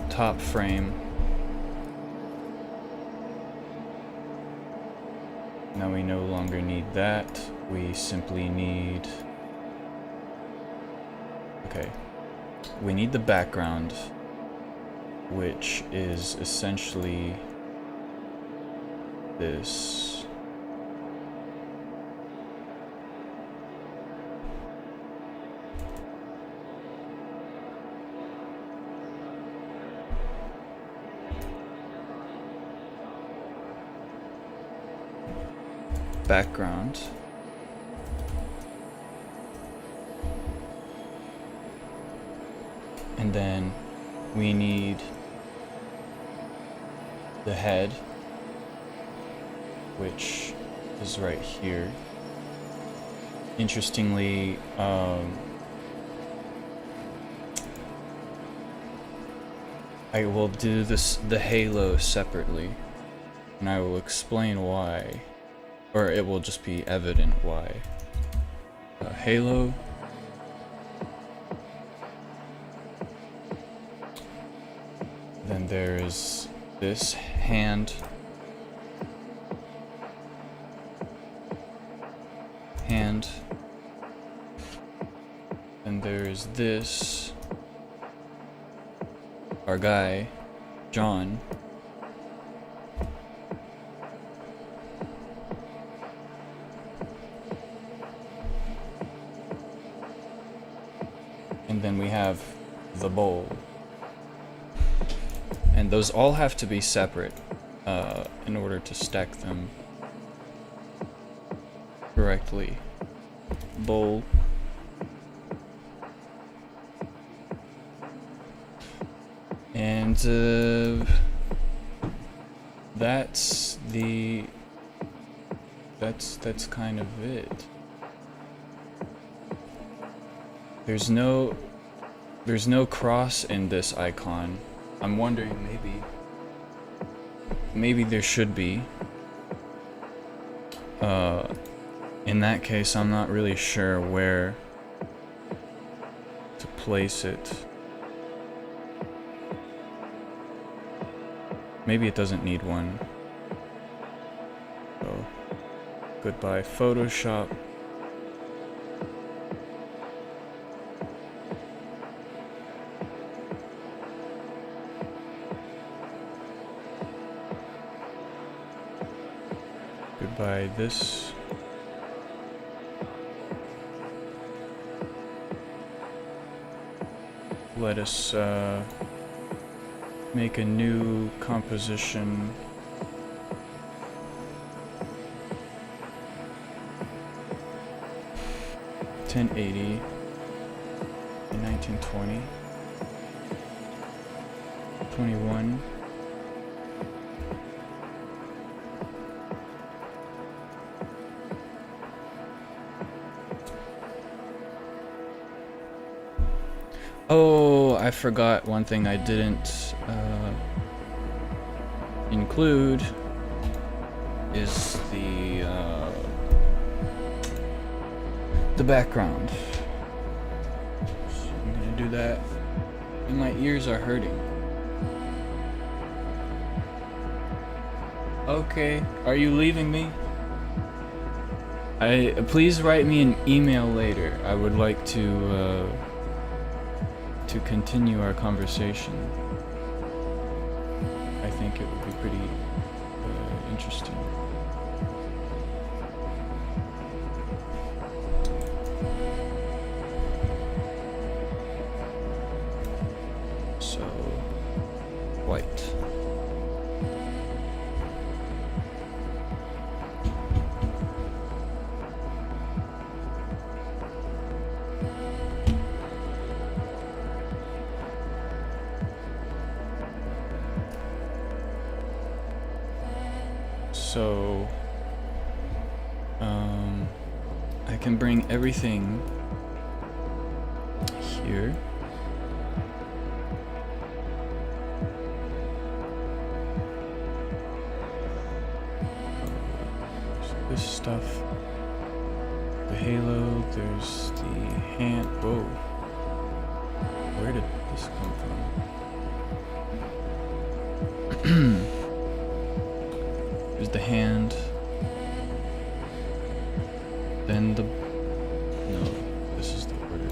Top frame. Now we no longer need that. We simply need... Okay. We need the background, which is essentially this. background. And then we need the head, which is right here. Interestingly, I will do the halo separately, and I will explain why, or it will just be evident why. Halo. Then there is this hand. Then there is this. Our guy, John. And then we have the bowl. And those all have to be separate in order to stack them correctly. Bowl. And that's kind of it. There's no cross in this icon. I'm wondering maybe there should be. In that case, I'm not really sure where to place it. Maybe it doesn't need one. So, goodbye Photoshop. Goodbye this. Let us make a new composition. (1080) in 1920. 21. Oh, I forgot one thing I didn't include is the background. So I'm gonna do that, and my ears are hurting. Okay, are you leaving me? Please write me an email later. I would like to continue our conversation. I think it would be pretty interesting. So, white. So, I can bring everything here. So this stuff, the halo, there's the hand. Whoa, where did this come from? There's the hand, then the, no, this is the order.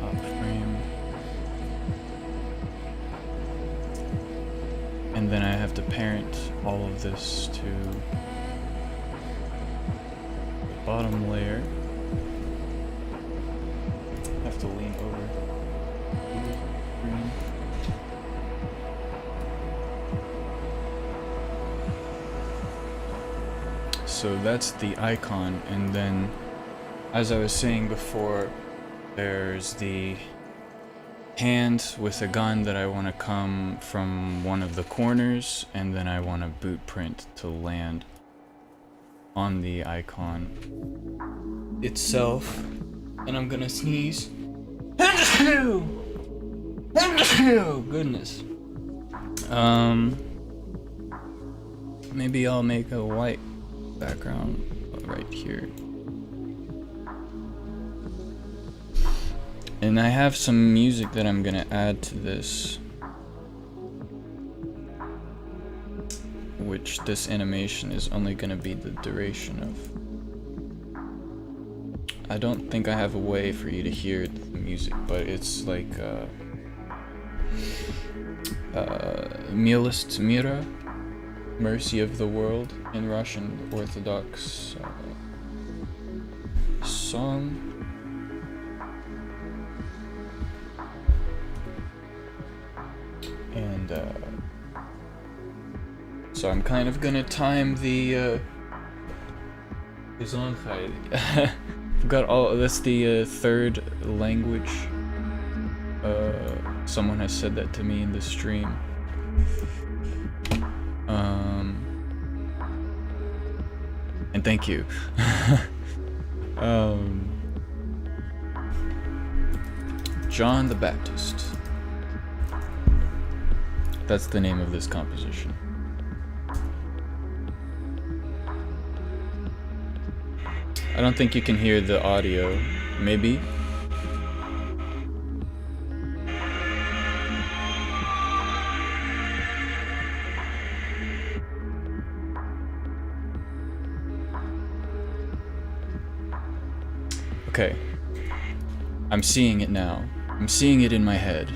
Top frame. And then I have to parent all of this to the bottom layer. I have to lean over. Green. so that's the icon, and then, as I was saying before, there's the hand with a gun that I want to come from one of the corners, and then I want a boot print to land on the icon itself. And I'm gonna sneeze. Goodness. Maybe I'll make a white background right here. And I have some music that I'm gonna add to this, which this animation is only gonna be the duration of. I don't think I have a way for you to hear the music, but it's like Milость мира, Mercy of the World in Russian Orthodox song. And so I'm kind of gonna time the I've got all, that's the third language. Someone has said that to me in the stream. And thank you. John the Baptist. That's the name of this composition. I don't think you can hear the audio. Maybe? Okay. I'm seeing it now. I'm seeing it in my head.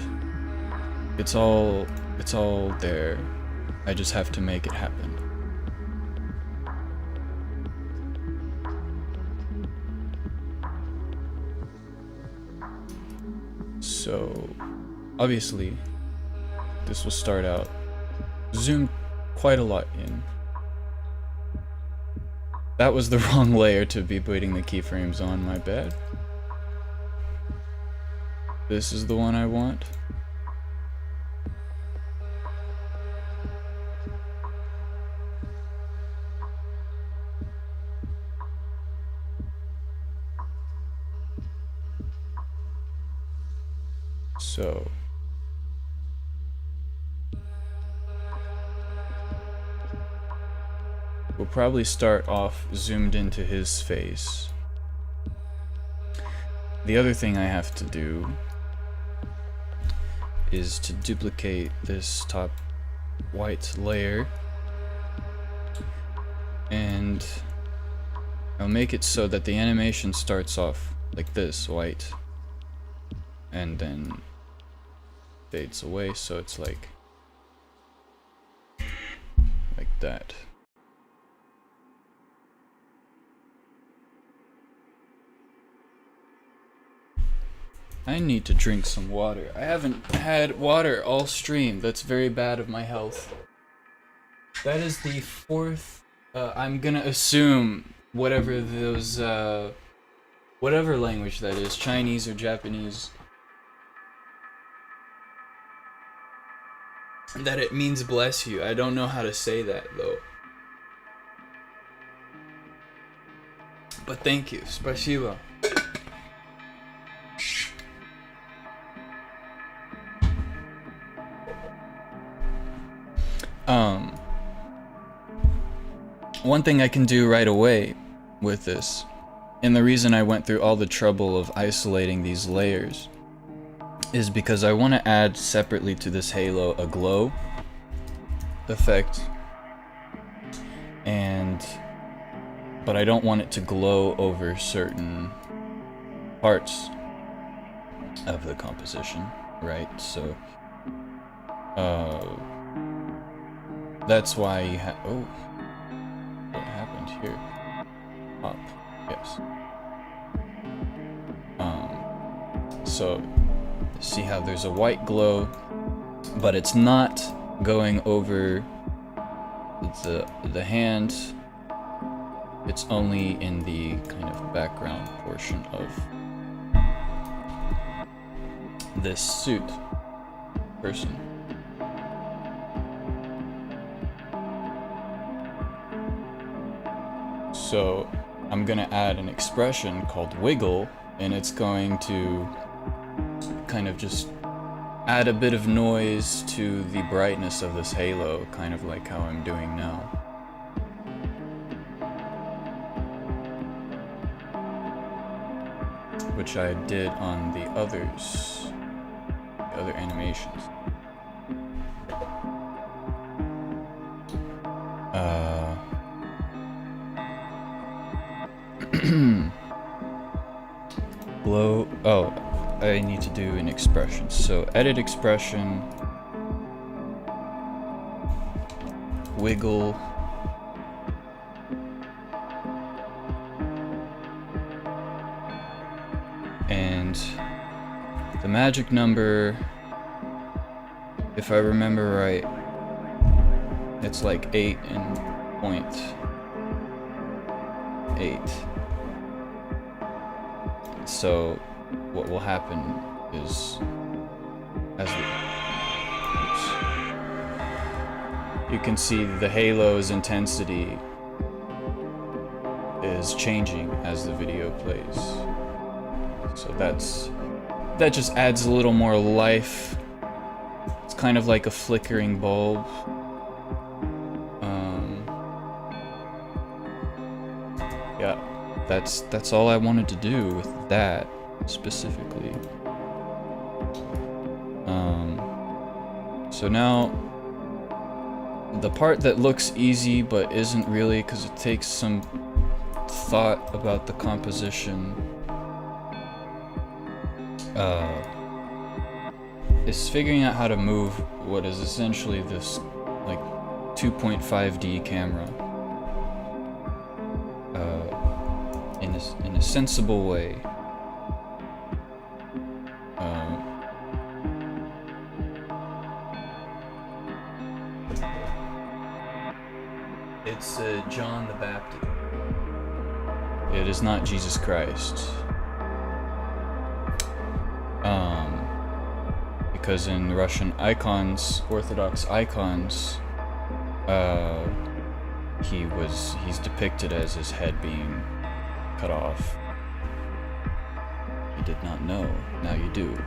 It's all there. I just have to make it happen. So, obviously, this will start out zoomed quite a lot in. That was the wrong layer to be putting the keyframes on, my bad. This is the one I want. So we'll probably start off zoomed into his face. The other thing I have to do is to duplicate this top white layer, and I'll make it so that the animation starts off like this, white, and then fades away, so it's like that. I need to drink some water. I haven't had water all stream. That's very bad of my health. That is the fourth, I'm gonna assume whatever those, whatever language that is, Chinese or Japanese, that it means bless you. I don't know how to say that though. But thank you. Спасибо. One thing I can do right away with this, and the reason I went through all the trouble of isolating these layers, is because I want to add separately to this halo a glow effect, but I don't want it to glow over certain parts of the composition, right? So that's why you have, oh, what happened here? Up, yes. So see how there's a white glow, but it's not going over the hand, it's only in the kind of background portion of this suit person. So I'm gonna add an expression called wiggle, and it's going to kind of just add a bit of noise to the brightness of this halo, kind of like how I'm doing now. Which I did on the other animations. Glow. Oh, I need to do an expression. So edit expression, wiggle, and the magic number, if I remember right, it's like 8 and 0.8. So what will happen is, as you can see, the halo's intensity is changing as the video plays. So that just adds a little more life. It's kind of like a flickering bulb. Yeah, that's all I wanted to do with that specifically. So now the part that looks easy but isn't really, because it takes some thought about the composition, is figuring out how to move what is essentially this like 2.5D camera in a sensible way. It's John the Baptist. It is not Jesus Christ. Because in Russian icons, orthodox icons, he's depicted as his head being cut off. You did not know, now you do.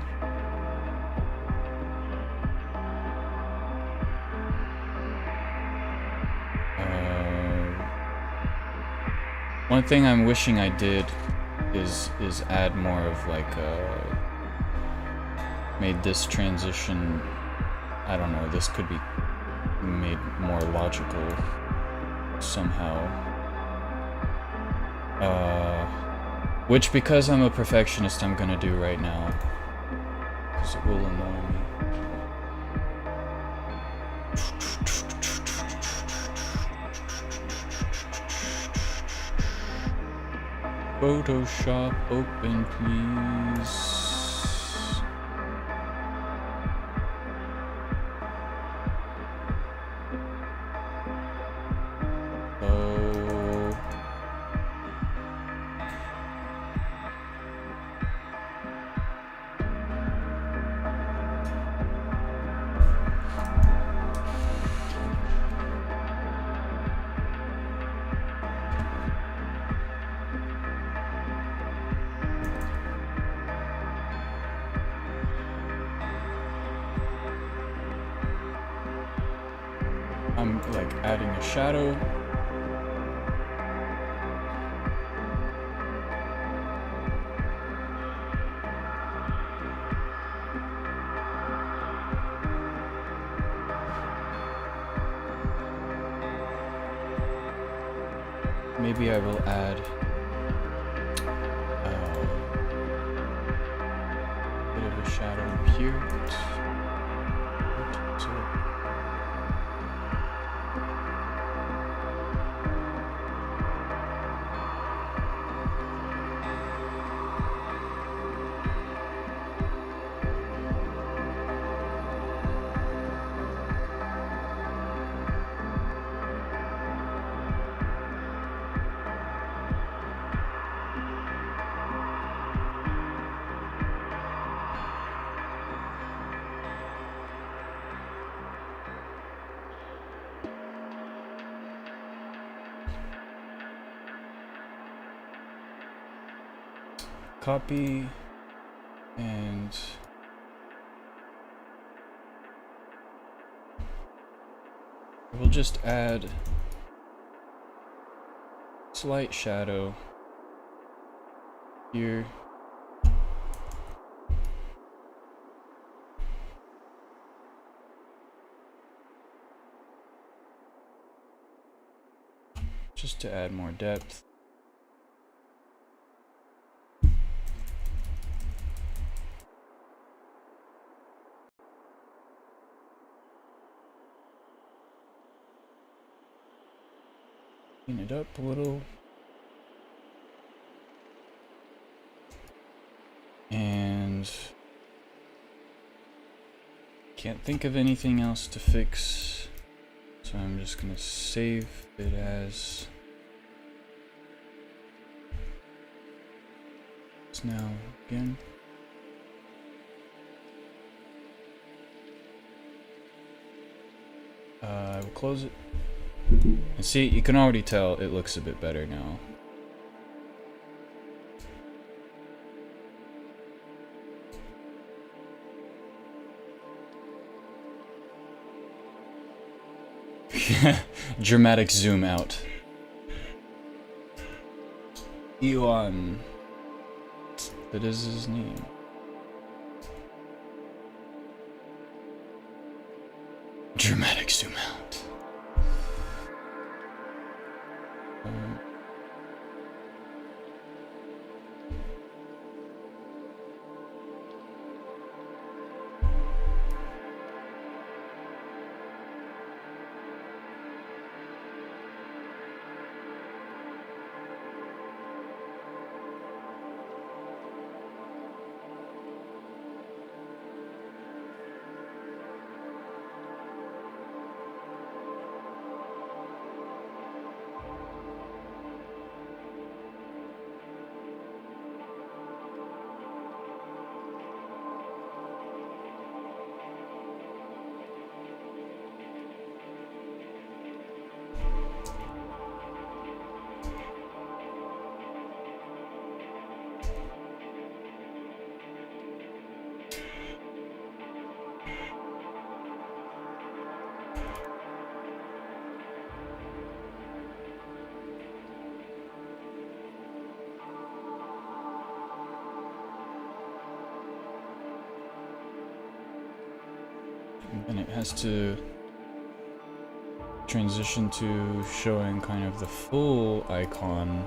One thing I'm wishing I did is add more of like made this transition, I don't know, this could be made more logical somehow. Which, because I'm a perfectionist, I'm gonna do right now, because it will annoy me. Photoshop open, please. I'm like adding a shadow. Maybe I will add a bit of a shadow here. copy and we'll just add slight shadow here. Just to add more depth. Clean it up a little. And can't think of anything else to fix, so I'm just gonna save it as it's now again. I will close it. And see, you can already tell it looks a bit better now. Dramatic zoom out. Elon. That is his name. Dramatic zoom out. And it has to transition to showing kind of the full icon.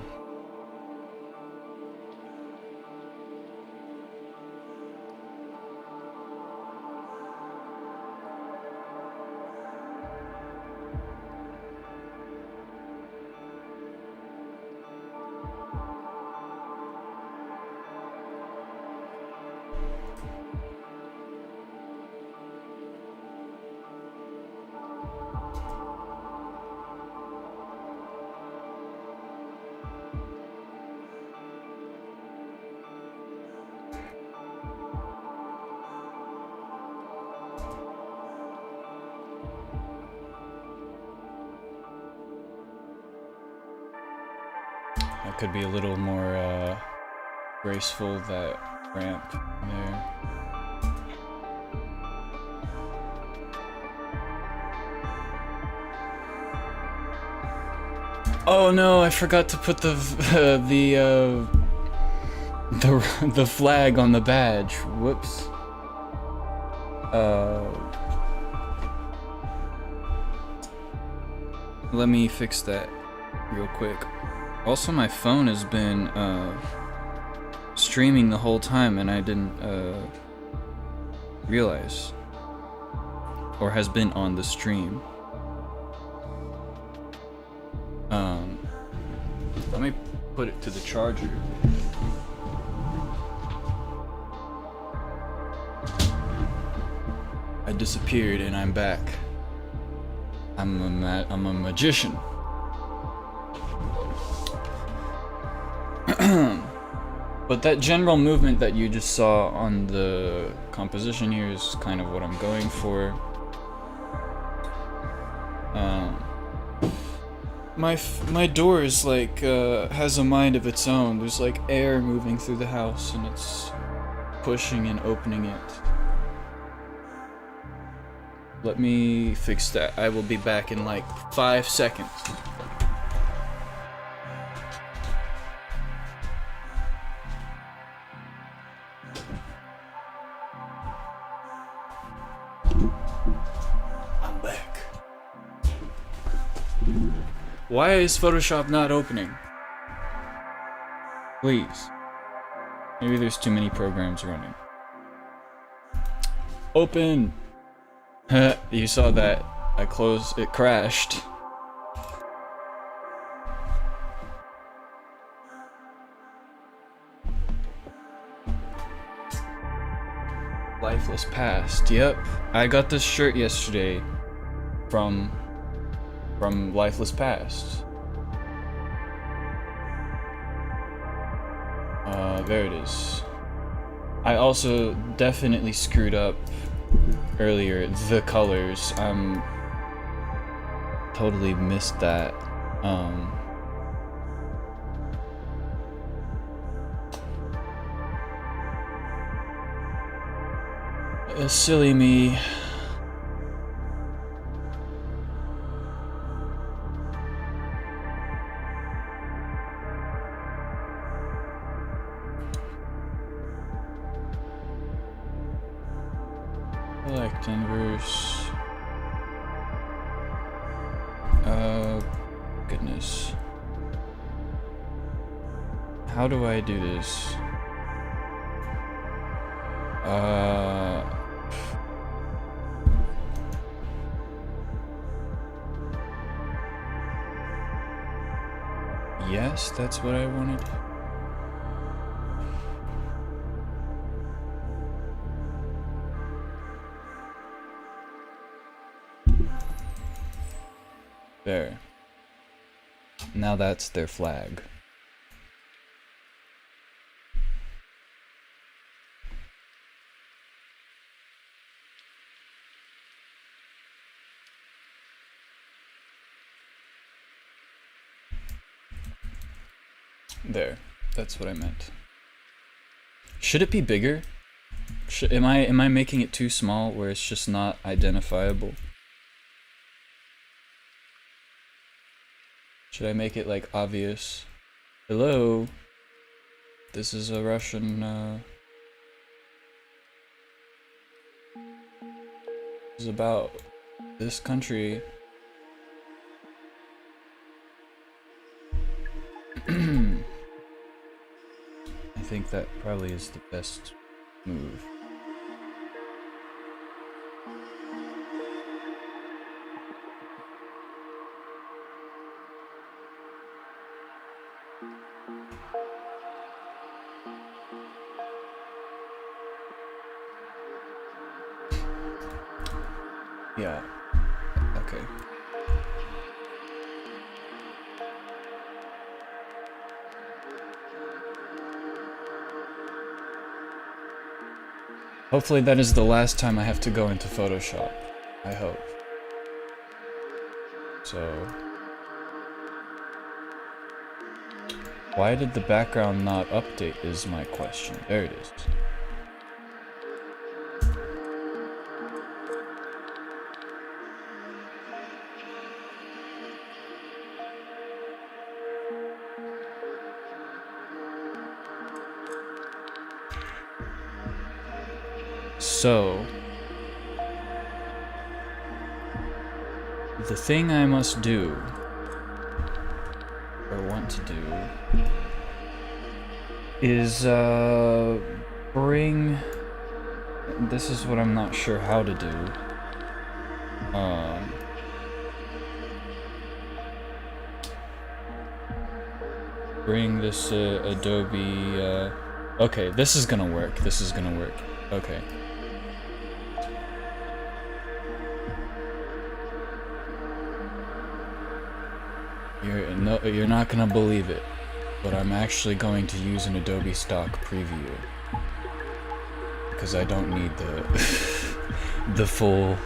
That could be a little more graceful, that ramp there. Oh no, I forgot to put the flag on the badge. Whoops. Let me fix that real quick. Also, my phone has been streaming the whole time and I didn't realize, or has been on the stream. Let me put it to the charger. I disappeared and I'm back. I'm a magician. But that general movement that you just saw on the composition here is kind of what I'm going for. my door is like has a mind of its own. There's like air moving through the house and it's pushing and opening it. Let me fix that. I will be back in like 5 seconds. I'm back. Why is Photoshop not opening? Please. Maybe there's too many programs running. Open! You saw that. I closed, it crashed. Lifeless Past. Yep. I got this shirt yesterday from Lifeless Past. There it is. I also definitely screwed up earlier. The colors. Totally missed that. Silly me. Select inverse. Goodness. How do I do this? Yes, that's what I wanted. There. Now that's their flag. There. That's what I meant. Should it be bigger? Am I making it too small where it's just not identifiable? Should I make it like obvious? Hello? This is a Russian this is about this country. I think that probably is the best move. Yeah. Okay. Hopefully that is the last time I have to go into Photoshop. I hope. So... why did the background not update is my question. There it is. So, the thing I must do, or want to do, is bring, this is what I'm not sure how to do, bring this Adobe, okay, this is gonna work, okay. You're not gonna believe it, but I'm actually going to use an Adobe stock preview because I don't need the the full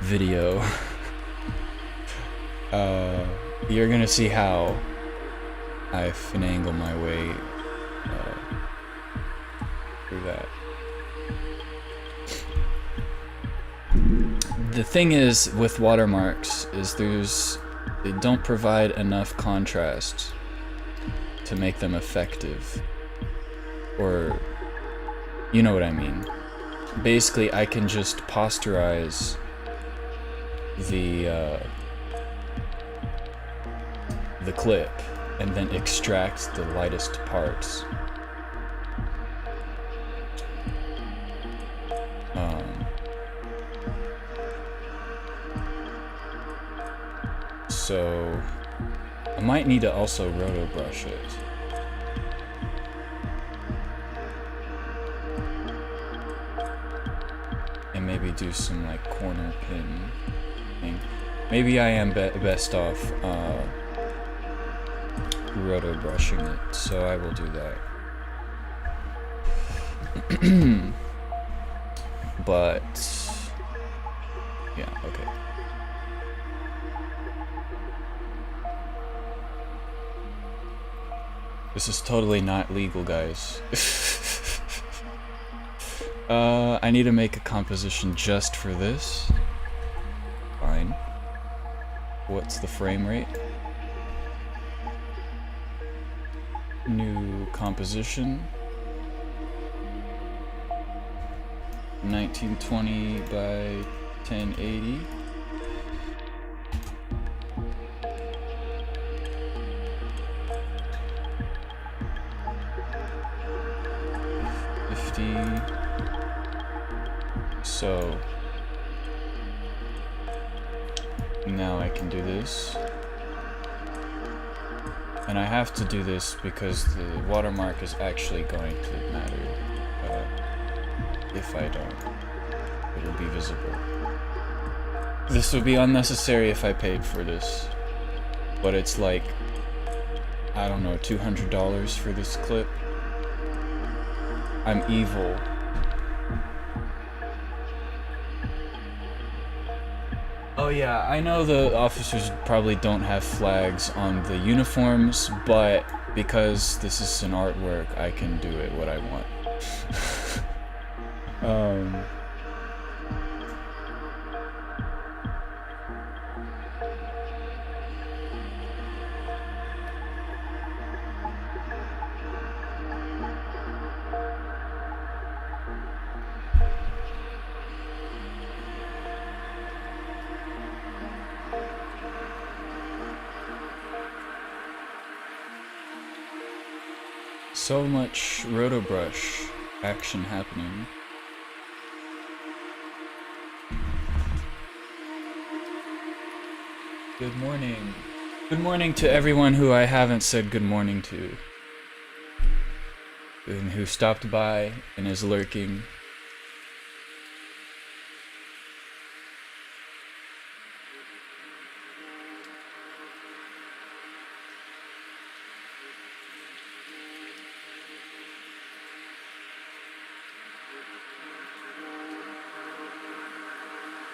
video. you're gonna see how I finagle my way through that. The thing is with watermarks is they don't provide enough contrast to make them effective, or you know what I mean. Basically, I can just posterize the clip and then extract the lightest parts. So I might need to also roto brush it. And maybe do some like corner pin thing. Maybe I am best off roto brushing it, so I will do that. But yeah, okay. This is totally not legal, guys. I need to make a composition just for this. Fine. What's the frame rate? New composition. 1920 by 1080. So now I can do this, and I have to do this because the watermark is actually going to matter. If I don't, it'll be visible. This would be unnecessary if I paid for this, but it's like, I don't know, $200 for this clip. I'm evil. Oh yeah, I know the officers probably don't have flags on the uniforms, but because this is an artwork, I can do it what I want. So much rotobrush action happening. Good morning. Good morning to everyone who I haven't said good morning to, and who stopped by and is lurking.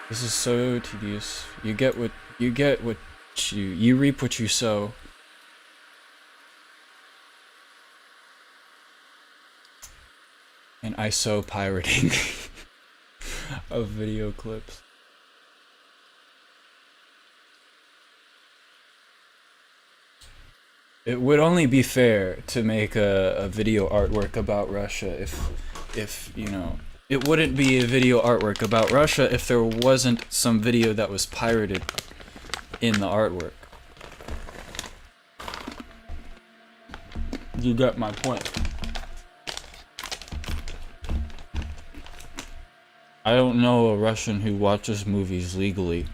This is so tedious. You reap what you sow. And I sow pirating of video clips. It would only be fair to make a video artwork about Russia if you know. It wouldn't be a video artwork about Russia if there wasn't some video that was pirated in the artwork. You got my point. I don't know a Russian who watches movies legally.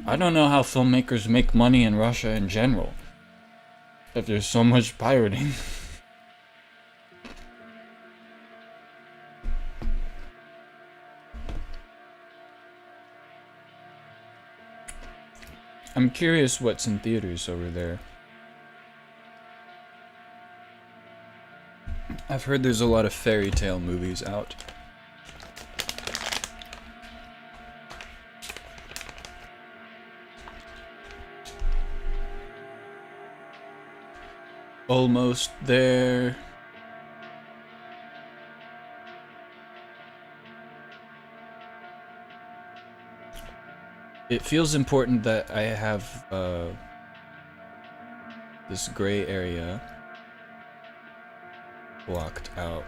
I don't know how filmmakers make money in Russia in general, if there's so much pirating. I'm curious what's in theaters over there. I've heard there's a lot of fairy tale movies out. Almost there. It feels important that I have this gray area blocked out.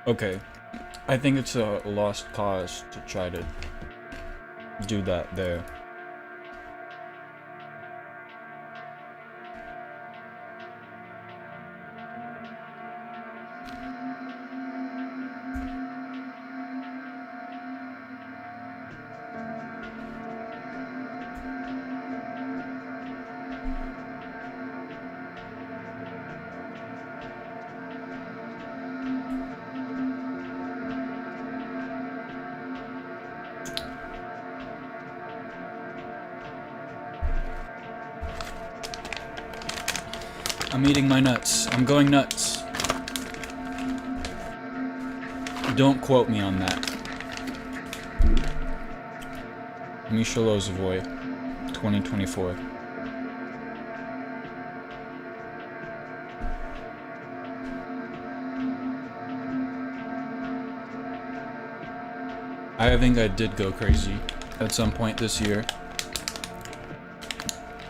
Okay, I think it's a lost cause to try to do that there. I'm eating my nuts. I'm going nuts. Don't quote me on that. Misha Lozovoy, 2024. I think I did go crazy at some point this year.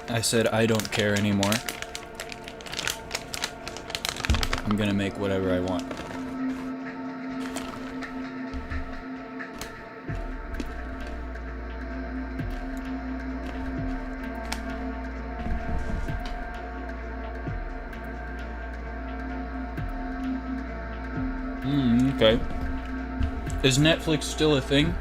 I said I don't care anymore. I'm gonna make whatever I want. Okay. Is Netflix still a thing?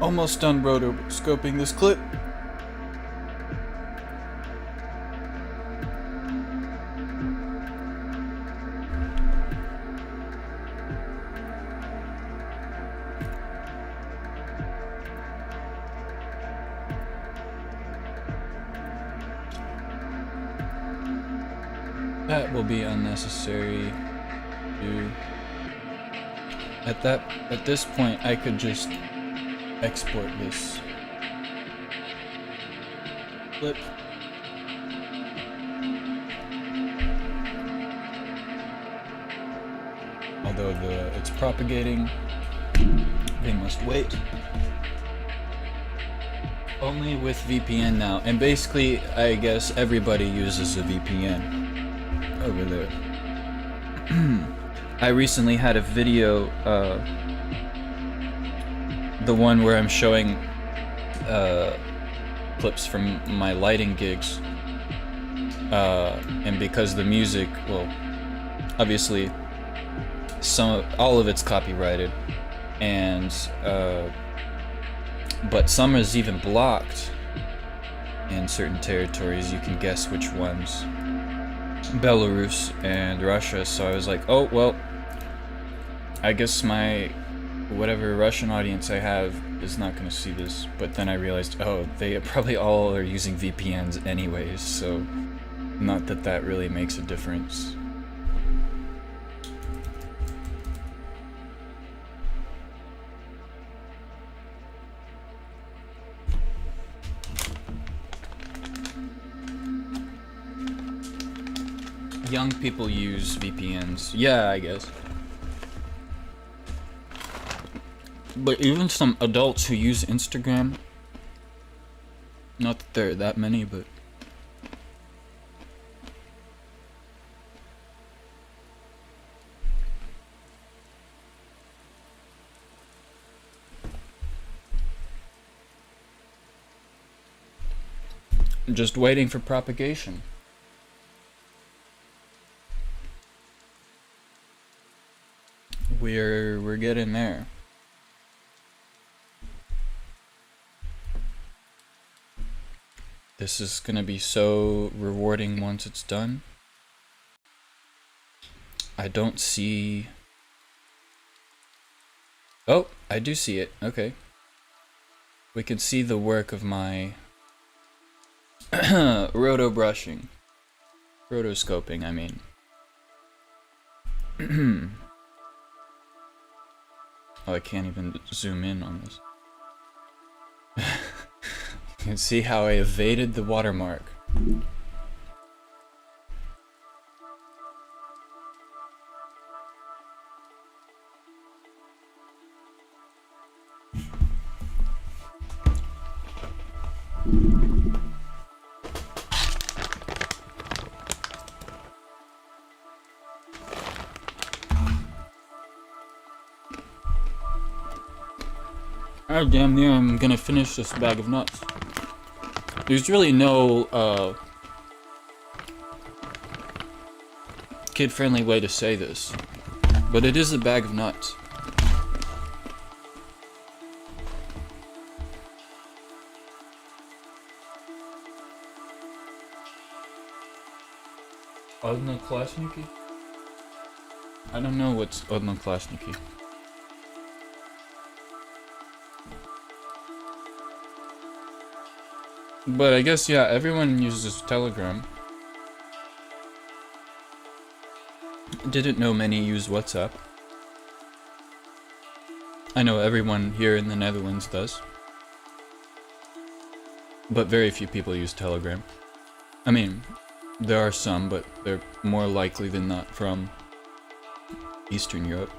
Almost done rotoscoping this clip. That will be unnecessary. At this point, I could just export this clip. Although it's propagating, they must wait. Only with VPN now, and basically, I guess everybody uses a VPN over there. I recently had a video, the one where I'm showing clips from my lighting gigs, and because the music, well, obviously all of it's copyrighted, and but some is even blocked in certain territories. You can guess which ones. Belarus and Russia. So I was like, oh well, I guess my whatever Russian audience I have is not going to see this. But then I realized, oh, they probably all are using VPNs anyways, so not that that really makes a difference. Young people use VPNs. Yeah, I guess. But even some adults who use Instagram, not that there are that many, but just waiting for propagation. We're getting there. This is gonna be so rewarding once it's done. I don't see... Oh, I do see it. Okay. We can see the work of my roto-brushing. Rotoscoping, I mean. Oh, I can't even zoom in on this. You can see how I evaded the watermark. Oh, damn near I'm gonna finish this bag of nuts. There's really no, kid-friendly way to say this, but it is a bag of nuts. Odnoklasniki? I don't know what's Odnoklasniki. But I guess, yeah, everyone uses Telegram. Didn't know many use WhatsApp. I know everyone here in the Netherlands does. But very few people use Telegram. I mean, there are some, but they're more likely than not from Eastern Europe.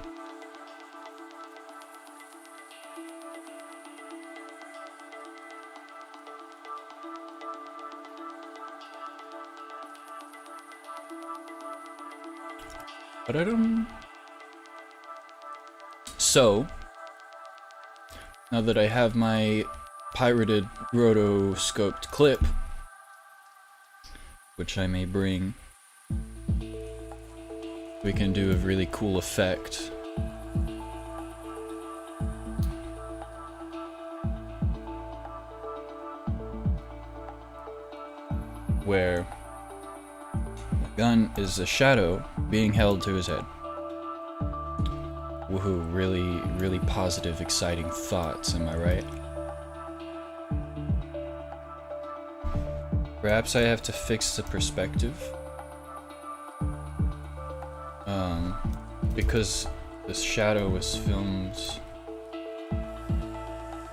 So, now that I have my pirated rotoscoped clip, which I may bring, we can do a really cool effect. Where the gun is a shadow being held to his head. Woohoo, really, really positive, exciting thoughts, am I right? Perhaps I have to fix the perspective. Because this shadow was filmed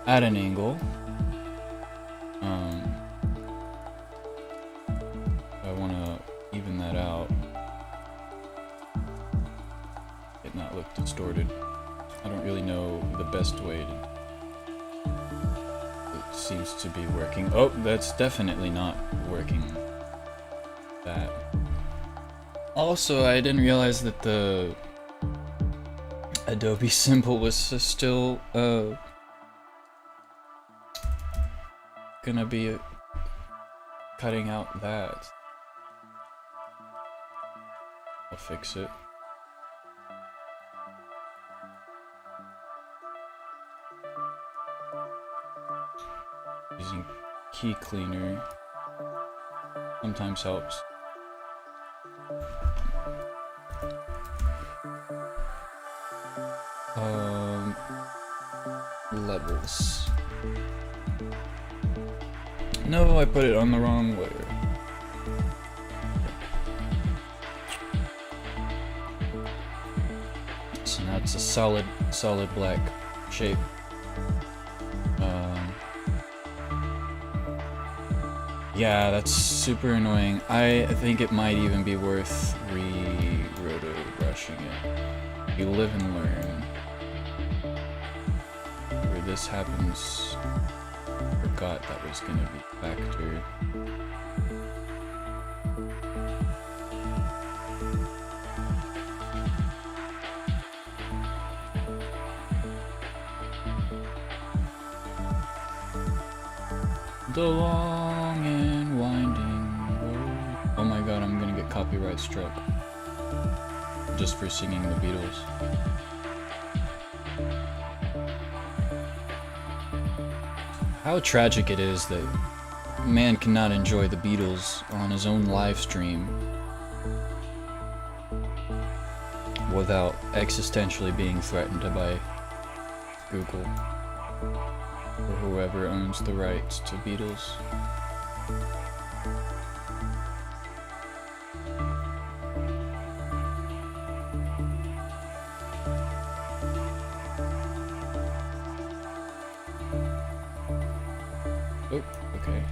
at an angle. I want to even that out. It not look distorted. I don't really know the best way to... It seems to be working. Oh, that's definitely not working. That. Also, I didn't realize that the Adobe symbol was still gonna be cutting out that. I'll fix it. Using key cleaner sometimes helps. Levels. No, I put it on the wrong layer. So now it's a solid black shape. Yeah, that's super annoying. I think it might even be worth roto brushing it. You live and learn. Where this happens, forgot that was gonna be factored. The long and winding road. Oh my god, I'm gonna get copyright struck. Just for singing the Beatles. How tragic it is that man cannot enjoy the Beatles on his own live stream without existentially being threatened by Google or whoever owns the rights to Beatles. Oh, okay.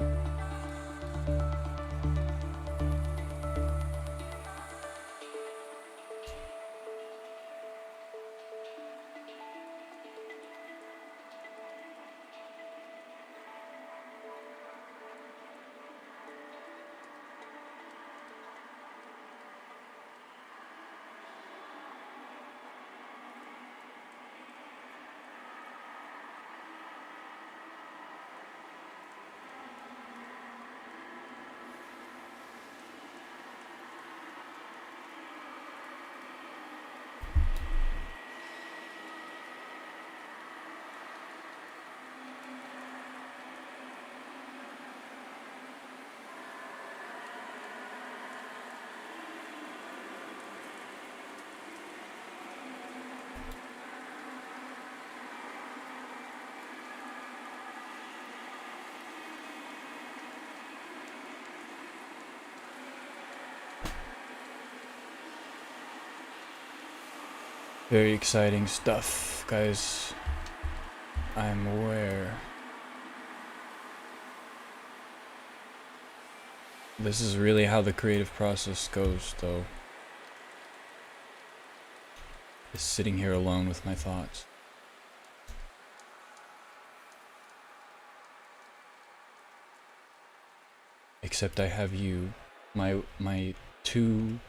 Very exciting stuff, guys. I'm aware. This is really how the creative process goes, though. Just sitting here alone with my thoughts. Except I have you, my 2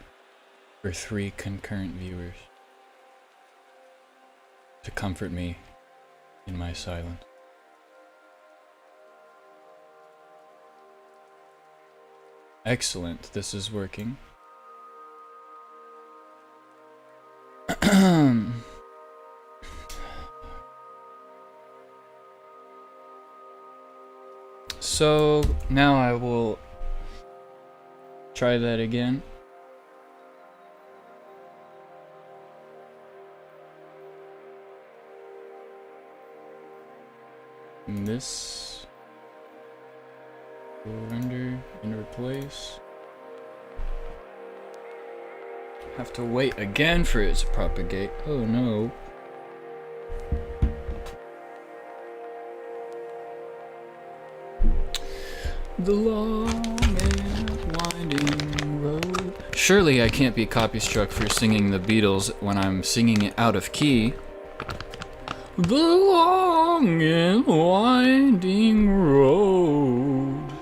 or 3 concurrent viewers, to comfort me in my silence. Excellent, this is working. So now I will try that again. And this will render and replace. Have to wait again for it to propagate. Oh no. The long and winding road. Surely I can't be copy-struck for singing the Beatles when I'm singing it out of key. The long and winding road.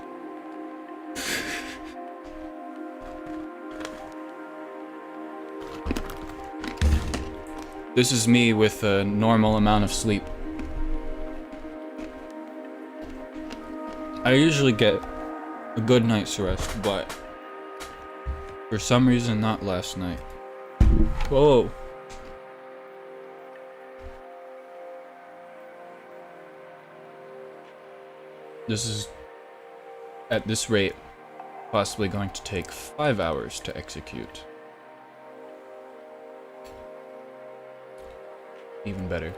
This is me with a normal amount of sleep. I usually get a good night's rest, but for some reason not last night. Whoa. This is, at this rate, possibly going to take 5 hours to execute. Even better.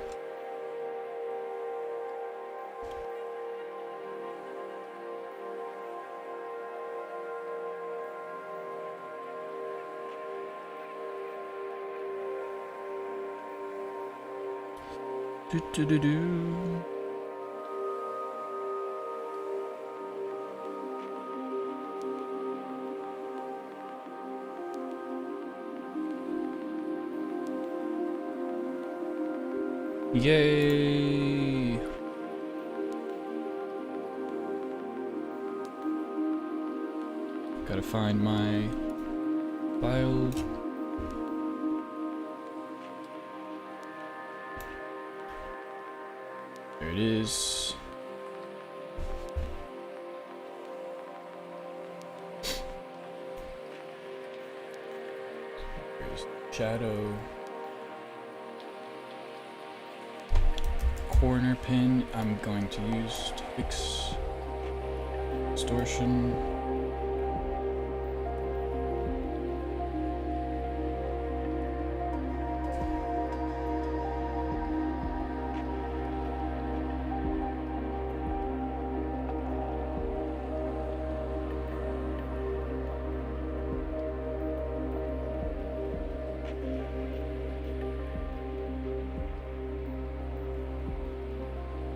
Do. Yay! Gotta find my file. There it is. There's shadow. Corner pin I'm going to use to fix distortion.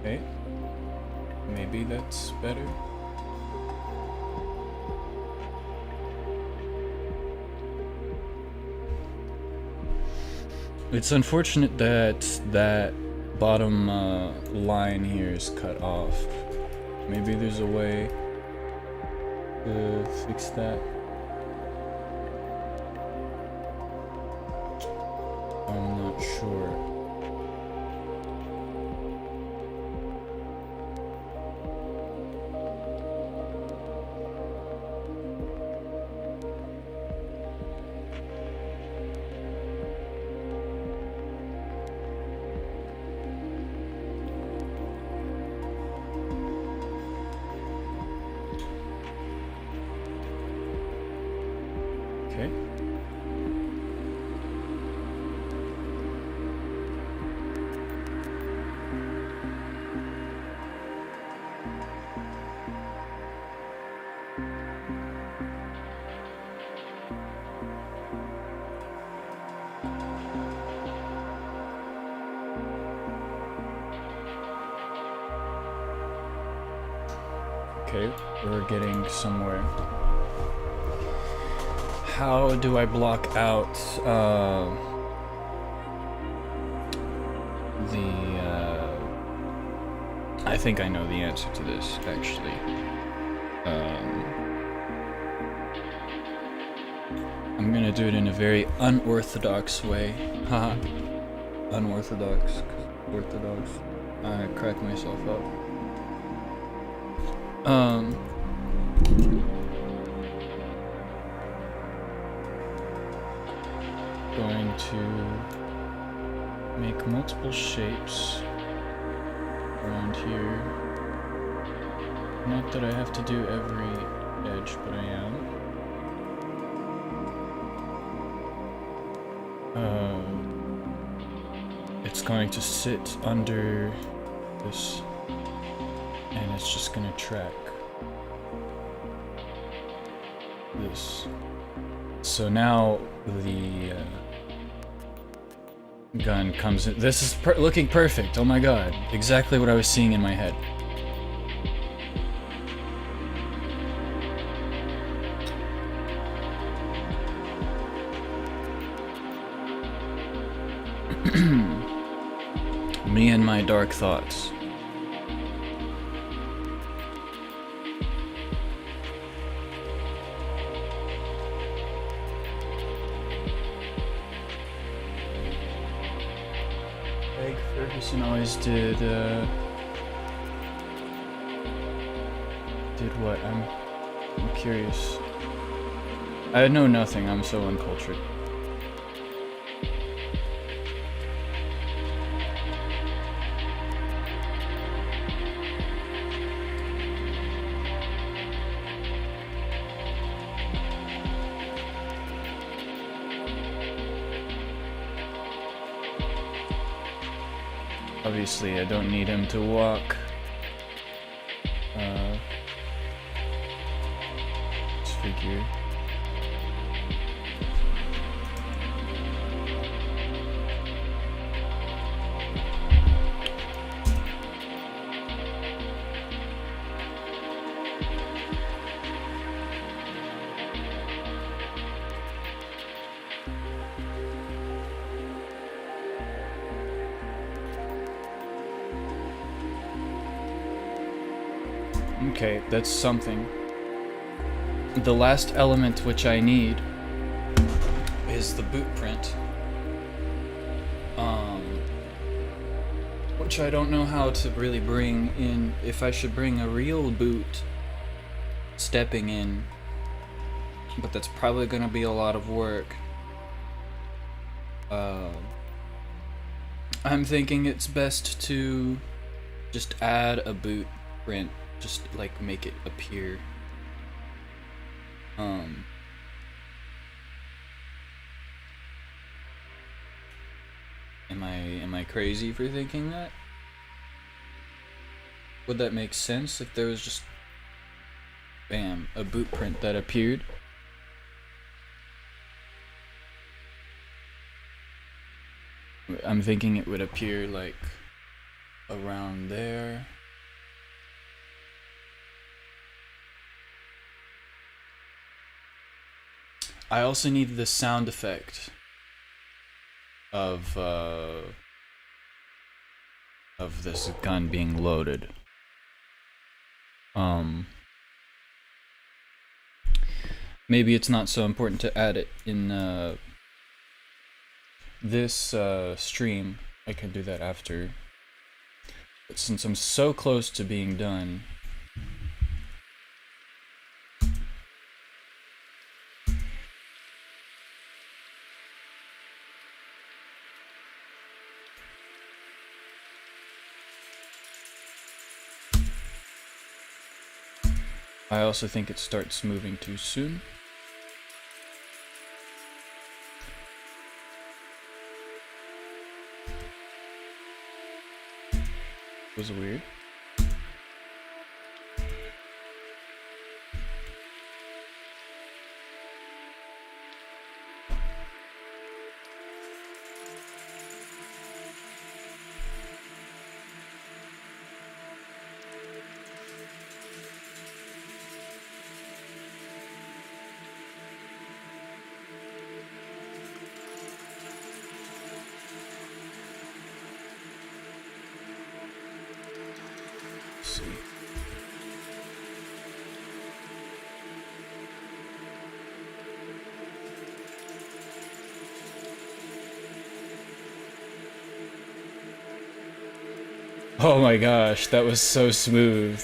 Okay, maybe that's better. It's unfortunate that that bottom line here is cut off. Maybe there's a way to fix that. I'm not sure. Okay. Okay, we're getting somewhere. How do I block out I think I know the answer to this, actually. I'm gonna do it in a very unorthodox way. Haha. Unorthodox. Orthodox. I crack myself up. Going to make multiple shapes around here. Not that I have to do every edge, but I am. It's going to sit under this, and it's just gonna track this. So now the gun comes in. This is looking perfect. Oh my god. Exactly what I was seeing in my head. Me and my dark thoughts. Craig Ferguson always did what? I'm curious. I know nothing. I'm so uncultured. Obviously, I don't need him to walk. This figure. Okay, that's something. The last element which I need is the boot print. Which I don't know how to really bring in, if I should bring a real boot stepping in, but that's probably gonna be a lot of work. I'm thinking it's best to just add a boot print, just like make it appear Um, am I crazy for thinking that? Would that make sense if there was just, bam, a boot print that appeared? I'm thinking it would appear like around there. I also need the sound effect of this gun being loaded. Maybe it's not so important to add it in this stream. I can do that after. But since I'm so close to being done, I also think it starts moving too soon. It was weird. See. Oh my gosh, that was so smooth.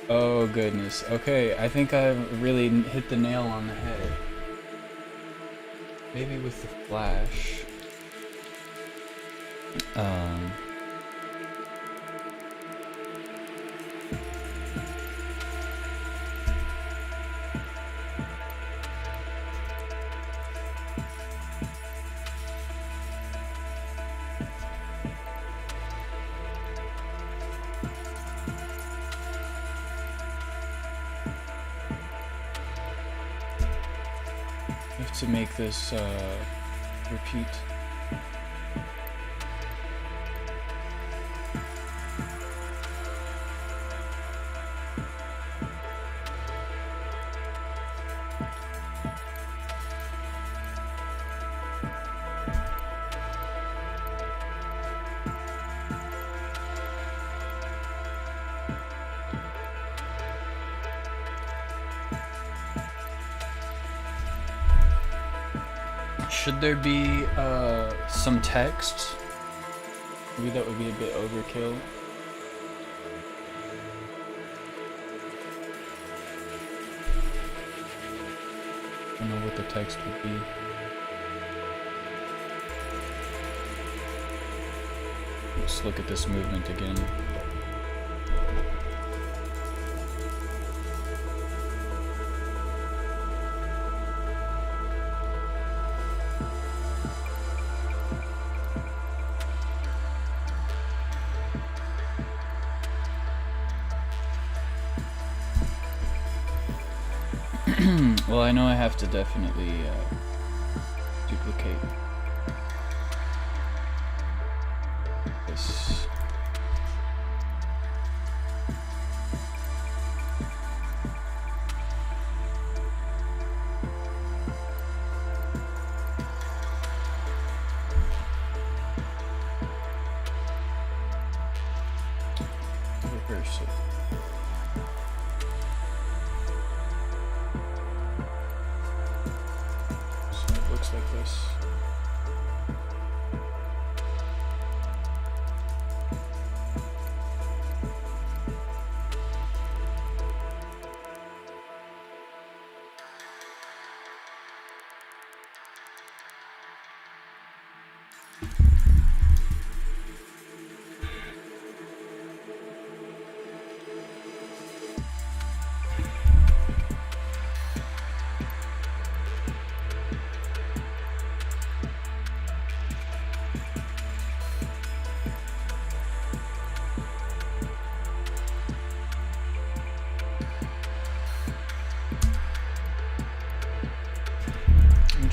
Oh goodness. Okay, I think I really hit the nail on the head. Maybe with the flash. I have to make this repeat. Should there be some text? Maybe that would be a bit overkill. I don't know what the text would be. Let's look at this movement again. Well, I know I have to definitely duplicate this. Reverse it. Looks like this.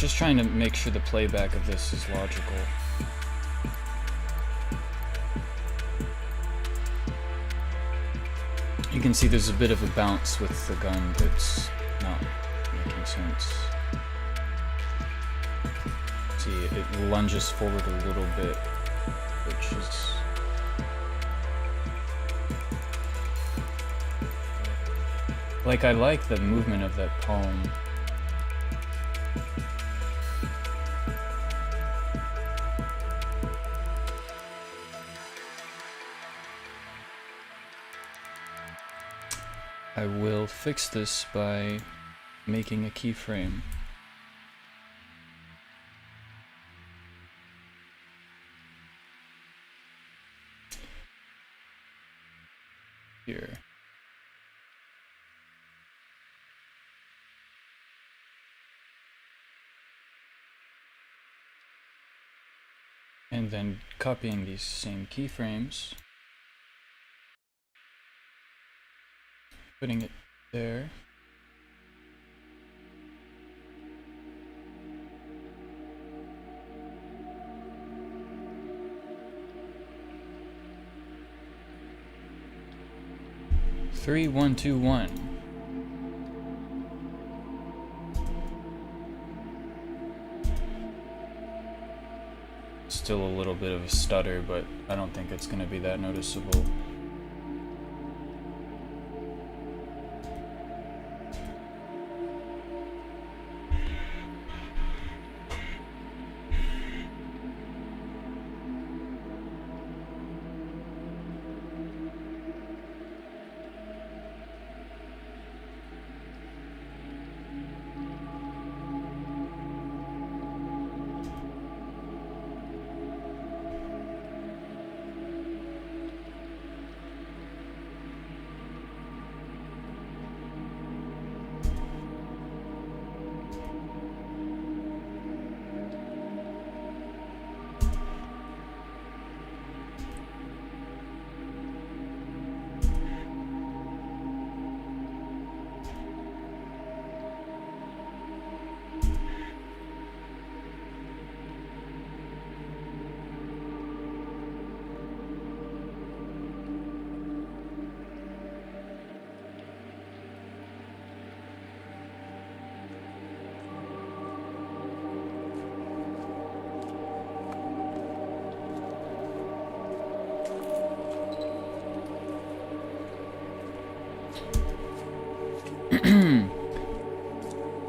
just trying to make sure the playback of this is logical. You can see there's a bit of a bounce with the gun that's not making sense. See, it lunges forward a little bit, which is... Like, I like the movement of that palm. I will fix this by making a keyframe. Here. And then copying these same keyframes, putting it there. Three, 1, 2, 1. Still a little bit of a stutter, but I don't think it's going to be that noticeable.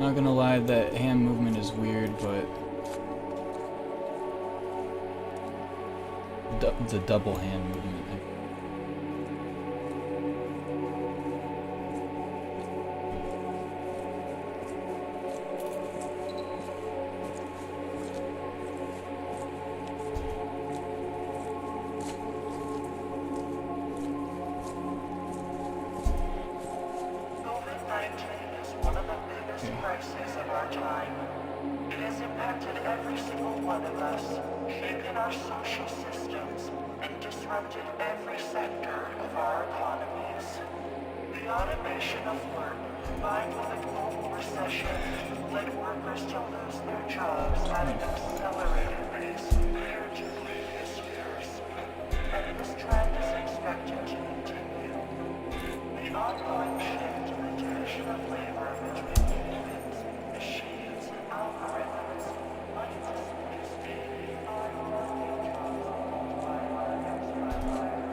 Not gonna lie, that hand movement is weird, but the double hand movement. Crisis of our time. It has impacted every single one of us, shaken our social systems, and disrupted every sector of our economies. The automation of work, combined with a global recession, led workers to lose their jobs at an accelerated pace compared to previous years. And this trend is expected to continue. The ongoing shift in the division of labor between humans, machines, and algorithms might displace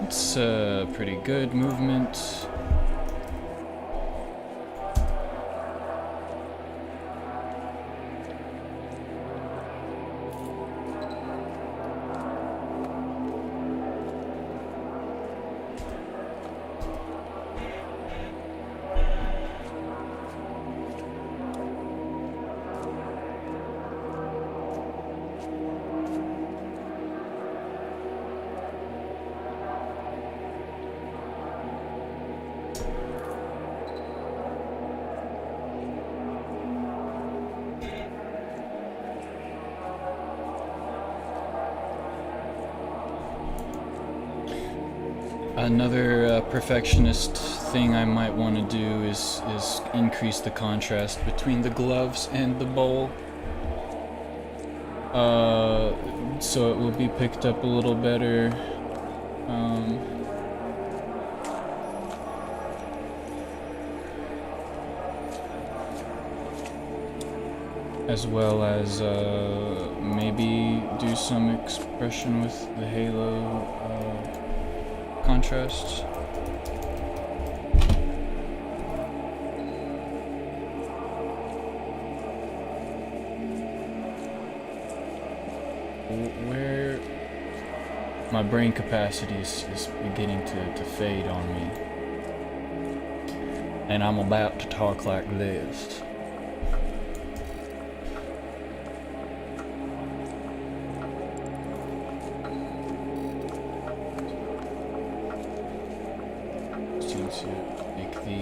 It's a pretty good movement. Another perfectionist thing I might want to do is increase the contrast between the gloves and the bowl. So it will be picked up a little better. As well as maybe do some expression with the halo contrast. Where my brain capacity is beginning to fade on me, and I'm about to talk like this. To make the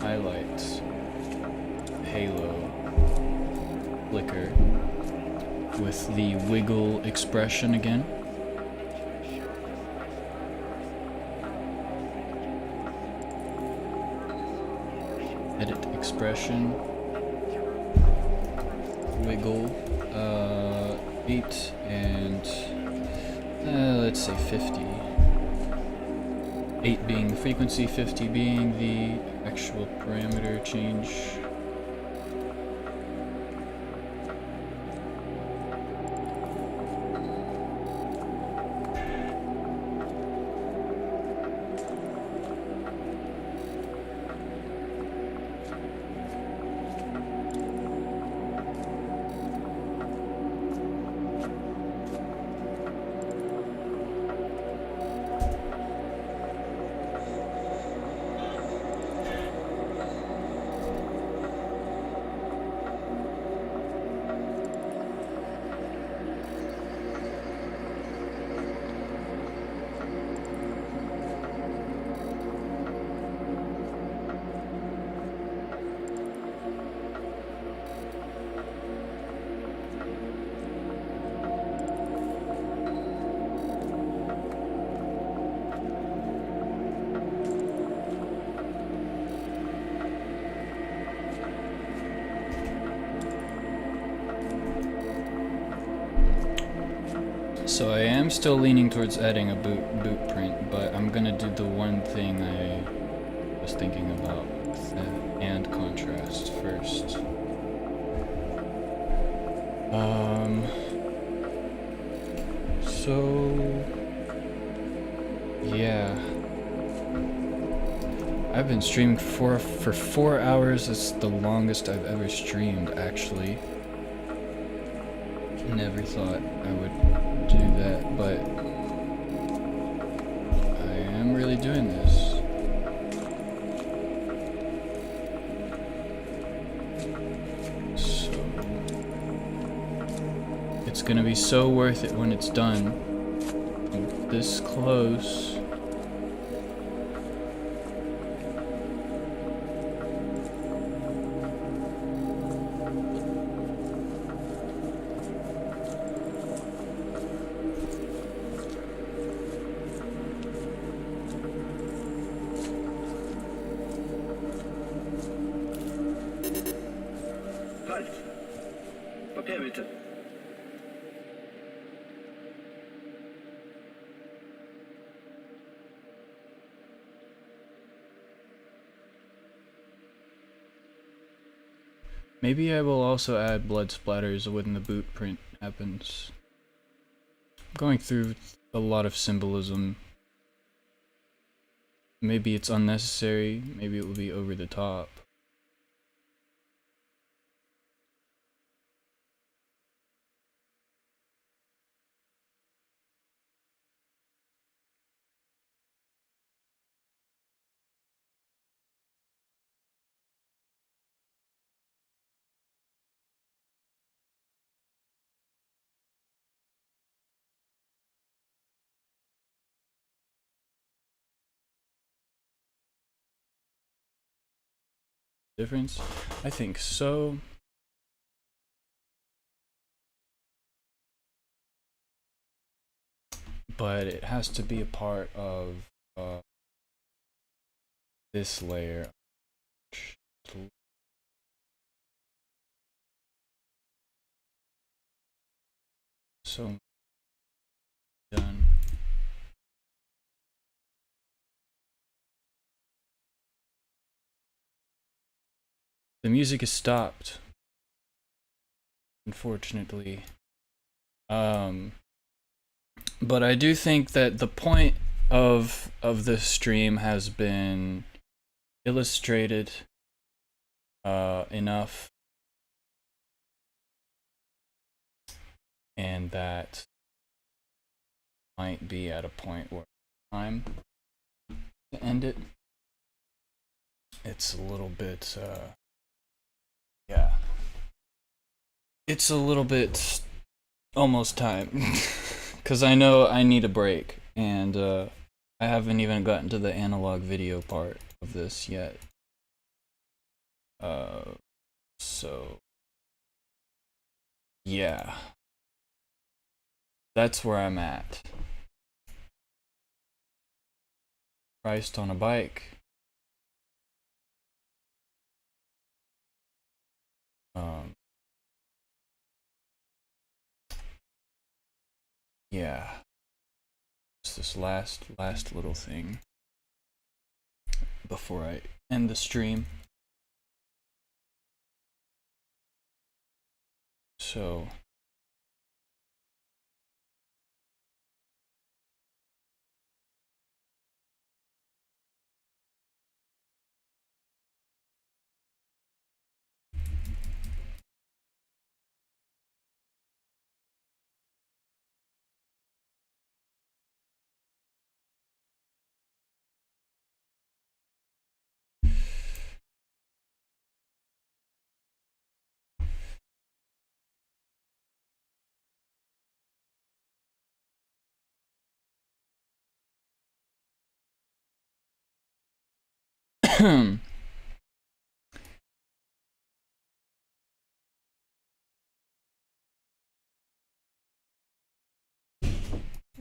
highlights halo flicker with the wiggle expression again. Edit expression, wiggle, 8 and let's say 50. 8 being the frequency, 50 being the actual parameter change. So I am still leaning towards adding a boot print, but I'm gonna do the one thing I was thinking about, and contrast first. So yeah, I've been streaming for 4 hours. It's the longest I've ever streamed, actually. Never thought I would do that, but I am really doing this. So it's gonna be so worth it when it's done. I'm this close. Papier bitte. Maybe I will also add blood splatters when the boot print happens. I'm going through a lot of symbolism. Maybe it's unnecessary, maybe it will be over the top. Difference? I think so. But it has to be a part of this layer. So done. The music is stopped, unfortunately. But I do think that the point of this stream has been illustrated enough, and that might be at a point where time to end it. It's a little bit yeah, it's a little bit almost time. Because I know I need a break, and I haven't even gotten to the analog video part of this yet. So yeah, that's where I'm at. Christ on a bike. Yeah. It's this last little thing before I end the stream. So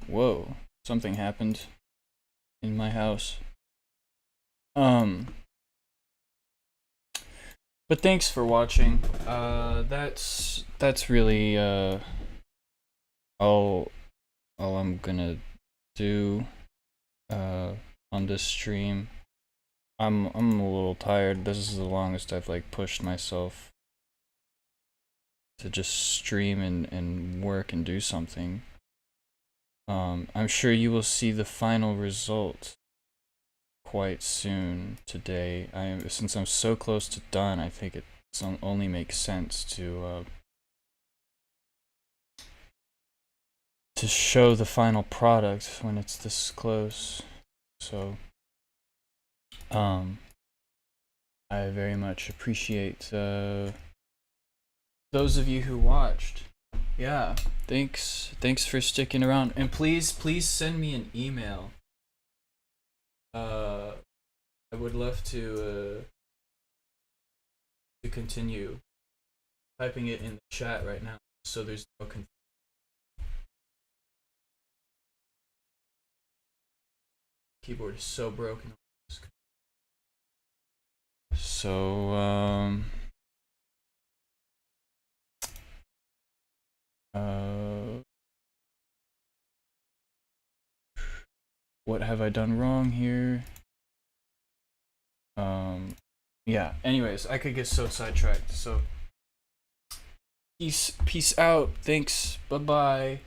whoa, something happened in my house. But thanks for watching. That's really all I'm gonna do on this stream. I'm a little tired. This is the longest I've like pushed myself to just stream and work and do something. I'm sure you will see the final result quite soon today. Since I'm so close to done, I think it only makes sense to show the final product when it's this close. So I very much appreciate those of you who watched. Yeah, thanks for sticking around, and please send me an email. I would love to continue typing it in the chat right now, so there's no confusion. Keyboard is so broken. So what have I done wrong here? Yeah, anyways, I could get so sidetracked. So peace out. Thanks. Bye-bye.